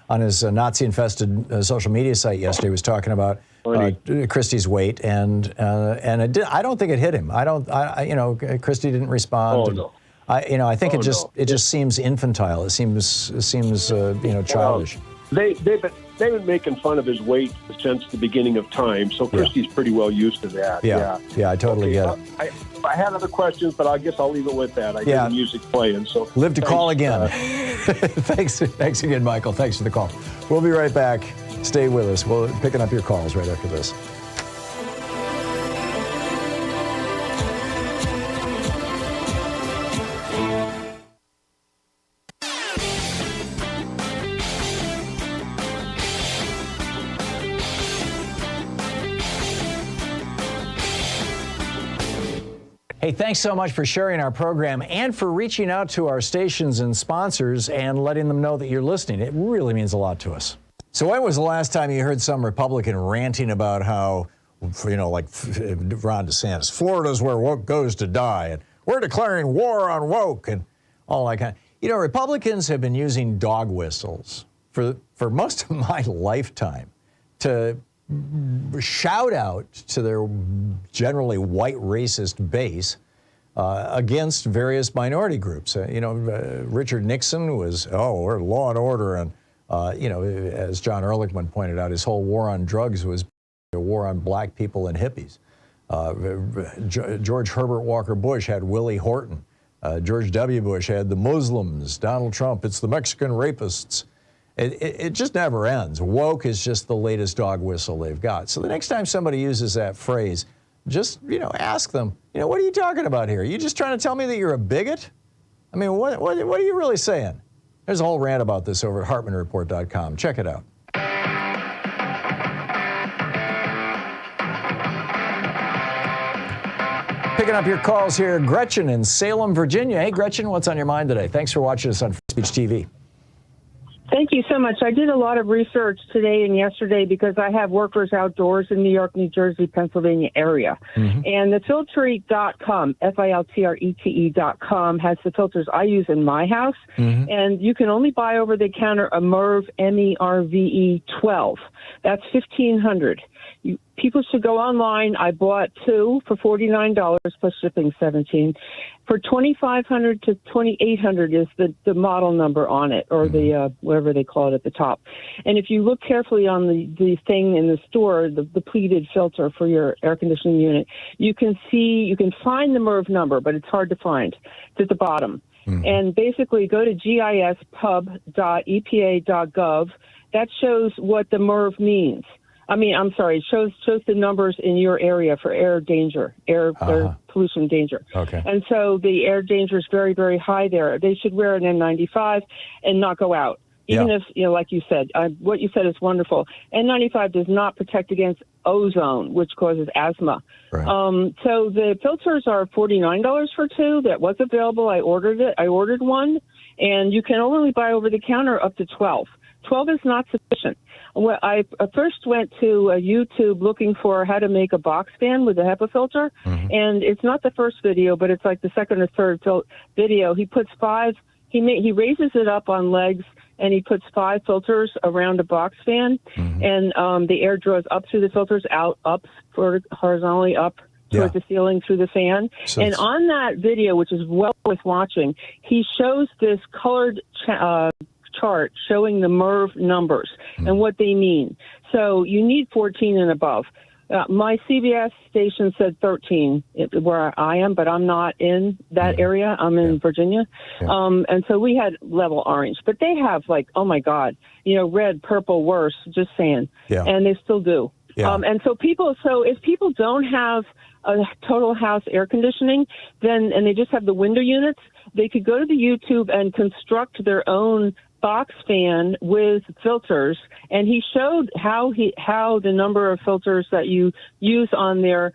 on his Nazi-infested social media site yesterday. He was talking about Christie's weight, and I don't think it hit him. Christie didn't respond. Oh, no. I think it just seems infantile. It seems childish. They've been making fun of his weight since the beginning of time, so Christie's pretty well used to that. Yeah, I totally get it. I had other questions, but I guess I'll leave it with that. I hear the music playing. So live to call again. Thanks again, Michael. Thanks for the call. We'll be right back. Stay with us. We're picking up your calls right after this. Hey, thanks so much for sharing our program and for reaching out to our stations and sponsors and letting them know that you're listening. It really means a lot to us. So when was the last time you heard some Republican ranting about how, like Ron DeSantis, Florida's where woke goes to die, and we're declaring war on woke, and all that kind of. Republicans have been using dog whistles for most of my lifetime to shout out to their generally white racist base against various minority groups. Richard Nixon was, we're law and order, and as John Ehrlichman pointed out, his whole war on drugs was a war on black people and hippies. George Herbert Walker Bush had Willie Horton. George W. Bush had the Muslims. Donald Trump, it's the Mexican rapists. It just never ends. Woke is just the latest dog whistle they've got. So the next time somebody uses that phrase, just, ask them, what are you talking about here? Are you just trying to tell me that you're a bigot? I mean, what are you really saying? There's a whole rant about this over at HartmannReport.com. Check it out. Picking up your calls here, Gretchen in Salem, Virginia. Hey, Gretchen, what's on your mind today? Thanks for watching us on Free Speech TV. Thank you so much. I did a lot of research today and yesterday because I have workers outdoors in New York, New Jersey, Pennsylvania area. Mm-hmm. And the filtrete.com, FILTRETE.com, has the filters I use in my house. Mm-hmm. And you can only buy over the counter a MERV, MERVE 12. That's $1,500. People should go online. I bought two for $49 plus shipping $17. For $2,500 to $2,800 is the model number on it, or the whatever they call it at the top. And if you look carefully on the thing in the store, the pleated filter for your air conditioning unit, you can find the MERV number, but it's hard to find. It's at the bottom. Mm-hmm. And basically go to gispub.epa.gov. That shows what the MERV means. It shows the numbers in your area for air danger, air pollution danger. Okay. And so the air danger is very, very high there. They should wear an N95 and not go out. Even if, like you said, what you said is wonderful. N95 does not protect against ozone, which causes asthma. Right. So the filters are $49 for two. That was available. I ordered it. I ordered one, and you can only buy over the counter up to 12. 12 is not sufficient. Well, I first went to YouTube looking for how to make a box fan with a HEPA filter, and it's not the first video, but it's like the second or third video. He puts five. He raises it up on legs, and he puts 5 filters around a box fan, and the air draws up through the filters, out, up, horizontally up towards the ceiling through the fan. So and on that video, which is well worth watching, he shows this colored chart showing the MERV numbers and what they mean. So you need 14 and above. My CBS station said 13 where I am, but I'm not in that area. I'm in Virginia. And so we had level orange, but they have like, oh my God, red, purple, worse, just saying. And they still do. And so if people don't have a total house air conditioning, and they just have the window units, they could go to the YouTube and construct their own box fan with filters, and he showed how the number of filters that you use on there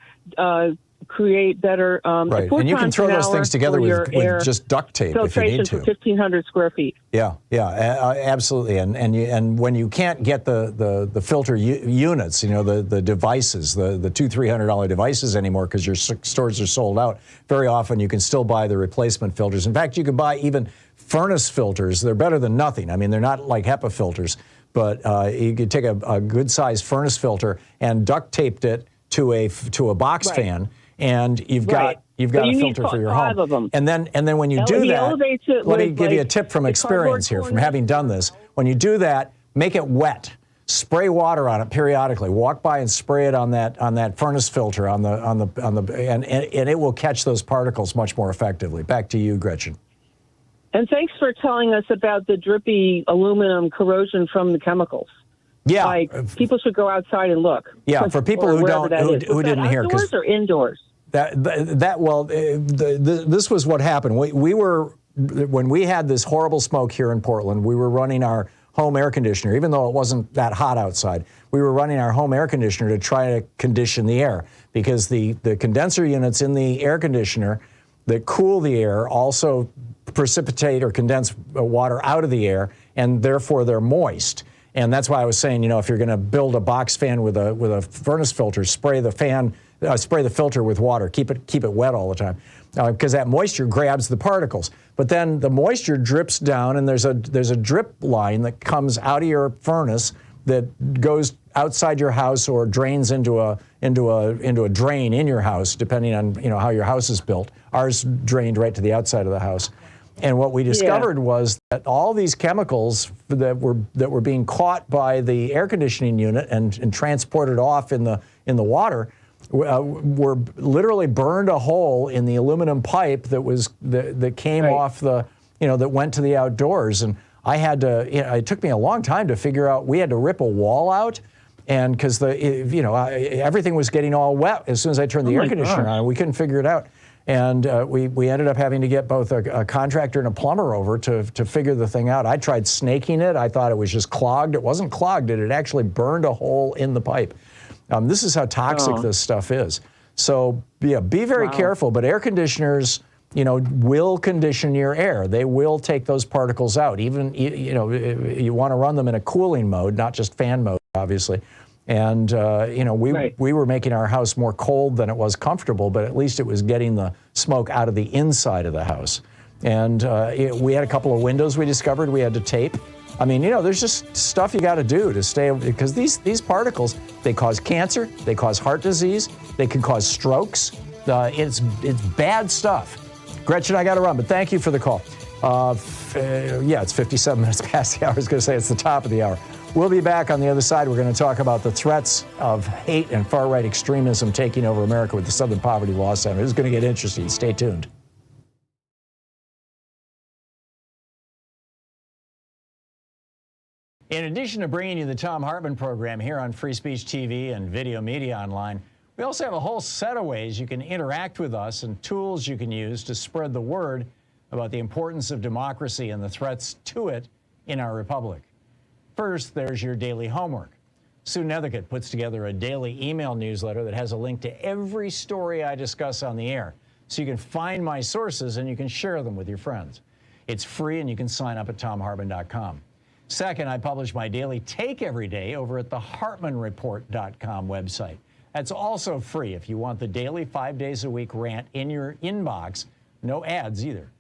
create better. Right, and you can throw those things together with just duct tape if you need to. For 1,500 square feet. Yeah, absolutely. And when you can't get the filter units, the devices, the $200-300 devices anymore because your stores are sold out, very often you can still buy the replacement filters. In fact, you can buy even furnace filters. They're better than nothing. I mean, they're not like HEPA filters, but you could take a good-sized furnace filter and duct taped it to a box fan, and you've got a filter for your home. Of them. And then when you do that, let me give you a tip from experience here, from having done this. When you do that, make it wet. Spray water on it periodically. Walk by and spray it on that furnace filter and it will catch those particles much more effectively. Back to you, Gretchen. And thanks for telling us about the drippy aluminum corrosion from the chemicals. Yeah, like people should go outside and look. Yeah, for people who didn't hear, outdoors or indoors. This was what happened. When we had this horrible smoke here in Portland, we were running our home air conditioner, even though it wasn't that hot outside. We were running our home air conditioner to try to condition the air because the condenser units in the air conditioner that cool the air also precipitate or condense water out of the air, and therefore they're moist. And that's why I was saying, if you're going to build a box fan with a furnace filter, spray the filter with water. Keep it wet all the time, because that moisture grabs the particles. But then the moisture drips down, and there's a drip line that comes out of your furnace that goes outside your house or drains into a drain in your house, depending on how your house is built. Ours drained right to the outside of the house. And what we discovered was that all these chemicals that were being caught by the air conditioning unit and transported off in the water were literally burned a hole in the aluminum pipe that came off that went to the outdoors. And I had to, it took me a long time to figure out. We had to rip a wall out, and because everything was getting all wet as soon as I turned the air conditioner on, we couldn't figure it out. And we ended up having to get both a contractor and a plumber over to figure the thing out. I tried snaking it. I thought it was just clogged. It wasn't clogged. It had actually burned a hole in the pipe. This is how toxic this stuff is. So be very careful. But air conditioners, will condition your air. They will take those particles out. Even you want to run them in a cooling mode, not just fan mode, obviously. And, we were making our house more cold than it was comfortable, but at least it was getting the smoke out of the inside of the house. And we had a couple of windows we discovered we had to tape. I mean, there's just stuff you got to do to stay, because these particles, they cause cancer, they cause heart disease, they can cause strokes. It's bad stuff. Gretchen, I got to run, but thank you for the call. It's 57 minutes past the hour. I was going to say it's the top of the hour. We'll be back on the other side. We're going to talk about the threats of hate and far-right extremism taking over America with the Southern Poverty Law Center. This is going to get interesting. Stay tuned. In addition to bringing you the Thom Hartmann Program here on Free Speech TV and Video Media Online, we also have a whole set of ways you can interact with us and tools you can use to spread the word about the importance of democracy and the threats to it in our republic. First, there's your daily homework. Sue Nethercutt puts together a daily email newsletter that has a link to every story I discuss on the air, so you can find my sources and you can share them with your friends. It's free and you can sign up at thomhartmann.com. Second, I publish my daily take every day over at the hartmannreport.com website. That's also free if you want the daily 5 days a week rant in your inbox. No ads either.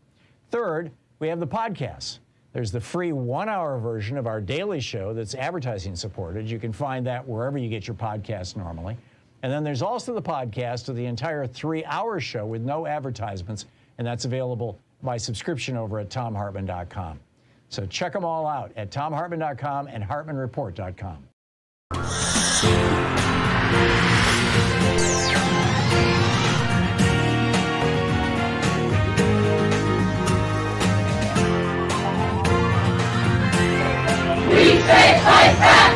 Third, we have the podcasts. There's the free 1-hour version of our daily show that's advertising supported. You can find that wherever you get your podcasts normally. And then there's also the podcast of the entire 3-hour show with no advertisements, and that's available by subscription over at thomhartmann.com. So check them all out at thomhartmann.com and hartmannreport.com. We say fight back!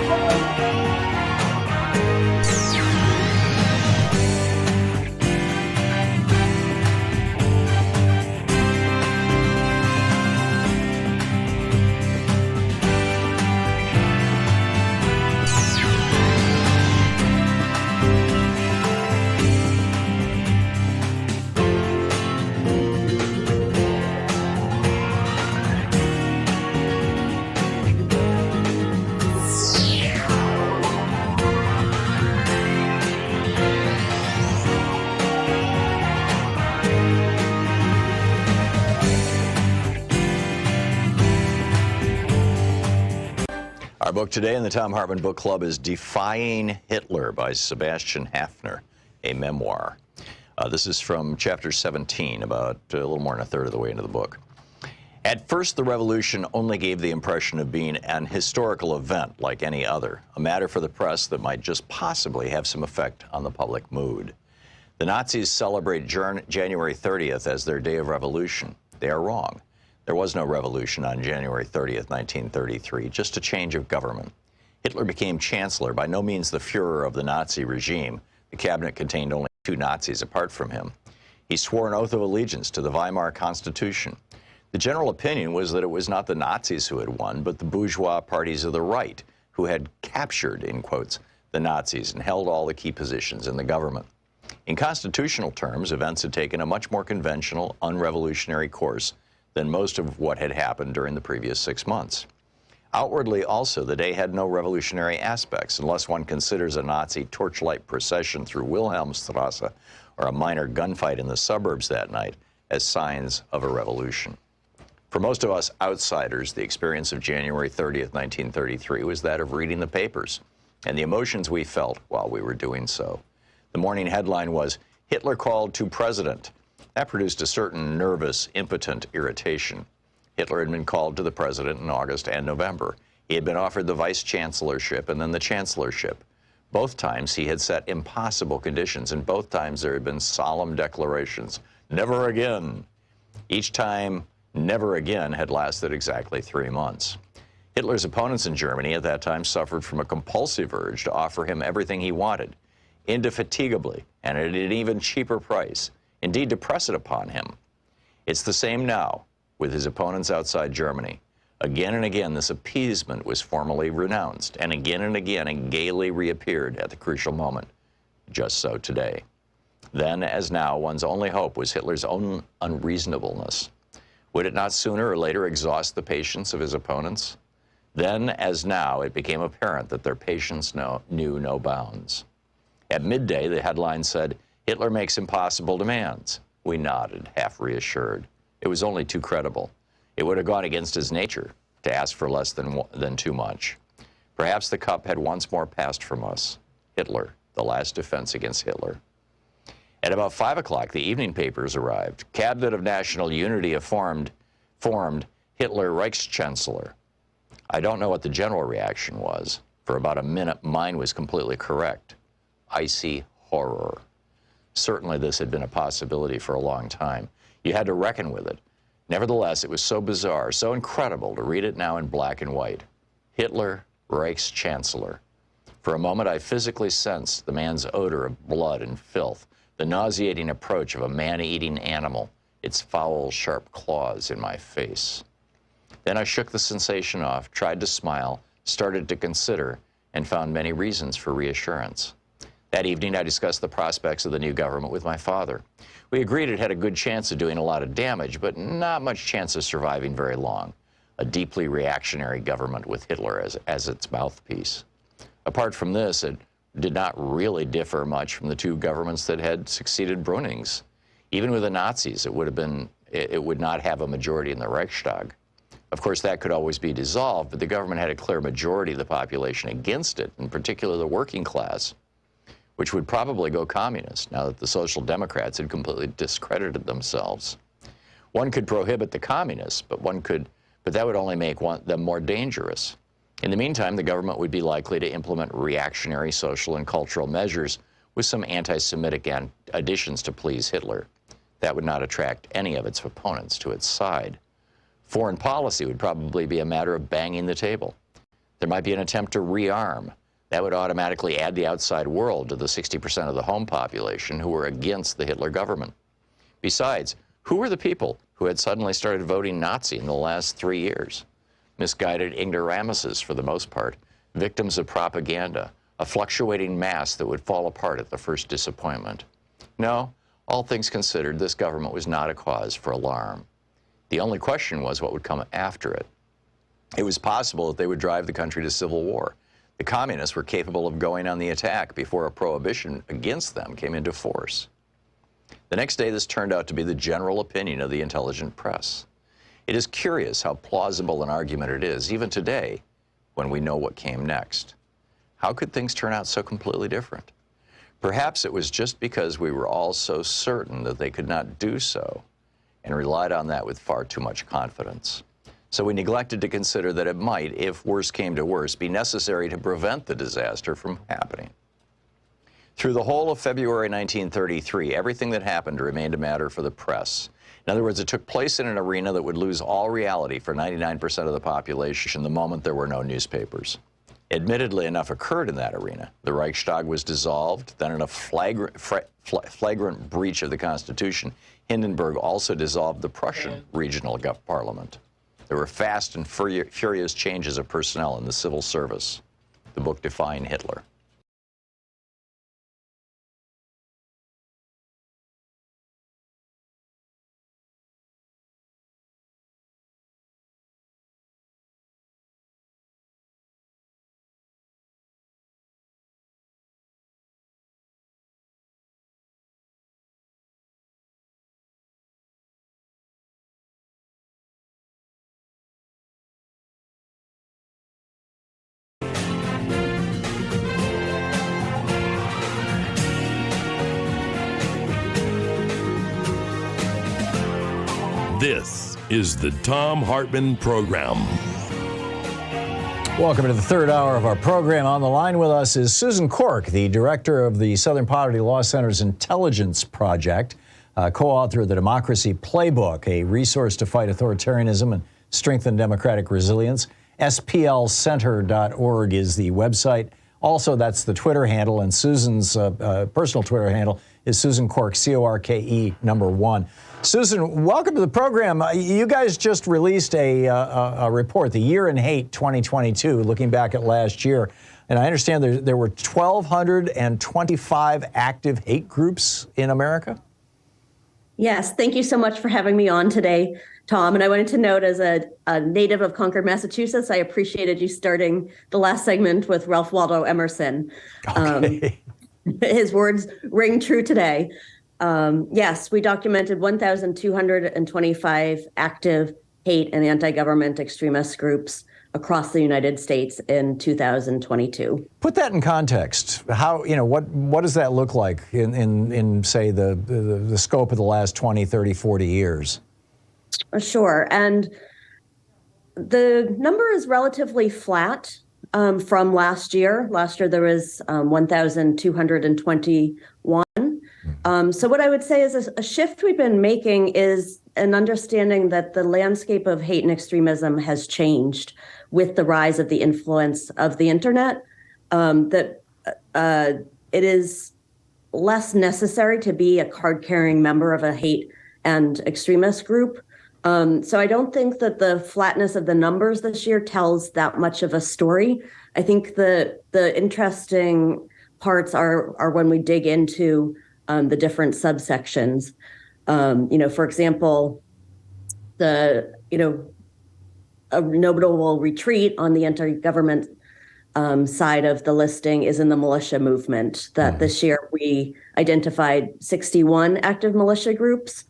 Our book today in the Thom Hartmann Book Club is Defying Hitler by Sebastian Haffner, a memoir. This is from chapter 17, about a little more than a third of the way into the book. At first, the revolution only gave the impression of being an historical event like any other, a matter for the press that might just possibly have some effect on the public mood. The Nazis celebrate January 30th as their day of revolution. They are wrong. There was no revolution on January 30th, 1933, just a change of government. Hitler became chancellor, by no means the Führer of the Nazi regime. The cabinet contained only 2 Nazis apart from him. He swore an oath of allegiance to the Weimar Constitution. The general opinion was that it was not the Nazis who had won, but the bourgeois parties of the right, who had captured, in quotes, the Nazis and held all the key positions in the government. In constitutional terms, events had taken a much more conventional, unrevolutionary course than most of what had happened during the previous 6 months. Outwardly also, the day had no revolutionary aspects, unless one considers a Nazi torchlight procession through Wilhelmstrasse or a minor gunfight in the suburbs that night as signs of a revolution. For most of us outsiders, the experience of January 30th, 1933 was that of reading the papers and the emotions we felt while we were doing so. The morning headline was, "Hitler called to president." That produced a certain nervous, impotent irritation. Hitler had been called to the president in August and November. He had been offered the vice-chancellorship and then the chancellorship. Both times he had set impossible conditions, and both times there had been solemn declarations, "Never again." Each time, "never again" had lasted exactly 3 months. Hitler's opponents in Germany at that time suffered from a compulsive urge to offer him everything he wanted, indefatigably, and at an even cheaper price. Indeed, to press it upon him. It's the same now with his opponents outside Germany. Again and again, this appeasement was formally renounced, and again it gaily reappeared at the crucial moment. Just so today. Then, as now, one's only hope was Hitler's own unreasonableness. Would it not sooner or later exhaust the patience of his opponents? Then, as now, it became apparent that their patience knew no bounds. At midday, the headline said, "Hitler makes impossible demands." We nodded, half reassured. It was only too credible. It would have gone against his nature to ask for less than too much. Perhaps the cup had once more passed from us. Hitler, the last defense against Hitler. At about 5 o'clock, the evening papers arrived. Cabinet of National Unity formed Hitler Reichschancellor. I don't know what the general reaction was. For about a minute, mine was completely correct. Icy horror. Certainly this had been a possibility for a long time. You had to reckon with it. Nevertheless, it was so bizarre, so incredible to read it now in black and white. Hitler, Reichschancellor. For a moment, I physically sensed the man's odor of blood and filth, the nauseating approach of a man-eating animal, its foul, sharp claws in my face. Then I shook the sensation off, tried to smile, started to consider, and found many reasons for reassurance. That evening, I discussed the prospects of the new government with my father. We agreed it had a good chance of doing a lot of damage, but not much chance of surviving very long. A deeply reactionary government with Hitler as its mouthpiece. Apart from this, it did not really differ much from the two governments that had succeeded Bruning's. Even with the Nazis, it would not have a majority in the Reichstag. Of course, that could always be dissolved, but the government had a clear majority of the population against it, in particular the working class, which would probably go communist now that the Social Democrats had completely discredited themselves. One could prohibit the communists, but that would only make them more dangerous. In the meantime, the government would be likely to implement reactionary social and cultural measures with some anti-Semitic additions to please Hitler. That would not attract any of its opponents to its side. Foreign policy would probably be a matter of banging the table. There might be an attempt to rearm. That would automatically add the outside world to the 60% of the home population who were against the Hitler government. Besides, who were the people who had suddenly started voting Nazi in the last 3 years? Misguided ignoramuses, for the most part, victims of propaganda, a fluctuating mass that would fall apart at the first disappointment. No, all things considered, this government was not a cause for alarm. The only question was what would come after it. It was possible that they would drive the country to civil war. The communists were capable of going on the attack before a prohibition against them came into force. The next day, this turned out to be the general opinion of the intelligent press. It is curious how plausible an argument it is, even today, when we know what came next. How could things turn out so completely different? Perhaps it was just because we were all so certain that they could not do so, and relied on that with far too much confidence. So we neglected to consider that it might, if worse came to worse, be necessary to prevent the disaster from happening. Through the whole of February 1933, everything that happened remained a matter for the press. In other words, it took place in an arena that would lose all reality for 99% of the population the moment there were no newspapers. Admittedly, enough occurred in that arena. The Reichstag was dissolved, then in a flagrant breach of the Constitution, Hindenburg also dissolved the Prussian regional parliament. There were fast and furious changes of personnel in the civil service. The book Defying Hitler. This is the Thom Hartmann Program. Welcome to the third hour of our program. On the line with us is Susan Corke, the director of the Southern Poverty Law Center's Intelligence Project, co-author of the Democracy Playbook, a resource to fight authoritarianism and strengthen democratic resilience. SPLcenter.org is the website. Also, that's the Twitter handle, and Susan's personal Twitter handle is Susan Corke, C-O-R-K-E, number 1. Susan, welcome to the program. You guys just released a report, The Year in Hate 2022, looking back at last year. And I understand there were 1,225 active hate groups in America? Yes, thank you so much for having me on today, Tom. And I wanted to note, as a native of Concord, Massachusetts, I appreciated you starting the last segment with Ralph Waldo Emerson. Okay. His words ring true today. Yes, we documented 1,225 active hate and anti-government extremist groups across the United States in 2022. Put that in context. How, what does that look like in say, the scope of the last 20, 30, 40 years? Sure. And the number is relatively flat from last year. Last year, there was 1,221. So what I would say is a shift we've been making is an understanding that the landscape of hate and extremism has changed with the rise of the influence of the internet, that it is less necessary to be a card-carrying member of a hate and extremist group So I don't think that the flatness of the numbers this year tells that much of a story. I think the interesting parts are when we dig into the different subsections. For example, a notable retreat on the anti-government side of the listing is in the militia movement. That this year we identified 61 active militia groups,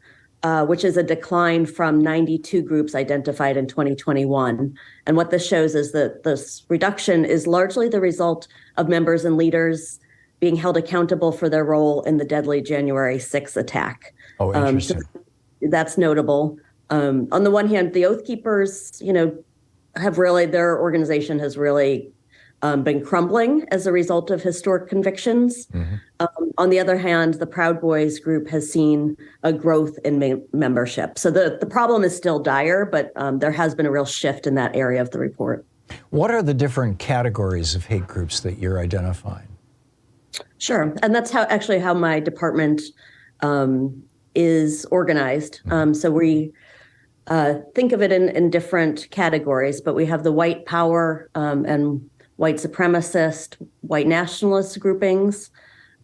which is a decline from 92 groups identified in 2021. And what this shows is that this reduction is largely the result of members and leaders being held accountable for their role in the deadly January 6th attack. Oh, interesting. So that's notable. On the one hand, the Oath Keepers, their organization has really been crumbling as a result of historic convictions. On the other hand, the Proud Boys group has seen a growth in membership. So the problem is still dire, but there has been a real shift in that area of the report. What are the different categories of hate groups that you're identifying? Sure. And that's how my department is organized. So we think of it in different categories, but we have the white power and white supremacist, white nationalist groupings.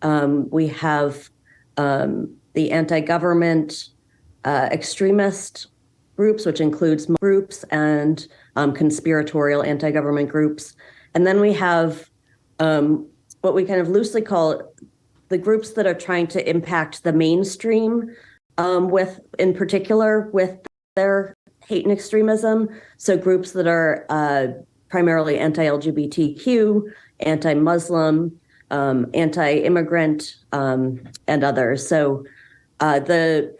We have the anti-government extremist groups, which includes groups and conspiratorial anti-government groups. And then we have what we kind of loosely call the groups that are trying to impact the mainstream in particular with their hate and extremism. So groups that are primarily anti-LGBTQ, anti-Muslim, anti-immigrant, and others. So the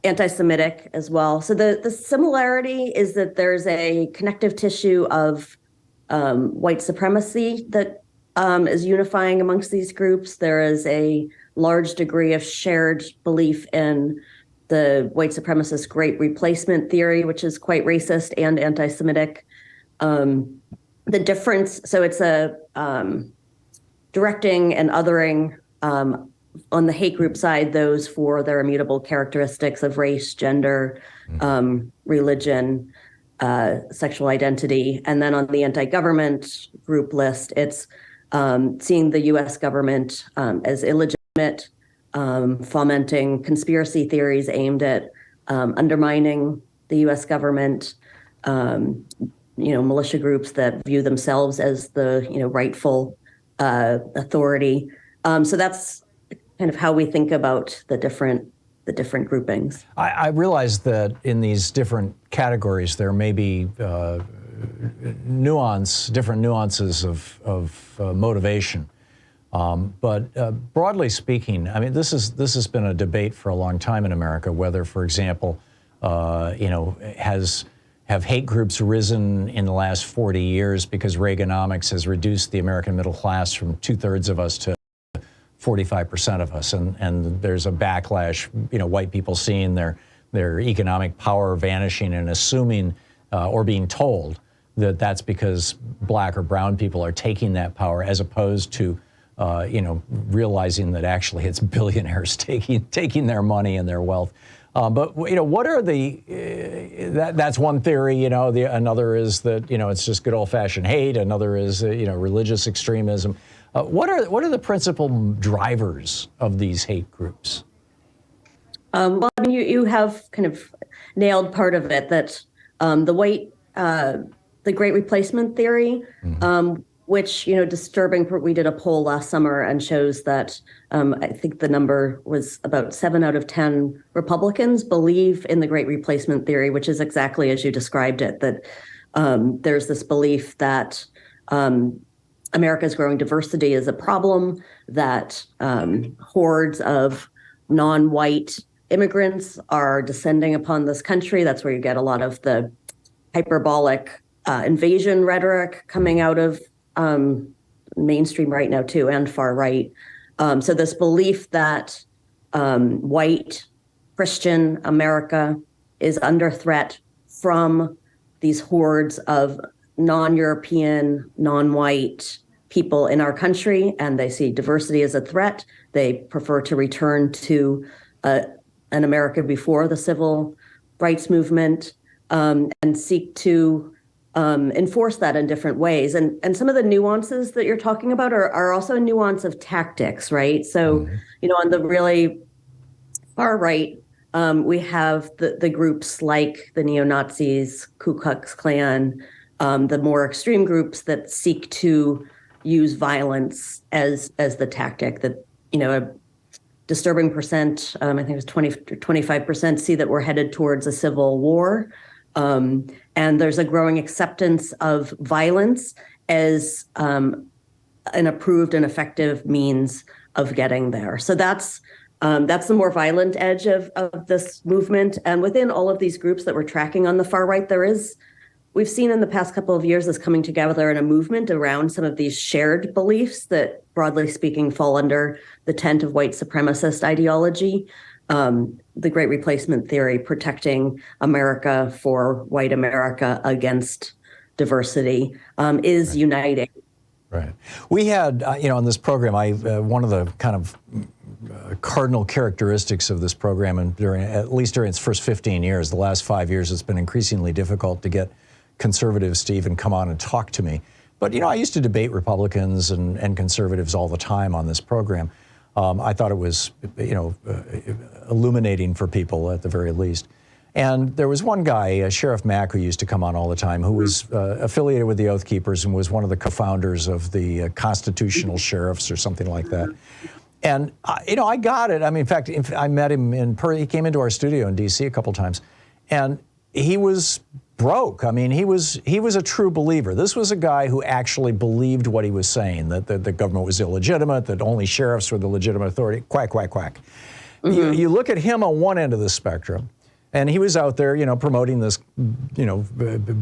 anti-Semitic as well. So the similarity is that there's a connective tissue of white supremacy that is unifying amongst these groups. There is a large degree of shared belief in the white supremacist great replacement theory, which is quite racist and anti-Semitic. The difference, so it's a directing and othering on the hate group side, those for their immutable characteristics of race, gender, religion, sexual identity. And then on the anti-government group list, it's seeing the U.S. government as illegitimate, fomenting conspiracy theories aimed at undermining the U.S. government, militia groups that view themselves as the rightful authority. So that's kind of how we think about the different groupings. I realize that in these different categories there may be different nuances of motivation. But broadly speaking, I mean, this has been a debate for a long time in America, whether, for example, have hate groups risen in the last 40 years because Reaganomics has reduced the American middle class from 2/3 of us to 45% of us, and there's a backlash, white people seeing their economic power vanishing and assuming or being told that that's because black or brown people are taking that power, as opposed to realizing that actually it's billionaires taking their money and their wealth. But what are that's one theory. Another is that it's just good old-fashioned hate. Another is religious extremism. What are the principal drivers of these hate groups? Well, I mean, you have kind of nailed part of it, that the Great Replacement theory, which, disturbing. We did a poll last summer and shows that I think the number was about 7 out of 10 Republicans believe in the Great Replacement theory, which is exactly as you described it, that there's this belief that America's growing diversity is a problem, that hordes of non-white immigrants are descending upon this country. That's where you get a lot of the hyperbolic invasion rhetoric coming out of mainstream right now too, and far right. So this belief that white Christian America is under threat from these hordes of non-European, non-white people in our country, and they see diversity as a threat. They prefer to return to an America before the Civil rights movement and seek to enforce that in different ways. And some of the nuances that you're talking about are also a nuance of tactics, right? So, on the really far right, we have the groups like the neo-Nazis, Ku Klux Klan, the more extreme groups that seek to use violence as the tactic. That, a disturbing percent, I think it was 25%, see that we're headed towards a civil war. And there's a growing acceptance of violence as an approved and effective means of getting there. So that's the more violent edge of this movement. And within all of these groups that we're tracking on the far right, we've seen in the past couple of years this coming together in a movement around some of these shared beliefs that, broadly speaking, fall under the tent of white supremacist ideology. The Great Replacement theory, protecting America for white America against diversity, is uniting. Right. We had, on this program, one of the kind of cardinal characteristics of this program, and at least during its first 15 years, the last 5 years, it's been increasingly difficult to get conservatives to even come on and talk to me. But, I used to debate Republicans and conservatives all the time on this program. I thought it was, illuminating for people at the very least. And there was one guy, Sheriff Mack, who used to come on all the time, who was affiliated with the Oath Keepers and was one of the co-founders of the Constitutional Sheriffs or something like that. And, I got it. I mean, in fact, I met him he came into our studio in D.C. a couple times, and he was broke. I mean, he was a true believer. This was a guy who actually believed what he was saying, that the government was illegitimate, that only sheriffs were the legitimate authority. Quack, quack, quack. Mm-hmm. You look at him on one end of the spectrum, and he was out there, promoting this,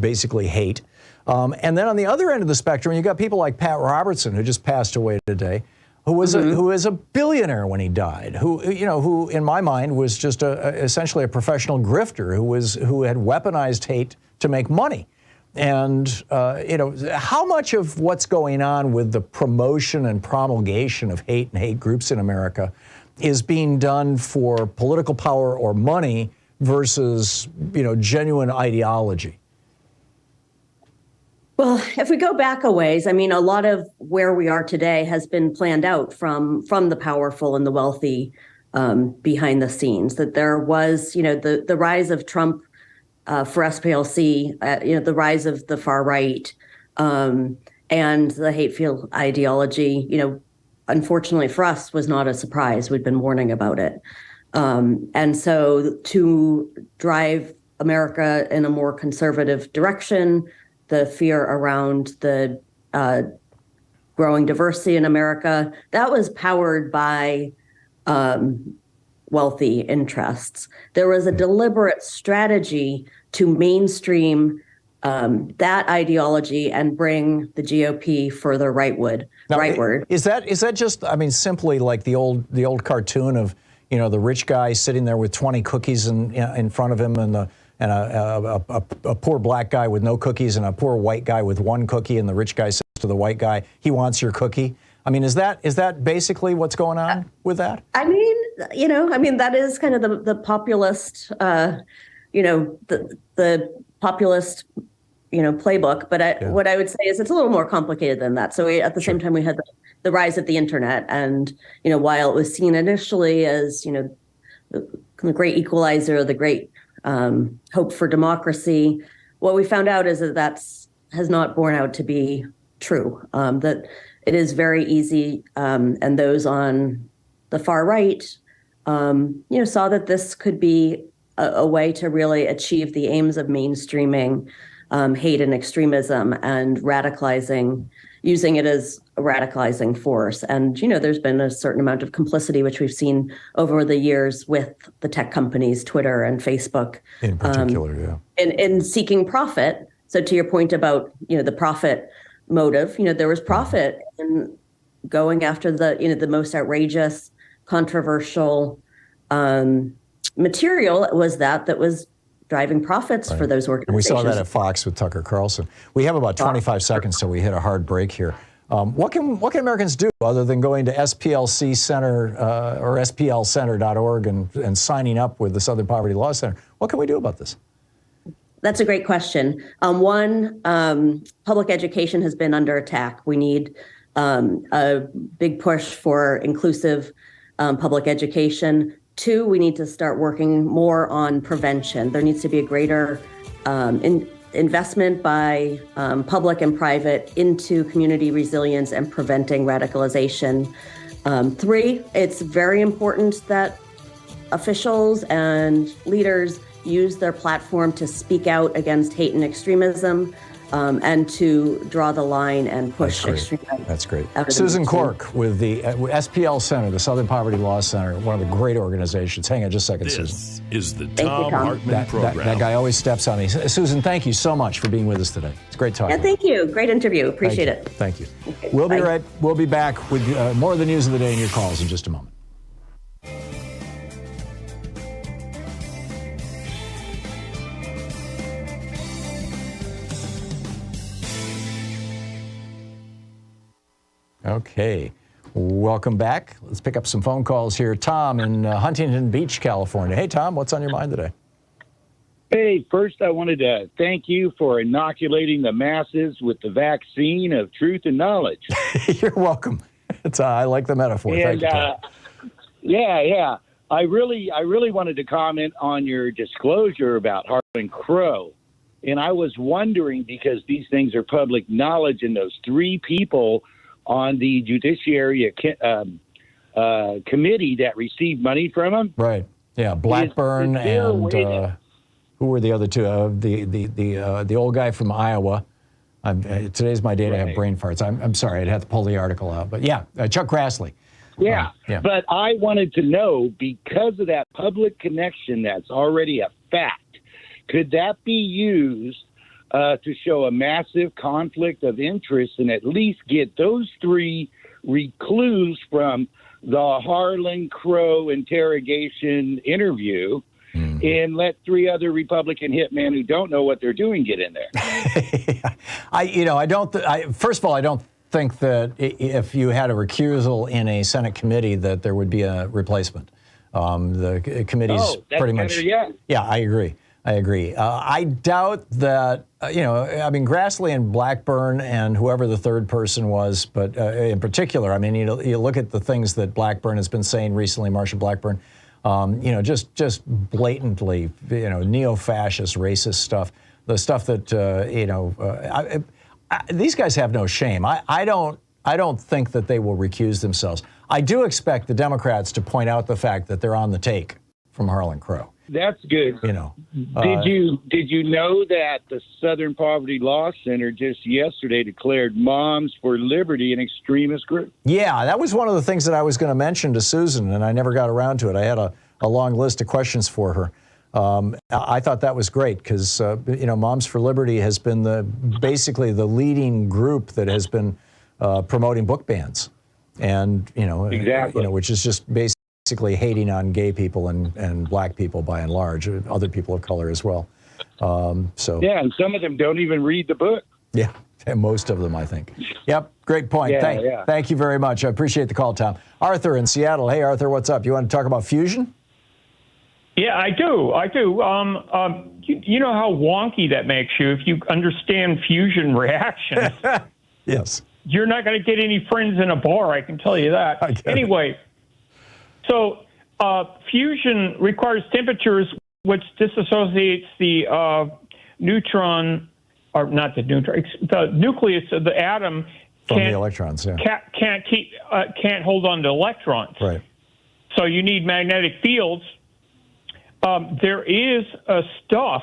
basically hate. And then on the other end of the spectrum, you got people like Pat Robertson, who just passed away today, who was a billionaire when he died, who in my mind was just essentially a professional grifter who had weaponized hate to make money. And how much of what's going on with the promotion and promulgation of hate and hate groups in America is being done for political power or money versus genuine ideology? Well, if we go back a ways, I mean, a lot of where we are today has been planned out from the powerful and the wealthy behind the scenes. That there was, the rise of Trump for SPLC, the rise of the far right and the hate-filled ideology, unfortunately for us, was not a surprise. We'd been warning about it. And so to drive America in a more conservative direction, the fear around the growing diversity in America, that was powered by wealthy interests. There was a deliberate strategy to mainstream that ideology and bring the GOP further rightward. Is that just, simply like the old cartoon of, the rich guy sitting there with 20 cookies in front of him and a poor black guy with no cookies and a poor white guy with one cookie, and the rich guy says to the white guy, he wants your cookie? Is that basically what's going on with that? That is kind of the populist, the populist, playbook. But what I would say is it's a little more complicated than that. So at the same time, we had the rise of the internet, and while it was seen initially as the great equalizer, the great hope for democracy, what we found out is that has not borne out to be true. That it is very easy, and those on the far right, saw that this could be a way to really achieve the aims of mainstreaming hate and extremism and radicalizing, using it as a radicalizing force. And, there's been a certain amount of complicity, which we've seen over the years with the tech companies, Twitter and Facebook. In particular, in seeking profit. So to your point about, the profit motive, there was profit in going after the most outrageous, controversial material was that was driving profits for those organizations. And we saw that at Fox with Tucker Carlson. We have about 25 seconds till we hit a hard break here. What can Americans do other than going to SPLC Center or SPLcenter.org and signing up with the Southern Poverty Law Center? What can we do about this? That's a great question. One, public education has been under attack. We need a big push for inclusive public education. Two, we need to start working more on prevention. There needs to be a greater investment by public and private into community resilience and preventing radicalization. Three, it's very important that officials and leaders use their platform to speak out against hate and extremism and to draw the line and push extremism. That's great. Susan Corke with the SPL Center, the Southern Poverty Law Center, one of the great organizations. Hang on just a second, Susan. This is the Thom Hartmann Program. That guy always steps on me. Susan, thank you so much for being with us today. It's great talking. Yeah, thank you. Great interview. Appreciate it. Thank you. Okay, We'll be back with more of the news of the day and your calls in just a moment. Okay, welcome back. Let's pick up some phone calls here. Tom in Huntington Beach, California. Hey, Tom, what's on your mind today? Hey, first I wanted to thank you for inoculating the masses with the vaccine of truth and knowledge. You're welcome. I like the metaphor. And, thank you, Tom. Yeah. I really wanted to comment on your disclosure about Harlan Crow. And I was wondering, because these things are public knowledge, and those three people on the Judiciary committee that received money from him. Right. Yeah. Blackburn and who were the other two? The old guy from Iowa. Today's my day to have brain farts. I'm sorry. I'd have to pull the article out. But yeah, Chuck Grassley. Yeah. But I wanted to know, because of that public connection that's already a fact, could that be used to show a massive conflict of interest and at least get those three recluse from the Harlan Crow interrogation interview and let three other Republican hitmen who don't know what they're doing get in there? First of all, I don't think that if you had a recusal in a Senate committee that there would be a replacement. The committee's pretty much. Yeah, I agree. I doubt that, Grassley and Blackburn and whoever the third person was, but in particular, you look at the things that Blackburn has been saying recently, Marsha Blackburn, just blatantly, neo-fascist, racist stuff, the stuff that, these guys have no shame. I don't think that they will recuse themselves. I do expect the Democrats to point out the fact that they're on the take from Harlan Crow. That's good. Did you know that the Southern Poverty Law Center just yesterday declared Moms for Liberty an extremist group? Yeah, that was one of the things that I was going to mention to Susan, and I never got around to it. I had a long list of questions for her. I thought that was great because, Moms for Liberty has been basically the leading group that has been promoting book bans, and which is just basically hating on gay people and black people by and large, other people of color as well. Yeah, and some of them don't even read the book. Yeah, and most of them, I think. Yep, great point. Thank you very much. I appreciate the call, Tom. Arthur in Seattle. Hey, Arthur, what's up? You want to talk about fusion? Yeah, I do. You know how wonky that makes you if you understand fusion reactions. Yes. You're not going to get any friends in a bar, I can tell you that. Anyway, so fusion requires temperatures which disassociates the neutron, or not the neutron, the nucleus of the atom from the electrons. Yeah. Can't hold on to electrons. Right. So you need magnetic fields. There is stuff,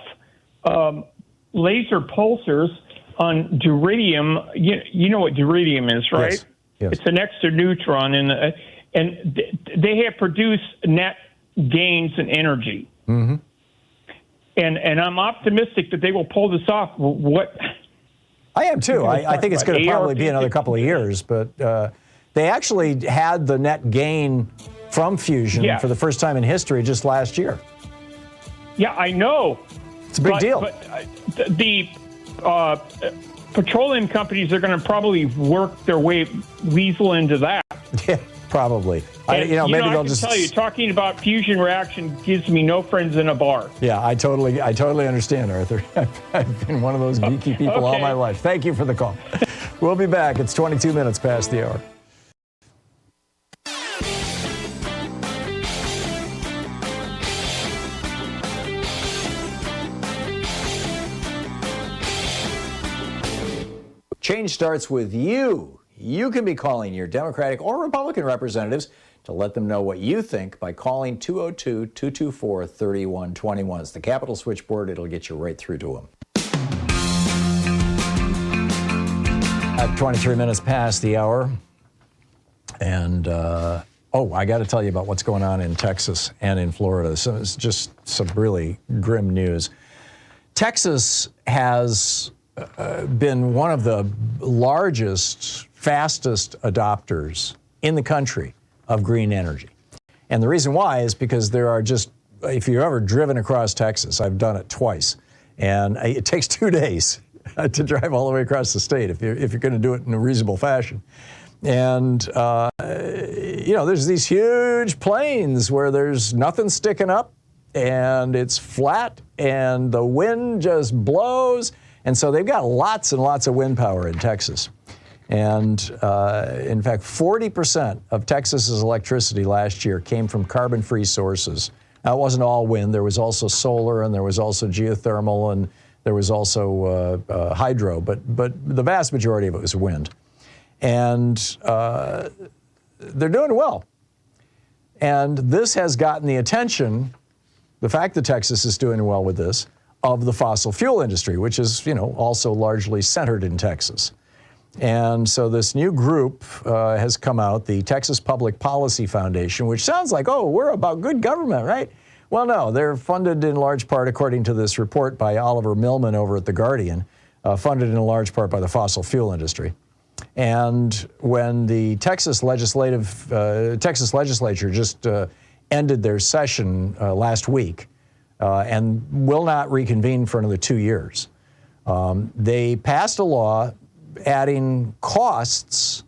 laser pulsars on deuterium. You know what deuterium is, right? Yes. Yes. It's an extra neutron, and they have produced net gains in energy. Mm-hmm. And I'm optimistic that they will pull this off. I am too. I think it's going to probably be another couple of years, but they actually had the net gain from fusion for the first time in history just last year. Yeah, I know. It's a big deal. But the petroleum companies are going to probably work their weasel into that. Yeah, probably. Maybe they'll I can just tell you, talking about fusion reaction gives me no friends in a bar. Yeah, I totally understand, Arthur. I've been one of those geeky people all my life. Thank you for the call. We'll be back. It's 22 minutes past the hour. Change starts with you. You can be calling your Democratic or Republican representatives to let them know what you think by calling 202-224-3121. It's the Capitol switchboard. It'll get you right through to them. At 23 minutes past the hour. And, I got to tell you about what's going on in Texas and in Florida. So it's just some really grim news. Texas has been one of the largest, fastest adopters in the country of green energy. And the reason why is because there are just, if you've ever driven across Texas, I've done it twice, and it takes 2 days to drive all the way across the state if you're going to do it in a reasonable fashion. And, there's these huge plains where there's nothing sticking up, and it's flat, and the wind just blows. And so they've got lots and lots of wind power in Texas. And in fact, 40% of Texas's electricity last year came from carbon-free sources. Now, it wasn't all wind. There was also solar, and there was also geothermal, and there was also hydro. But the vast majority of it was wind. And they're doing well. And this has gotten the attention, the fact that Texas is doing well with this, of the fossil fuel industry, which is, also largely centered in Texas. And so this new group has come out, the Texas Public Policy Foundation, which sounds like, we're about good government, right? Well, no, they're funded in large part, according to this report by Oliver Millman over at The Guardian, funded in large part by the fossil fuel industry. And when the Texas legislature just ended their session last week, and will not reconvene for another 2 years. They passed a law adding costs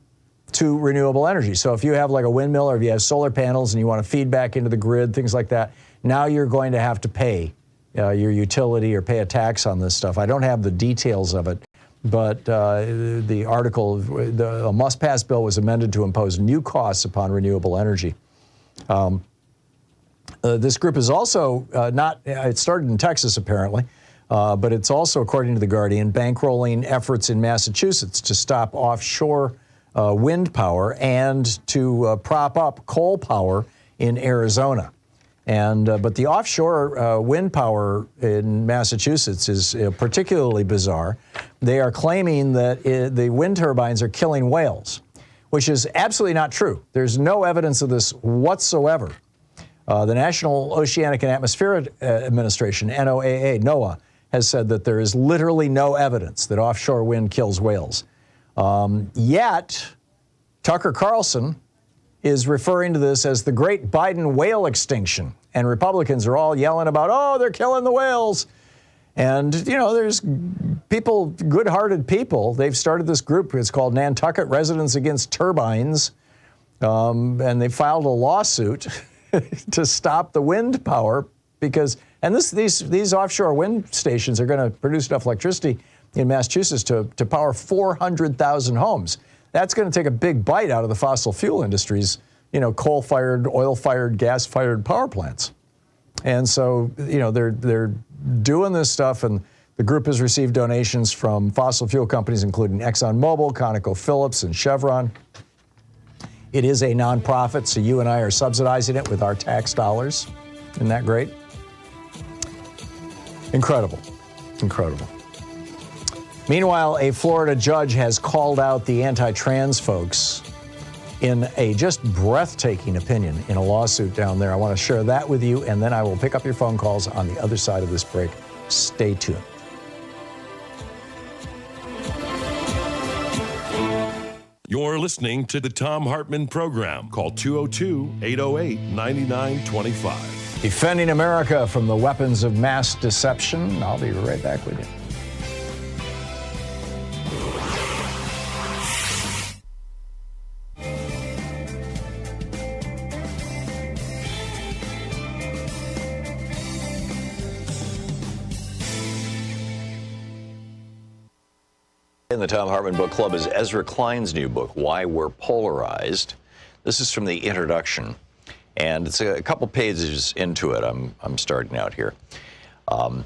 to renewable energy. So if you have like a windmill or if you have solar panels and you want to feed back into the grid, things like that, now you're going to have to pay your utility or pay a tax on this stuff. I don't have the details of it, but the article, the must-pass bill was amended to impose new costs upon renewable energy. This group is also it started in Texas apparently, but it's also, according to The Guardian, bankrolling efforts in Massachusetts to stop offshore wind power and to prop up coal power in Arizona. But the offshore wind power in Massachusetts is particularly bizarre. They are claiming that the wind turbines are killing whales, which is absolutely not true. There's no evidence of this whatsoever. The National Oceanic and Atmospheric Administration, NOAA, has said that there is literally no evidence that offshore wind kills whales. Yet, Tucker Carlson is referring to this as the Great Biden Whale Extinction. And Republicans are all yelling about, they're killing the whales. And, there's people, good-hearted people. They've started this group. It's called Nantucket Residents Against Turbines. And they filed a lawsuit to stop the wind power because, and these offshore wind stations are going to produce enough electricity in Massachusetts to power 400,000 homes. That's going to take a big bite out of the fossil fuel industry's, coal-fired, oil-fired, gas-fired power plants. And so, they're doing this stuff, and the group has received donations from fossil fuel companies, including ExxonMobil, ConocoPhillips, and Chevron. It is a nonprofit, so you and I are subsidizing it with our tax dollars. Isn't that great? Incredible. Incredible. Meanwhile, a Florida judge has called out the anti-trans folks in a just breathtaking opinion in a lawsuit down there. I want to share that with you, and then I will pick up your phone calls on the other side of this break. Stay tuned. You're listening to the Thom Hartmann Program. Call 202-808-9925. Defending America from the weapons of mass deception. I'll be right back with you. In the Thom Hartmann Book Club is Ezra Klein's new book, Why We're Polarized. This is from the introduction, and it's a couple pages into it. I'm starting out here. I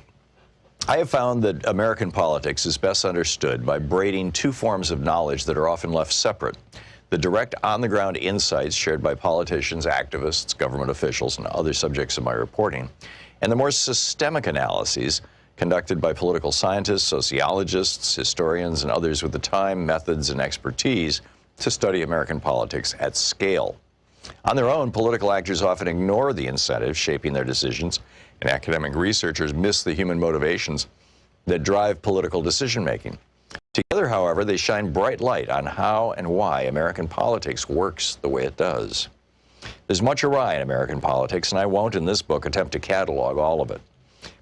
have found that American politics is best understood by braiding two forms of knowledge that are often left separate: the direct on-the-ground insights shared by politicians, activists, government officials, and other subjects of my reporting, and the more systemic analyses conducted by political scientists, sociologists, historians, and others with the time, methods, and expertise to study American politics at scale. On their own, political actors often ignore the incentives shaping their decisions, and academic researchers miss the human motivations that drive political decision-making. Together, however, they shine bright light on how and why American politics works the way it does. There's much awry in American politics, and I won't in this book attempt to catalog all of it.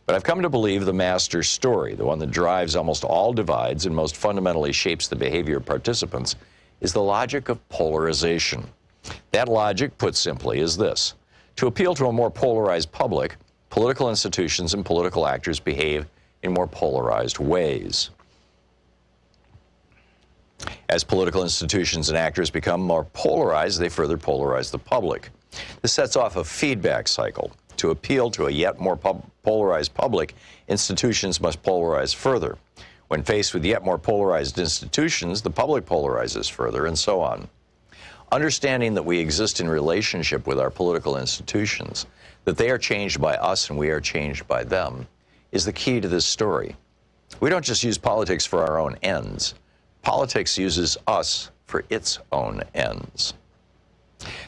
But I've come to believe the master story, the one that drives almost all divides and most fundamentally shapes the behavior of participants, is the logic of polarization. That logic, put simply, is this: to appeal to a more polarized public, political institutions and political actors behave in more polarized ways. As political institutions and actors become more polarized, they further polarize the public. This sets off a feedback cycle. To appeal to a yet more polarized public, institutions must polarize further. When faced with yet more polarized institutions, the public polarizes further, and so on. Understanding that we exist in relationship with our political institutions, that they are changed by us and we are changed by them, is the key to this story. We don't just use politics for our own ends. Politics uses us for its own ends.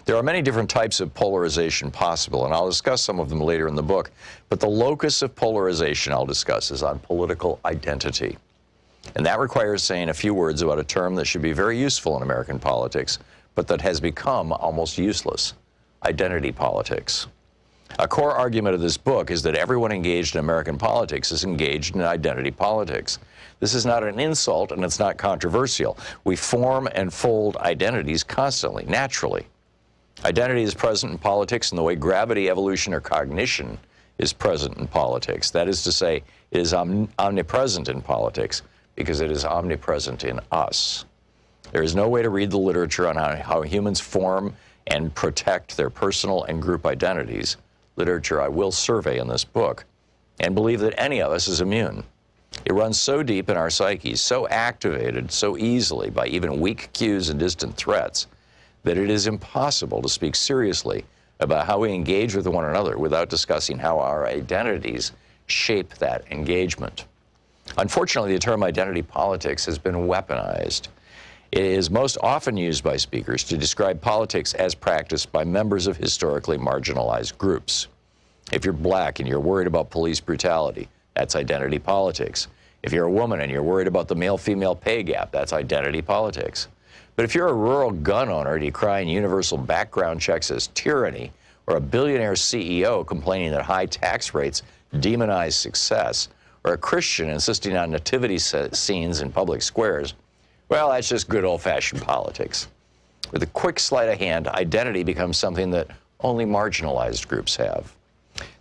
There are many different types of polarization possible, and I'll discuss some of them later in the book, but the locus of polarization I'll discuss is on political identity. And that requires saying a few words about a term that should be very useful in American politics, but that has become almost useless: identity politics. A core argument of this book is that everyone engaged in American politics is engaged in identity politics. This is not an insult, and it's not controversial. We form and fold identities constantly, naturally. Identity is present in politics in the way gravity, evolution, or cognition is present in politics. That is to say, it is omnipresent in politics because it is omnipresent in us. There is no way to read the literature on how humans form and protect their personal and group identities, literature I will survey in this book, and believe that any of us is immune. It runs so deep in our psyches, so activated so easily by even weak cues and distant threats, that it is impossible to speak seriously about how we engage with one another without discussing how our identities shape that engagement. Unfortunately, the term identity politics has been weaponized. It is most often used by speakers to describe politics as practiced by members of historically marginalized groups. If you're black and you're worried about police brutality, that's identity politics. If you're a woman and you're worried about the male-female pay gap, that's identity politics. But if you're a rural gun owner decrying universal background checks as tyranny, or a billionaire CEO complaining that high tax rates demonize success, or a Christian insisting on nativity scenes in public squares, well, that's just good old-fashioned politics. With a quick sleight of hand, identity becomes something that only marginalized groups have.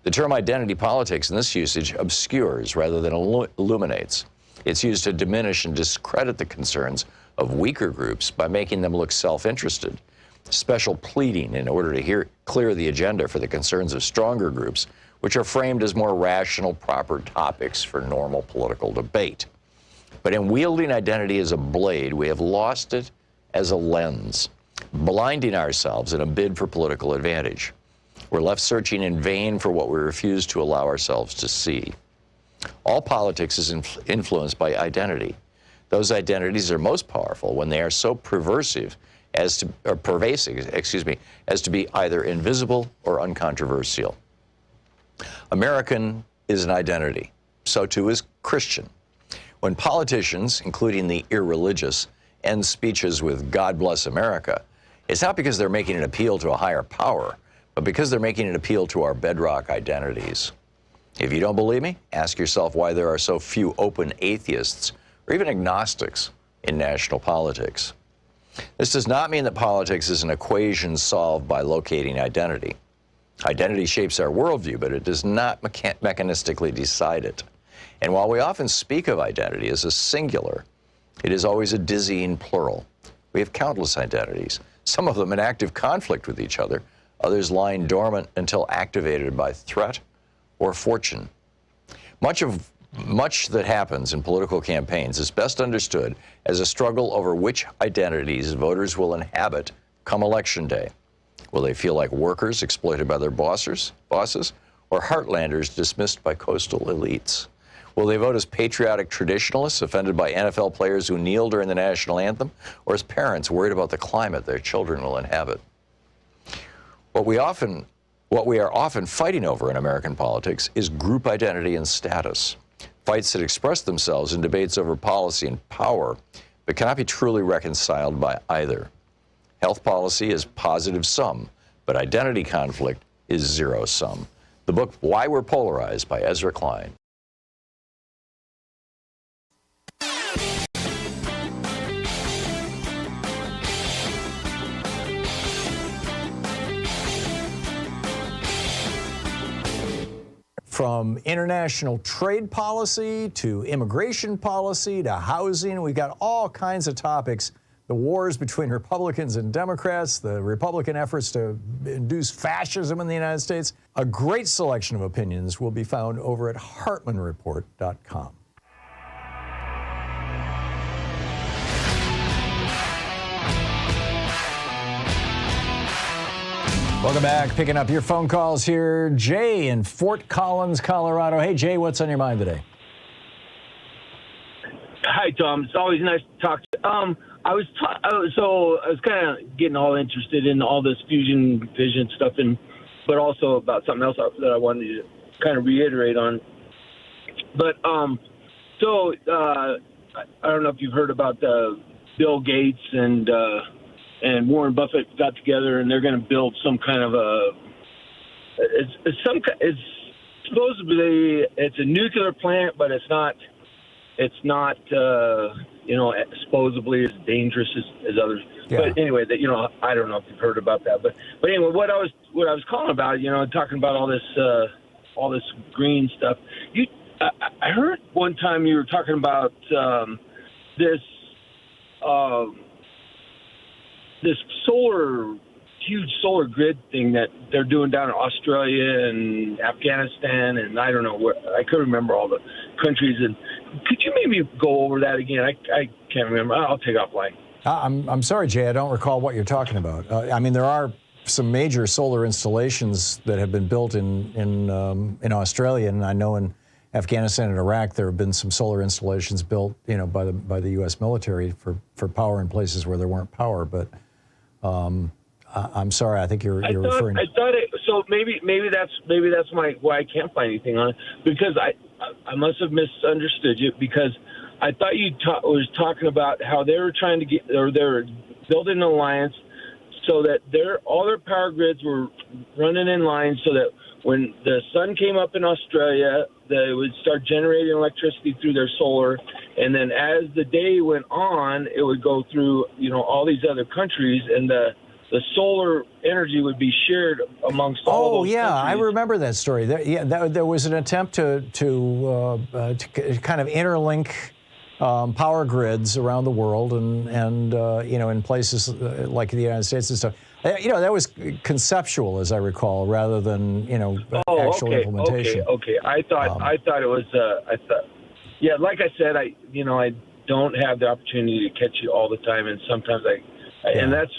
The term identity politics in this usage obscures rather than illuminates. It's used to diminish and discredit the concerns of weaker groups by making them look self-interested, special pleading in order to clear the agenda for the concerns of stronger groups, which are framed as more rational, proper topics for normal political debate. But in wielding identity as a blade, we have lost it as a lens, blinding ourselves in a bid for political advantage. We're left searching in vain for what we refuse to allow ourselves to see. All politics is influenced by identity. Those identities are most powerful when they are so pervasive as to be either invisible or uncontroversial. American is an identity. So too is Christian. When politicians, including the irreligious, end speeches with "God bless America," it's not because they're making an appeal to a higher power, but because they're making an appeal to our bedrock identities. If you don't believe me, ask yourself why there are so few open atheists or even agnostics in national politics. This does not mean that politics is an equation solved by locating identity. Identity shapes our worldview, but it does not mechanistically decide it. And while we often speak of identity as a singular, It is always a dizzying plural. We have countless identities, some of them in active conflict with each other, others lying dormant until activated by threat or fortune. Much that happens in political campaigns is best understood as a struggle over which identities voters will inhabit come election day. Will they feel like workers exploited by their bosses, or heartlanders dismissed by coastal elites? Will they vote as patriotic traditionalists offended by NFL players who kneel during the national anthem, or as parents worried about the climate their children will inhabit? What we are often fighting over in American politics is group identity and status, fights that express themselves in debates over policy and power, but cannot be truly reconciled by either. Health policy is positive sum, but identity conflict is zero sum. The book Why We're Polarized by Ezra Klein. From international trade policy to immigration policy to housing, we've got all kinds of topics. The wars between Republicans and Democrats, the Republican efforts to induce fascism in the United States. A great selection of opinions will be found over at HartmannReport.com. Welcome back. Picking up your phone calls here. Jay in Fort Collins, Colorado. Hey, Jay, what's on your mind today? Hi, Tom. It's always nice to talk to you. I was kind of getting all interested in all this fusion fission stuff, but also about something else that I wanted to kind of reiterate on. But I don't know if you've heard about Bill Gates and Warren Buffett got together and they're going to build some kind of it's supposedly it's a nuclear plant, but it's not supposedly as dangerous as others. Yeah. But anyway, I don't know if you've heard about that, but anyway, what I was calling about, talking about all this green stuff. I heard one time you were talking about this huge solar grid thing that they're doing down in Australia and Afghanistan, and I don't know where. I couldn't remember all the countries. And could you maybe go over that again? I can't remember. I'll take offline. I'm sorry, Jay. I don't recall what you're talking about. I mean, there are some major solar installations that have been built in Australia, and I know in Afghanistan and Iraq there have been some solar installations built, by the U.S. military for power in places where there weren't power. But I'm sorry. I think you're referring. I thought it. So maybe that's why I can't find anything on it, because I must have misunderstood you, because I thought you was talking about how they were trying to they're building an alliance so that all their power grids were running in line so that when the sun came up in Australia, they would start generating electricity through their solar, and then as the day went on, it would go through all these other countries, and the solar energy would be shared amongst all those countries. I remember that story. There was an attempt to kind of interlink power grids around the world, and in places like the United States and stuff. That was conceptual, as I recall, rather than actual implementation. Okay. I thought it was. Yeah, like I said, I don't have the opportunity to catch you all the time, and sometimes and that's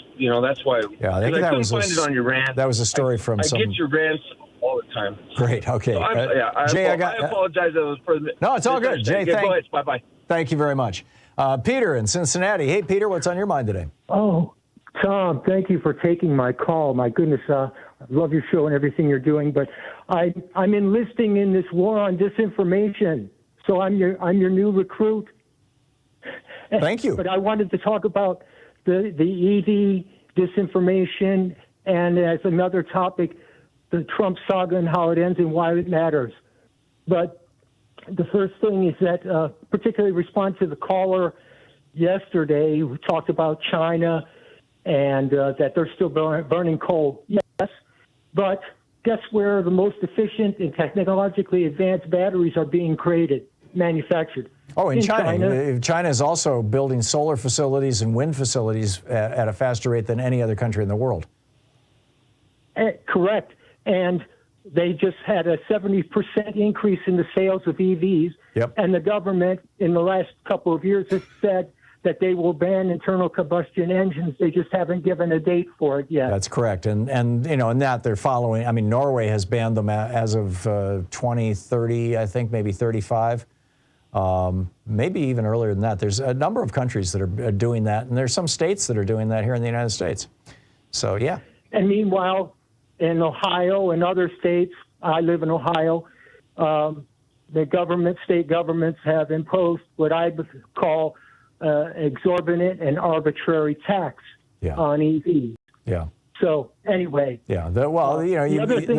why. Yeah, I couldn't find it on your rant. That was a story from some. I get your rants all the time. Great. Okay. So Jay, I apologize. No, it's all good. Jay, go ahead. Bye. Thank you very much. Peter in Cincinnati. Hey, Peter, what's on your mind today? Oh, Tom, thank you for taking my call. My goodness, I love your show and everything you're doing, but I'm enlisting in this war on disinformation. So I'm your new recruit. Thank you. But I wanted to talk about the EV disinformation, and as another topic, the Trump saga and how it ends and why it matters. But the first thing is that, particularly respond to the caller yesterday who talked about China and that they're still burning coal. Yes, but guess where the most efficient and technologically advanced batteries are being manufactured? Oh, in China. China is also building solar facilities and wind facilities at a faster rate than any other country in the world. Correct. And they just had a 70% increase in the sales of EVs. Yep. And the government in the last couple of years has said that they will ban internal combustion engines. They just haven't given a date for it yet. That's correct. And you know, in that they're following, I mean, Norway has banned them as of 2030, I think, maybe 35. Maybe even earlier than that. There's a number of countries that are doing that, and there's some states that are doing that here in the United States. So, yeah. And meanwhile, in Ohio and other states, I live in Ohio, the state governments have imposed what I would call exorbitant and arbitrary tax on EVs. Yeah. So anyway. Yeah. The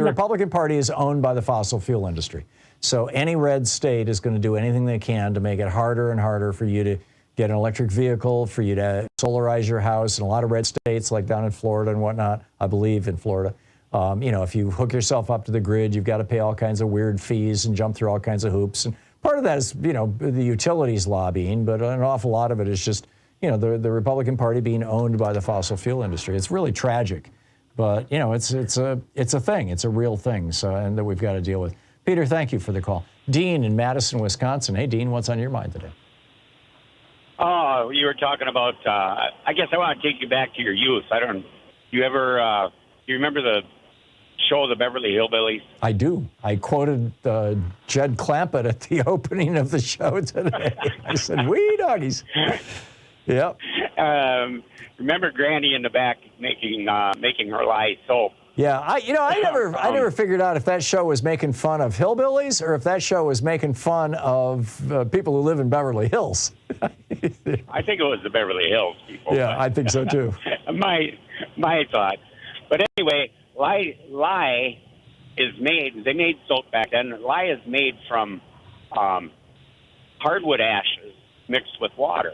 Republican Party is owned by the fossil fuel industry. So any red state is going to do anything they can to make it harder and harder for you to get an electric vehicle, for you to solarize your house. In a lot of red states, like down in Florida and whatnot, I believe in Florida, you know, if you hook yourself up to the grid, you've got to pay all kinds of weird fees and jump through all kinds of hoops. And part of that is, you know, the utilities lobbying, but an awful lot of it is just, you know, the Republican Party being owned by the fossil fuel industry. It's really tragic, but you know, it's a thing. It's a real thing. So, and that we've got to deal with. Peter, thank you for the call. Dean in Madison, Wisconsin. Hey, Dean, what's on your mind today? Oh, you were talking about. I guess I want to take you back to your youth. Do you remember the show, The Beverly Hillbillies? I do. I quoted Jed Clampett at the opening of the show today. I said, "Wee doggies." Yep. Remember Granny in the back making her lie soap? Yeah, I never figured out if that show was making fun of hillbillies or if that show was making fun of people who live in Beverly Hills. I think it was the Beverly Hills people. Yeah, I think so too. my thought. But anyway, lye is made. They made soap back then. Lye is made from hardwood ashes mixed with water.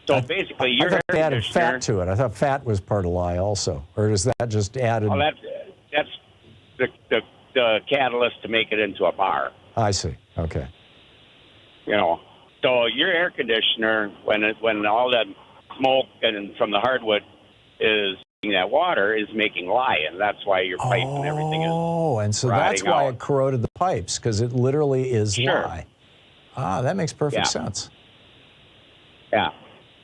So basically, I thought they added fat to it. I thought fat was part of lye also, or is that just added? Oh, that's the catalyst to make it into a bar. I see. Okay. You know, so your air conditioner, when all that smoke and from the hardwood is making that water, is making lye, and that's why your pipe and everything is. Oh, and so that's why it corroded the pipes, because it literally is lye. Ah, that makes perfect sense. Yeah.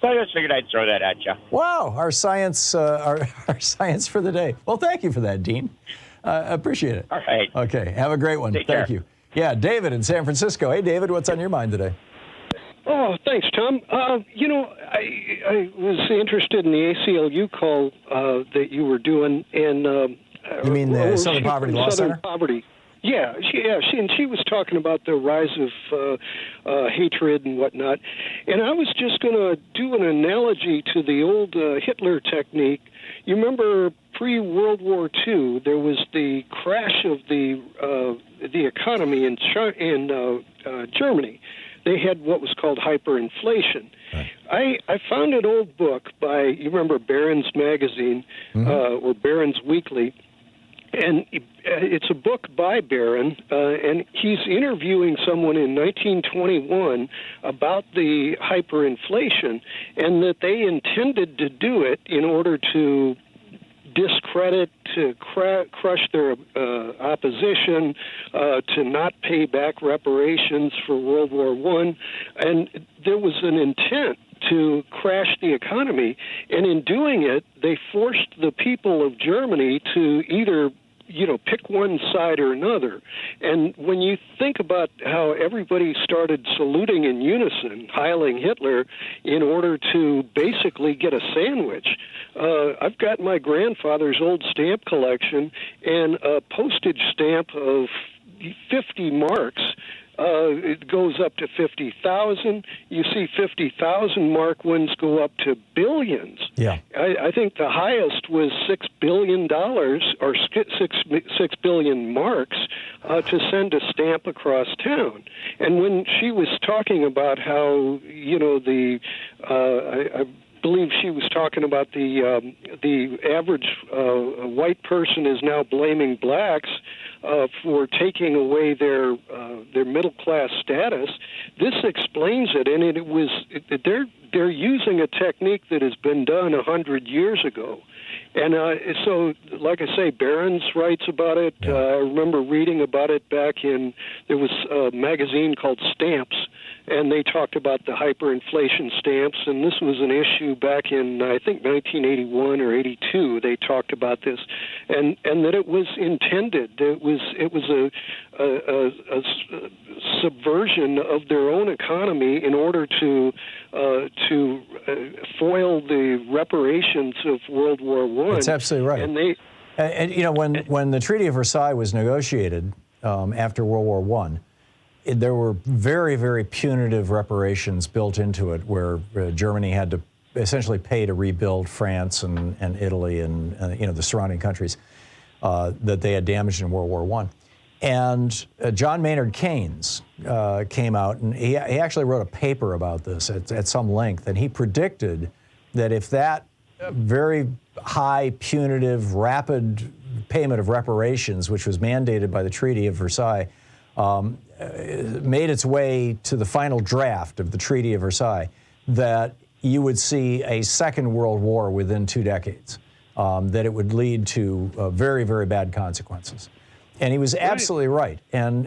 So I just figured I'd throw that at you. Wow, our science for the day. Well, thank you for that, Dean. Appreciate it. All right. Okay, have a great one. Take care. Thank you. Yeah, David in San Francisco. Hey, David, what's on your mind today? Oh, thanks, Tom. You know, I was interested in the ACLU call that you were doing, and you mean the Southern Poverty Law Center? Poverty. Yeah, she was talking about the rise of hatred and whatnot, and I was just going to do an analogy to the old Hitler technique. You remember pre-World War II, there was the crash of the economy in Germany. They had what was called hyperinflation. Right. I found an old book by, you remember Barron's Magazine, or Barron's Weekly, and it's a book by Barron, and he's interviewing someone in 1921 about the hyperinflation, and that they intended to do it in order to discredit, to crush their opposition, to not pay back reparations for World War I. And there was an intent to crash the economy. And in doing it, they forced the people of Germany to either pick one side or another. And when you think about how everybody started saluting in unison, heiling Hitler, in order to basically get a sandwich, I've got my grandfather's old stamp collection, and a postage stamp of 50 marks. It goes up to 50,000. You see 50,000 mark ones go up to billions. Yeah. I think the highest was $6 billion or 6 billion marks to send a stamp across town. And when she was talking about how, I believe she was talking about the average white person is now blaming blacks for taking away their middle class status. This explains it, and they're using a technique that has been done 100 years ago. And so, like I say, Barron's writes about it. I remember reading about it back there was a magazine called Stamps, and they talked about the hyperinflation stamps, and this was an issue back in, I think, 1981 or 82. They talked about this, and that it was intended. It was a subversion of their own economy in order to foil the reparations of World War I. That's absolutely right. And you know, when the Treaty of Versailles was negotiated after World War I, there were very, very punitive reparations built into it, where Germany had to essentially pay to rebuild France and Italy and you know, the surrounding countries that they had damaged in World War I. And John Maynard Keynes came out, and he actually wrote a paper about this at some length, and he predicted that if that very high, punitive, rapid payment of reparations, which was mandated by the Treaty of Versailles, made its way to the final draft of the Treaty of Versailles, that you would see a second world war within 2 decades, that it would lead to very, very bad consequences. And he was absolutely right. And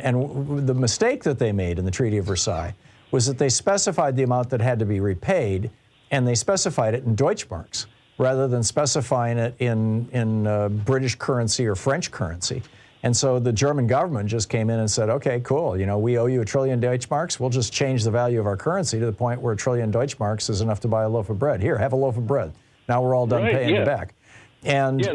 the mistake that they made in the Treaty of Versailles was that they specified the amount that had to be repaid, and they specified it in Deutschmarks rather than specifying it in British currency or French currency. And so the German government just came in and said, okay, cool, you know, we owe you $1 trillion Deutschmarks. We'll just change the value of our currency to the point where $1 trillion Deutschmarks is enough to buy a loaf of bread. Here, have a loaf of bread. Now we're all done paying you back. And,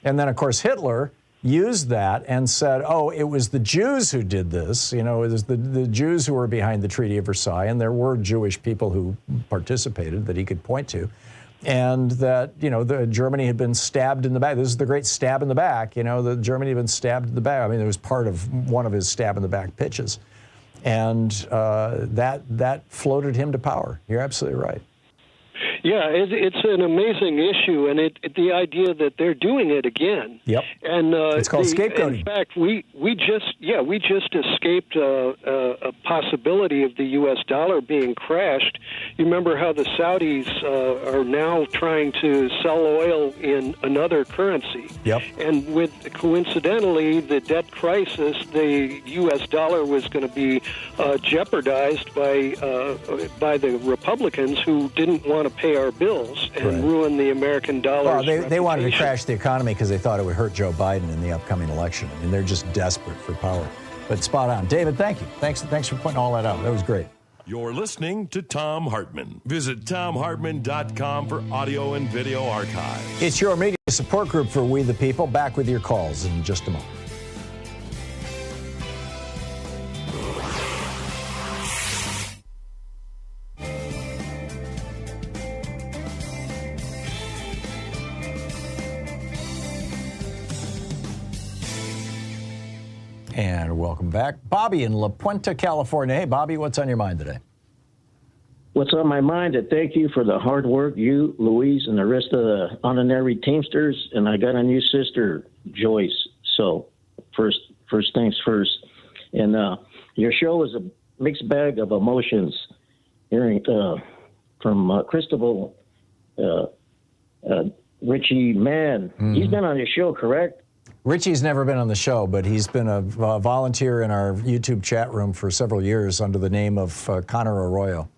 and then, of course, Hitler used that and said, oh, it was the Jews who did this. You know, it was the Jews who were behind the Treaty of Versailles, and there were Jewish people who participated that he could point to. And that, you know, Germany had been stabbed in the back. This is the great stab in the back. You know, Germany had been stabbed in the back. I mean, it was part of one of his stab in the back pitches. And that floated him to power. You're absolutely right. Yeah, it's an amazing issue, and the idea that they're doing it again. Yep. And it's called scapegoating. In fact, we just escaped a possibility of the U.S. dollar being crashed. You remember how the Saudis are now trying to sell oil in another currency. Yep. And coincidentally, the debt crisis, the U.S. dollar was going to be jeopardized by the Republicans, who didn't want to pay our bills and ruin the American dollar. Well, they wanted to crash the economy because they thought it would hurt Joe Biden in the upcoming election. I mean, they're just desperate for power. But spot on. David, thank you. Thanks for pointing all that out. That was great. You're listening to Thom Hartmann. Visit thomhartmann.com for audio and video archives. It's your media support group for We the People. Back with your calls in just a moment. And welcome back. Bobby in La Puente, California. Hey, Bobby, what's on your mind today? What's on my mind? Thank you for the hard work, you, Louise, and the rest of the honorary Teamsters. And I got a new sister, Joyce. So first things first. And your show is a mixed bag of emotions. Hearing from Cristobal, Richie Mann. Mm-hmm. He's been on your show, correct? Richie's never been on the show, but he's been a volunteer in our YouTube chat room for several years under the name of Connor Arroyo,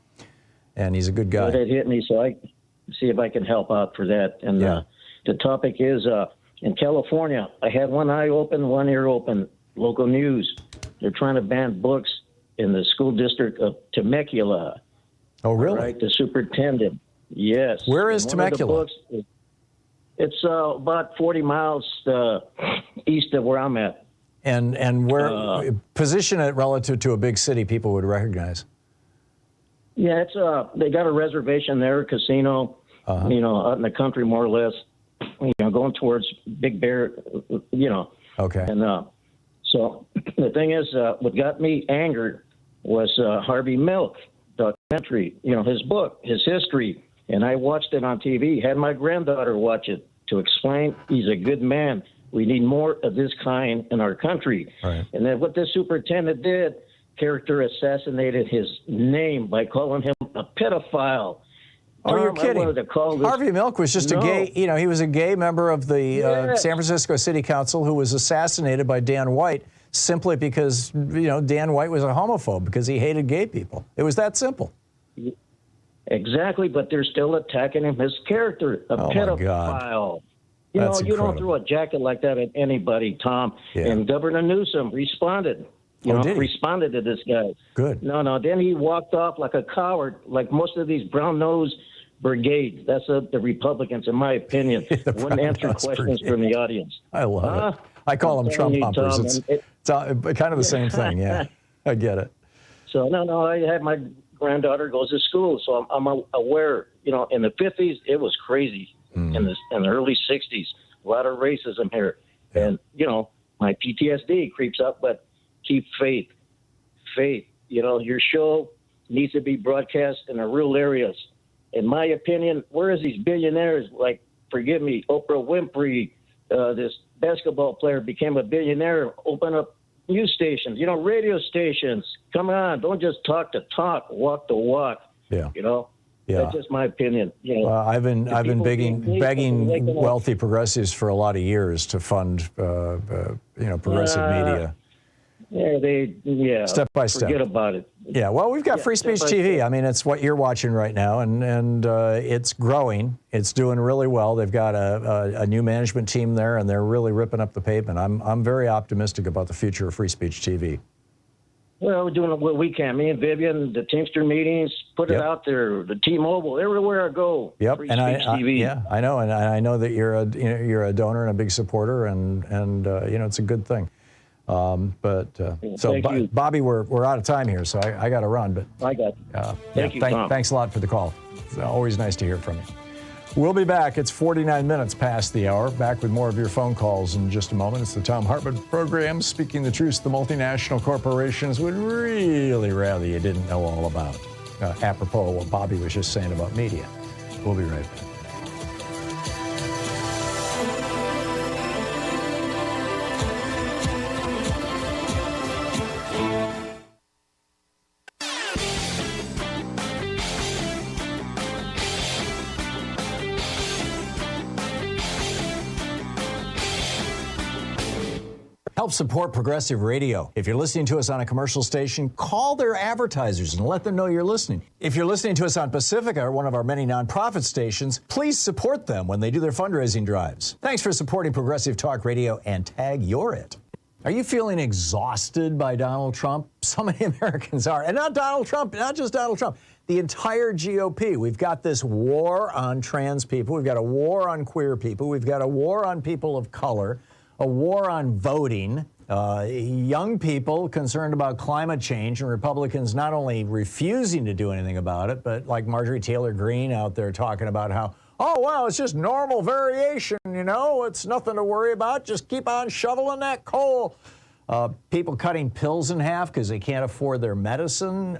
and he's a good guy. Well, that hit me, so I see if I can help out for that. And the topic is, in California, I had one eye open, one ear open. Local news, they're trying to ban books in the school district of Temecula. Oh, really? Right, the superintendent. Yes. Where is Temecula? It's about 40 miles east of where I'm at. And where position it relative to a big city people would recognize? Yeah, it's they got a reservation there, a casino, you know, out in the country more or less, you know, going towards Big Bear, you know. Okay. And so the thing is, what got me angered was Harvey Milk documentary, you know, his book, his history. And I watched it on TV, had my granddaughter watch it to explain he's a good man. We need more of this kind in our country. Right. And then what the superintendent did, character assassinated his name by calling him a pedophile. Oh, you're I kidding. wanted to call this- Harvey Milk was just a gay, he was a gay member of the Yes. San Francisco City Council who was assassinated by Dan White simply because, Dan White was a homophobe because he hated gay people. It was that simple. Exactly, but they're still attacking him, his character, a Oh, my pedophile. God. You That's know, you don't incredible. throw a jacket like that at anybody, Tom. Yeah. And Governor Newsom responded. Did he? Responded to this guy. Good. No. Then he walked off like a coward, like most of these brown-nosed brigades. That's the Republicans, in my opinion. Wouldn't answer brown-nosed questions brigade. from the audience. I love it. I call them Trump humpers. It's kind of the same thing, yeah. I get it. So, no, I had my granddaughter goes to school, so I'm aware. In the 50s, it was crazy. In the early 60s, a lot of racism here. Yeah. And, my PTSD creeps up, but keep faith. Faith. Your show needs to be broadcast in the rural areas. In my opinion, where is these billionaires, like, forgive me, Oprah Winfrey, this basketball player became a billionaire, open up news stations, radio stations. Come on, don't just talk the talk, walk the walk. Yeah. Yeah. That's just my opinion. I've been begging waking up. wealthy progressives for a lot of years to fund progressive media. Yeah, Step by step. Forget about it. Yeah, well, we've got Free Speech step by TV. step. I mean, it's what you're watching right now, and it's growing. It's doing really well. They've got a new management team there, and they're really ripping up the pavement. I'm very optimistic about the future of Free Speech TV. Well, we're doing what we can. Me and Vivian, the Teamster meetings, put it out there. The T-Mobile, everywhere I go. Yep, Free and Speech TV. I know, and I know that you're a donor and a big supporter, and it's a good thing. Thank you. Bobby, we're out of time here, so I got to run. But I got Thank you, Tom. Thanks a lot for the call. It's always nice to hear from you. We'll be back. It's 49 minutes past the hour. Back with more of your phone calls in just a moment. It's the Thom Hartmann Program, speaking the truth the multinational corporations would really rather you didn't know all about. Apropos of what Bobby was just saying about media. We'll be right back. Help support progressive radio. If you're listening to us on a commercial station, call their advertisers and let them know you're listening. If you're listening to us on Pacifica, or one of our many nonprofit stations, please support them when they do their fundraising drives. Thanks for supporting progressive talk radio, and tag you're it. Are you feeling exhausted by Donald Trump? So many Americans are. And not Donald Trump, not just Donald Trump. The entire GOP. We've got this war on trans people. We've got a war on queer people. We've got a war on people of color. A war on voting, young people concerned about climate change, and Republicans not only refusing to do anything about it, but like Marjorie Taylor Greene out there talking about how, oh, well, it's just normal variation, it's nothing to worry about. Just keep on shoveling that coal. People cutting pills in half because they can't afford their medicine.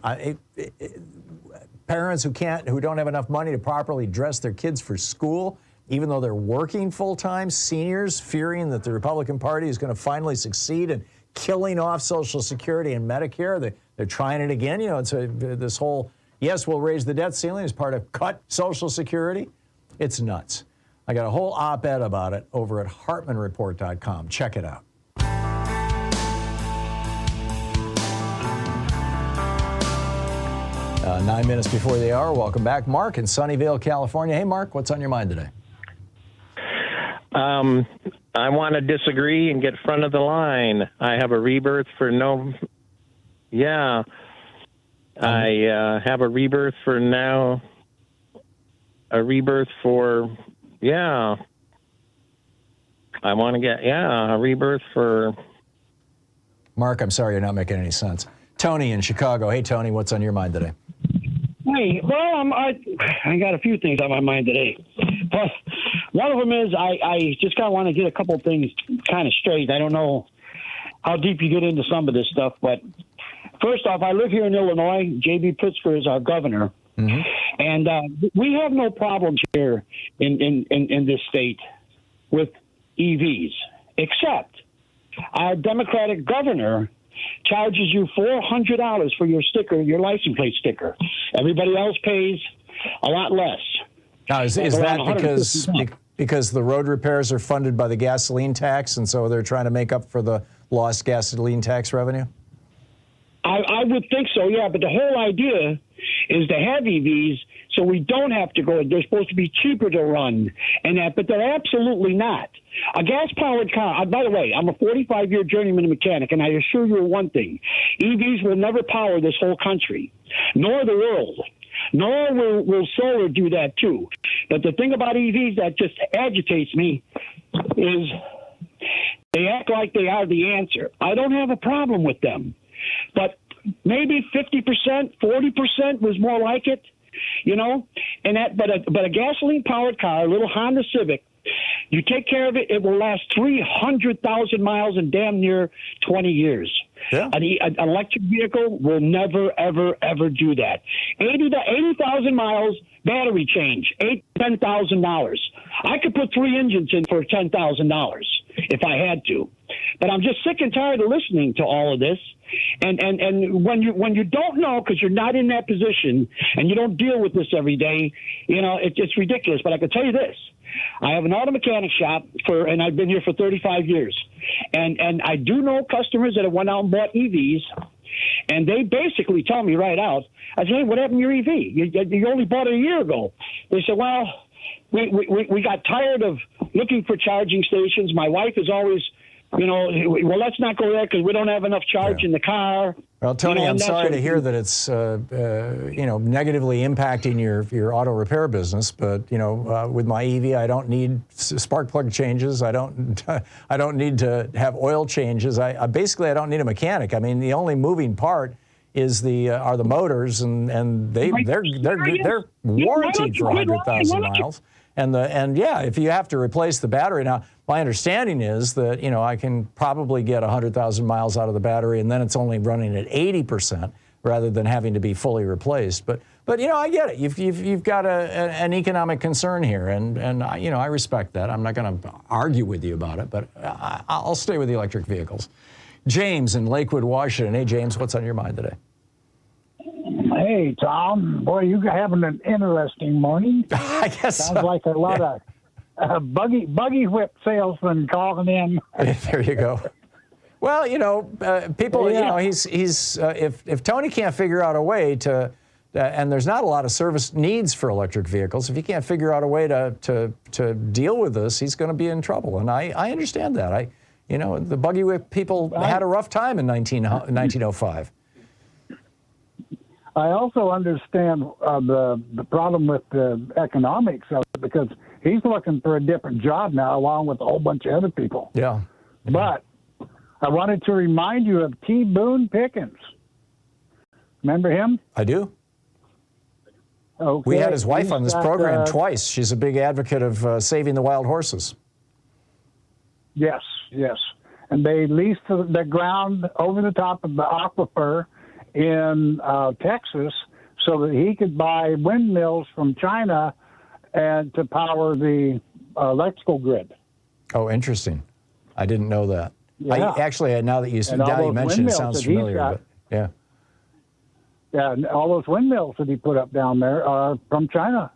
Parents who don't have enough money to properly dress their kids for school, even though they're working full-time. Seniors fearing that the Republican Party is going to finally succeed in killing off Social Security and Medicare. They're trying it again. It's this whole, yes, we'll raise the debt ceiling as part of cut Social Security. It's nuts. I got a whole op-ed about it over at HartmanReport.com. Check it out. 9 minutes before the hour. Welcome back. Mark in Sunnyvale, California. Hey, Mark, what's on your mind today? I want to disagree and get front of the line. I have a rebirth for I have a rebirth for now. A rebirth for, I want to get, a rebirth for. Mark, I'm sorry, you're not making any sense. Tony in Chicago. Hey, Tony, what's on your mind today? Hey, well, I got a few things on my mind today. But one of them is I just kind of want to get a couple things kind of straight. I don't know how deep you get into some of this stuff, but first off, I live here in Illinois. J.B. Pritzker is our governor. Mm-hmm. And we have no problems here in this state with EVs. Except our Democratic governor charges you $400 for your sticker, your license plate sticker. Everybody else pays a lot less. Now, is that because the road repairs are funded by the gasoline tax, and so they're trying to make up for the lost gasoline tax revenue? I would think so, yeah. But the whole idea is to have EVs so we don't have to go. They're supposed to be cheaper to run, and that, but they're absolutely not. A gas-powered car, by the way, I'm a 45-year journeyman mechanic, and I assure you one thing. EVs will never power this whole country, nor the world. Nor will solar do that, too. But the thing about EVs that just agitates me is they act like they are the answer. I don't have a problem with them. But maybe 50%, 40% was more like it, you know? And that, but a gasoline-powered car, a little Honda Civic, you take care of it, it will last 300,000 miles in damn near 20 years. Yeah. An electric vehicle will never, ever, ever do that. 80,000 miles, battery change, $10,000. I could put 3 engines in for $10,000 if I had to. But I'm just sick and tired of listening to all of this. And when you don't know, because you're not in that position and you don't deal with this every day, you know, it's ridiculous. But I can tell you this. I have an auto mechanic shop and I've been here for 35 years. And I do know customers that have went out and bought EVs, and they basically tell me right out, I say, hey, what happened to your EV? You only bought it a year ago. They said, well, we got tired of looking for charging stations. My wife is always, you know, well, let's not go there because we don't have enough charge in the car. Well, Tony, you know, I'm sorry to hear that it's, you know, negatively impacting your auto repair business. But, you know, with my EV, I don't need spark plug changes. I don't need to have oil changes. I basically don't need a mechanic. I mean, the only moving part is are the motors, and they're warranted for 100,000 miles. And yeah, if you have to replace the battery now, my understanding is that, you know, I can probably get 100,000 miles out of the battery, and then it's only running at 80% rather than having to be fully replaced. But you know, I get it. You've got an economic concern here, and you know, I respect that. I'm not going to argue with you about it, but I'll stay with the electric vehicles. James in Lakewood, Washington. Hey, James, what's on your mind today? Hey, Tom. Boy, you having an interesting morning. I guess sounds like a lot of buggy whip salesmen calling in. There you go. Well, you know, people. You know, he's if Tony can't figure out a way to, and there's not a lot of service needs for electric vehicles. If he can't figure out a way to deal with this, he's going to be in trouble. And I understand that. You know, the buggy whip people had a rough time in 1905. I also understand the problem with the economics of it, because he's looking for a different job now, along with a whole bunch of other people. Yeah. But I wanted to remind you of T. Boone Pickens. Remember him? I do. Okay. We had his wife on this program twice. She's a big advocate of saving the wild horses. Yes, yes. And they leased the ground over the top of the aquifer in Texas so that he could buy windmills from China and to power the electrical grid. Oh, interesting. I didn't know that. Yeah. Actually, now that you mentioned it, sounds familiar. But yeah. Yeah, and all those windmills that he put up down there are from China.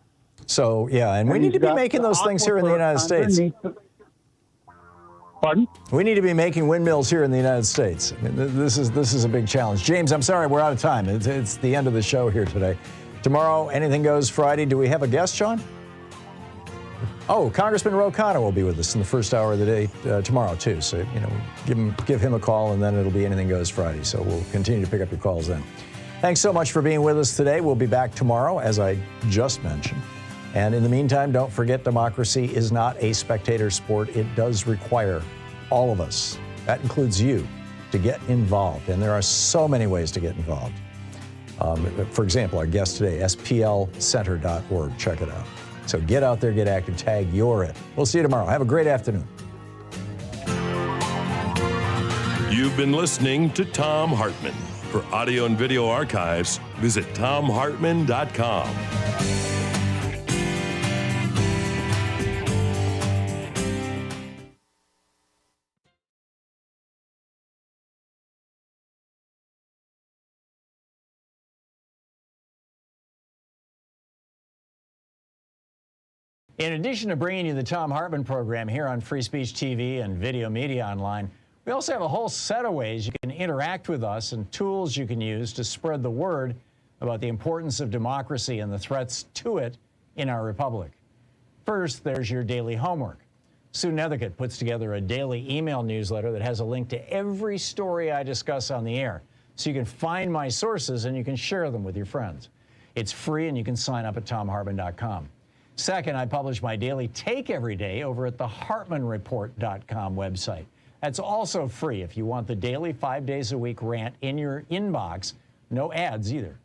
So, yeah, and we need to be making those things here in the United States. Pardon? We need to be making windmills here in the United States. I mean, this is a big challenge. James, I'm sorry, we're out of time. It's the end of the show here today. Tomorrow, Anything Goes Friday. Do we have a guest, Sean? Oh, Congressman Ro Khanna will be with us in the first hour of the day tomorrow, too. So, you know, give him a call, and then it'll be Anything Goes Friday. So we'll continue to pick up your calls then. Thanks so much for being with us today. We'll be back tomorrow, as I just mentioned. And in the meantime, don't forget, democracy is not a spectator sport. It does require all of us, that includes you, to get involved. And there are so many ways to get involved. For example, our guest today, splcenter.org. Check it out. So get out there, get active, tag You're It. We'll see you tomorrow. Have a great afternoon. You've been listening to Thom Hartmann. For audio and video archives, visit thomhartmann.com. In addition to bringing you the Thom Hartmann Program here on Free Speech TV and Video Media Online, we also have a whole set of ways you can interact with us and tools you can use to spread the word about the importance of democracy and the threats to it in our republic. First, there's your daily homework. Sue Nethercutt puts together a daily email newsletter that has a link to every story I discuss on the air, so you can find my sources and you can share them with your friends. It's free and you can sign up at thomhartmann.com. Second, I publish my daily take every day over at the hartmannreport.com website. That's also free if you want the daily 5 days a week rant in your inbox. No ads either.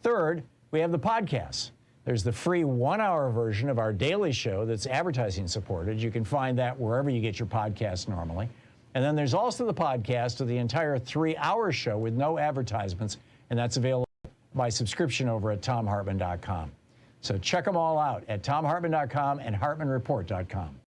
Third, we have the podcasts. There's the free 1-hour version of our daily show that's advertising supported. You can find that wherever you get your podcasts normally. And then there's also the podcast of the entire 3-hour show with no advertisements, and that's available by subscription over at thomhartmann.com. So check them all out at thomhartmann.com and hartmannreport.com.